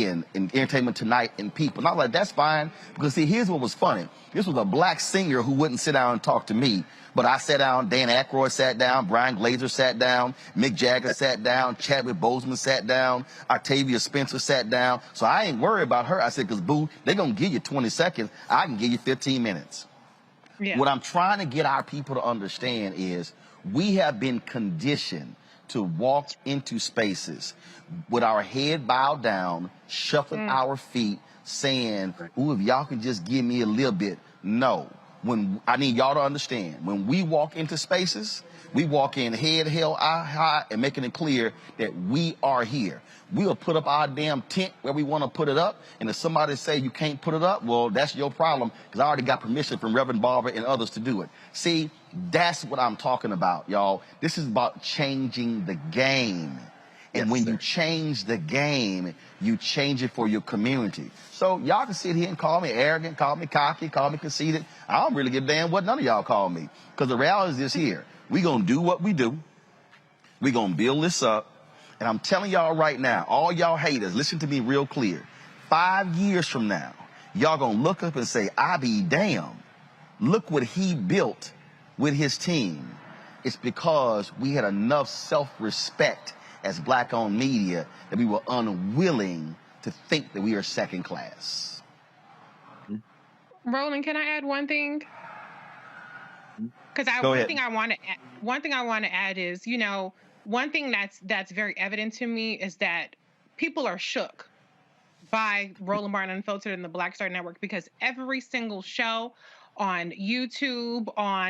and Entertainment Tonight and People. And I was like, that's fine, because see, here's what was funny. This was a black singer who wouldn't sit down and talk to me. But I sat down, Dan Aykroyd sat down, Brian Glazer sat down, Mick Jagger sat down, Chadwick Boseman sat down, Octavia Spencer sat down. So I ain't worried about her. I said, because, boo, they're going to give you 20 seconds. I can give you 15 minutes. Yeah. What I'm trying to get our people to understand is we have been conditioned to walk into spaces with our head bowed down, shuffling our feet, saying, ooh, if y'all can just give me a little bit. No. I need y'all to understand, when we walk into spaces, we walk in head held high and making it clear that we are here. We'll put up our damn tent where we want to put it up, and if somebody say you can't put it up, well, that's your problem, because I already got permission from Reverend Barber and others to do it. See, that's what I'm talking about, y'all. This is about changing the game. And when you change the game, you change it for your community. So y'all can sit here and call me arrogant, call me cocky, call me conceited. I don't really give a damn what none of y'all call me. Because the reality is this here. We're going to do what we do. We're going to build this up. And I'm telling y'all right now, all y'all haters, listen to me real clear. 5 years from now, y'all going to look up and say, I be damn. Look what he built with his team. It's because we had enough self-respect as Black-owned media that we were unwilling to think that we are second class. Roland, can I add one thing? Because one thing I want to add is, you know, one thing that's very evident to me is that people are shook by Roland Martin Unfiltered and the Black Star Network, because every single show on YouTube,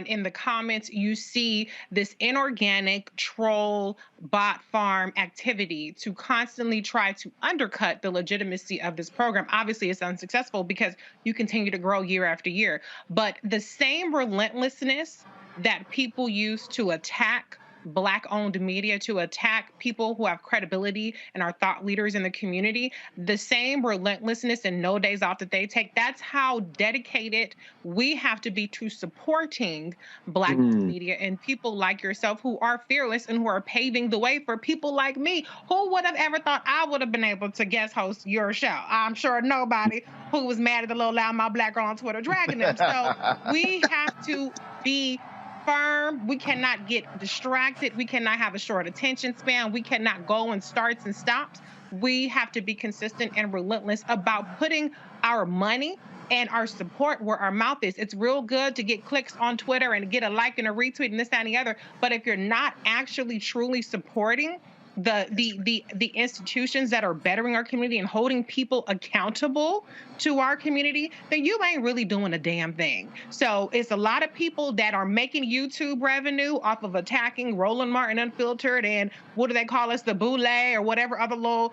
in the comments, you see this inorganic troll bot farm activity to constantly try to undercut the legitimacy of this program. Obviously, it's unsuccessful because you continue to grow year after year. But the same relentlessness that people use to attack Black-owned media, to attack people who have credibility and are thought leaders in the community, the same relentlessness and no days off that they take, that's how dedicated we have to be to supporting Black media and people like yourself who are fearless and who are paving the way for people like me. Who would have ever thought I would have been able to guest host your show? I'm sure nobody who was mad at the little loud my Black girl on Twitter dragging them. So we have to be firm. We cannot get distracted. We cannot have a short attention span. We cannot go in starts and stops. We have to be consistent and relentless about putting our money and our support where our mouth is. It's real good to get clicks on Twitter and get a like and a retweet and this, that, and the other. But if you're not actually truly supporting the institutions that are bettering our community and holding people accountable to our community, then you ain't really doing a damn thing. So it's a lot of people that are making YouTube revenue off of attacking Roland Martin Unfiltered and what do they call us, the boule or whatever other little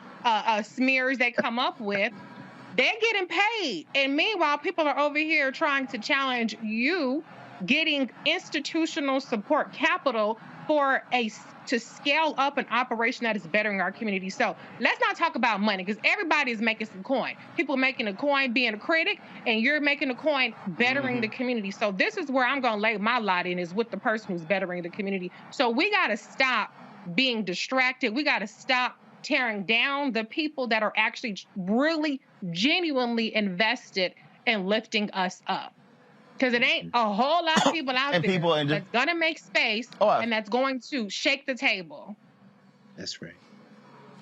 smears they come up with. They're getting paid. And meanwhile, people are over here trying to challenge you getting institutional support capital to scale up an operation that is bettering our community. So let's not talk about money, because everybody is making some coin. People making a coin being a critic, and you're making a coin bettering the community. So this is where I'm going to lay my lot in, is with the person who's bettering the community. So we got to stop being distracted. We got to stop tearing down the people that are actually really genuinely invested in lifting us up. Because it ain't a whole lot of people out there that's going to make space and that's going to shake the table. That's right.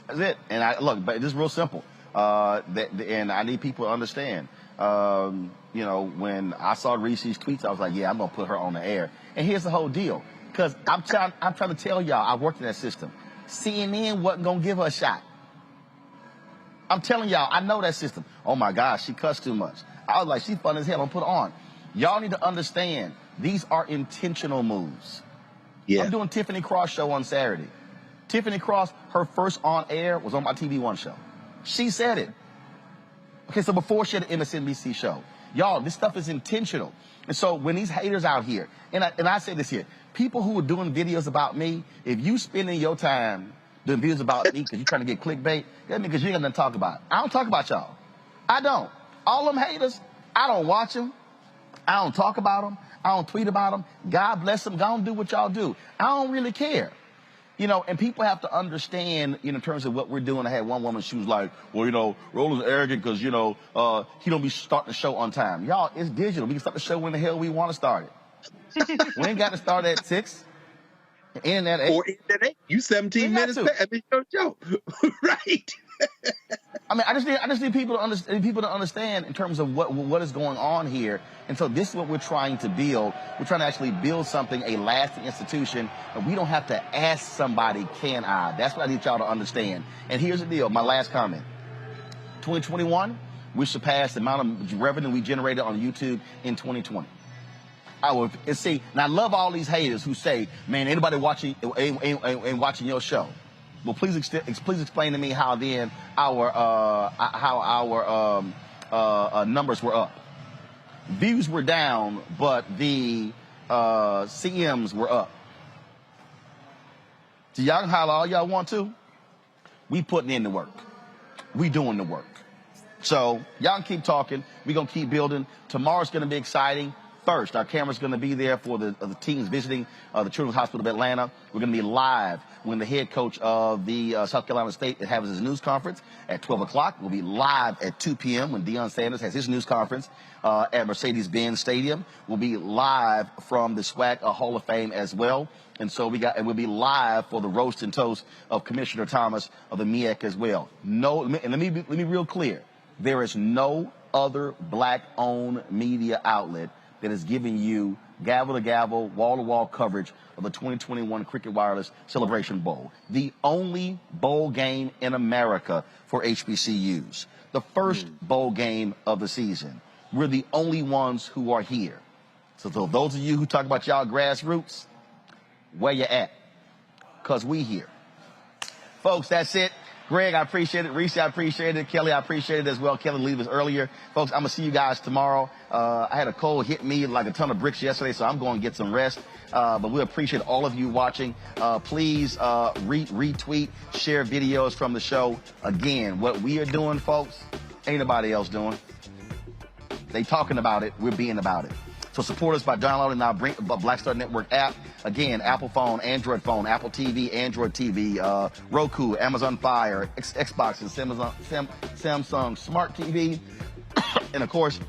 That's it. And look, but it's real simple. And I need people to understand. You know, when I saw Reese's tweets, I was like, yeah, I'm going to put her on the air. And here's the whole deal. Because I'm trying to tell y'all, I worked in that system. CNN wasn't going to give her a shot. I'm telling y'all, I know that system. Oh, my gosh, she cussed too much. I was like, she's fun as hell. I'm put her on. Y'all need to understand, these are intentional moves. Yeah. I'm doing Tiffany Cross show on Saturday. Tiffany Cross, her first on air was on my TV One show. She said it. Okay, so before she had an MSNBC show. Y'all, this stuff is intentional. And so when these haters out here, and I say this here, people who are doing videos about me, if you spending your time doing videos about me because you're trying to get clickbait, that means because you ain't got nothing to talk about. I don't talk about y'all. I don't. All them haters, I don't watch them. I don't talk about them. I don't tweet about them. God bless them. Go on, do what y'all do. I don't really care. You know, and people have to understand, you know, in terms of what we're doing. I had one woman, she was like, well, you know, Roland's arrogant because, you know, he don't be starting the show on time. Y'all, it's digital. We can start the show when the hell we want to start it. We ain't got to start at 6. End at 8. Or end at 8. You 17 minutes back. I mean, your show. Right. I mean, I just need people to understand in terms of what is going on here. And so this is what we're trying to build. We're trying to actually build something, a lasting institution. And we don't have to ask somebody, can I? That's what I need y'all to understand. And here's the deal, my last comment. 2021, we surpassed the amount of revenue we generated on YouTube in 2020. And I love all these haters who say, man, anybody watching ain't watching your show. Well, please explain to me how then our numbers were up. Views were down, but the CMs were up. So y'all can holler all y'all want to. We putting in the work. We doing the work. So y'all can keep talking. We gonna keep building. Tomorrow's gonna be exciting. First, our camera's going to be there for the teams visiting the Children's Hospital of Atlanta. We're going to be live when the head coach of the South Carolina State has his news conference at 12 o'clock. We'll be live at 2 p.m. when Deion Sanders has his news conference at Mercedes-Benz Stadium. We'll be live from the SWAC Hall of Fame as well. And so we'll be live for the roast and toast of Commissioner Thomas of the MEAC as well. And let me be real clear. There is no other black-owned media outlet that is giving you gavel-to-gavel, wall-to-wall coverage of the 2021 Cricket Wireless Celebration Bowl. The only bowl game in America for HBCUs. The first bowl game of the season. We're the only ones who are here. So those of you who talk about y'all grassroots, where you at? Because we here. Folks, that's it. Greg, I appreciate it. Reese, I appreciate it. Kelly, I appreciate it as well. Kelly leave us earlier. Folks, I'm going to see you guys tomorrow. I had a cold hit me like a ton of bricks yesterday, so I'm going to get some rest. But we appreciate all of you watching. Please retweet, share videos from the show. Again, what we are doing, folks, ain't nobody else doing. They talking about it. We're being about it. So support us by downloading our Black Star Network app. Again, Apple phone, Android phone, Apple TV, Android TV, Roku, Amazon Fire, Xbox, and Samsung Smart TV. And of course,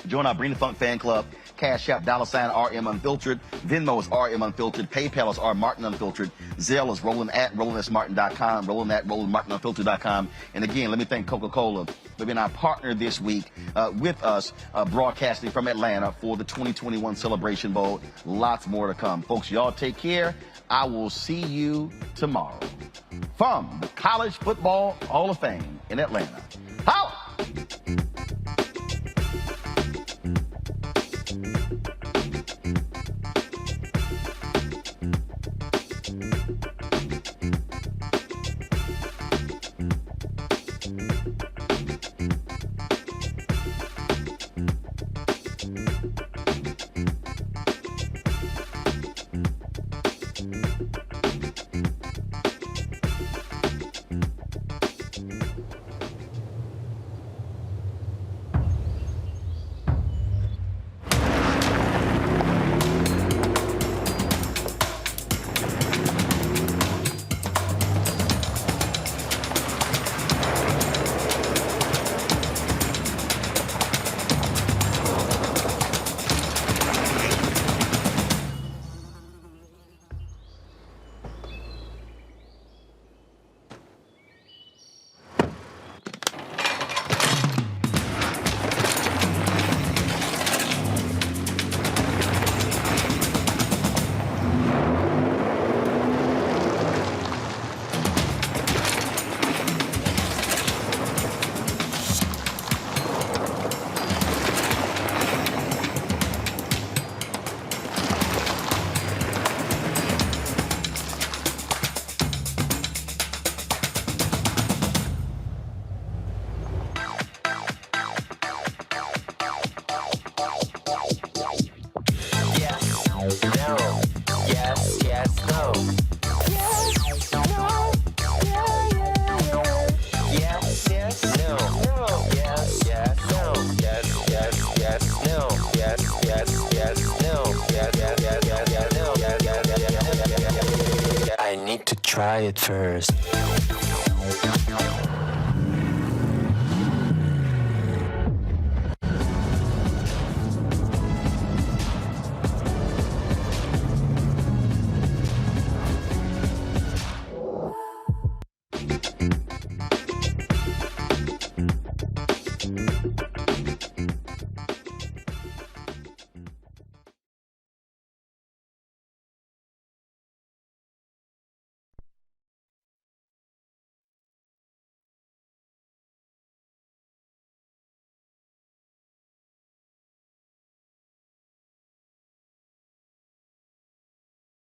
join our Bring the Funk fan club. Cash App, $RM Unfiltered. Venmo is RM Unfiltered. PayPal is R Martin Unfiltered. Zelle is Roland at RolandSMartin.com. Roland at RolandMartinUnfiltered.com. And again, let me thank Coca-Cola for being our partner this week with us, broadcasting from Atlanta for the 2021 Celebration Bowl. Lots more to come. Folks, y'all take care. I will see you tomorrow from the College Football Hall of Fame in Atlanta. Holla! Try it first.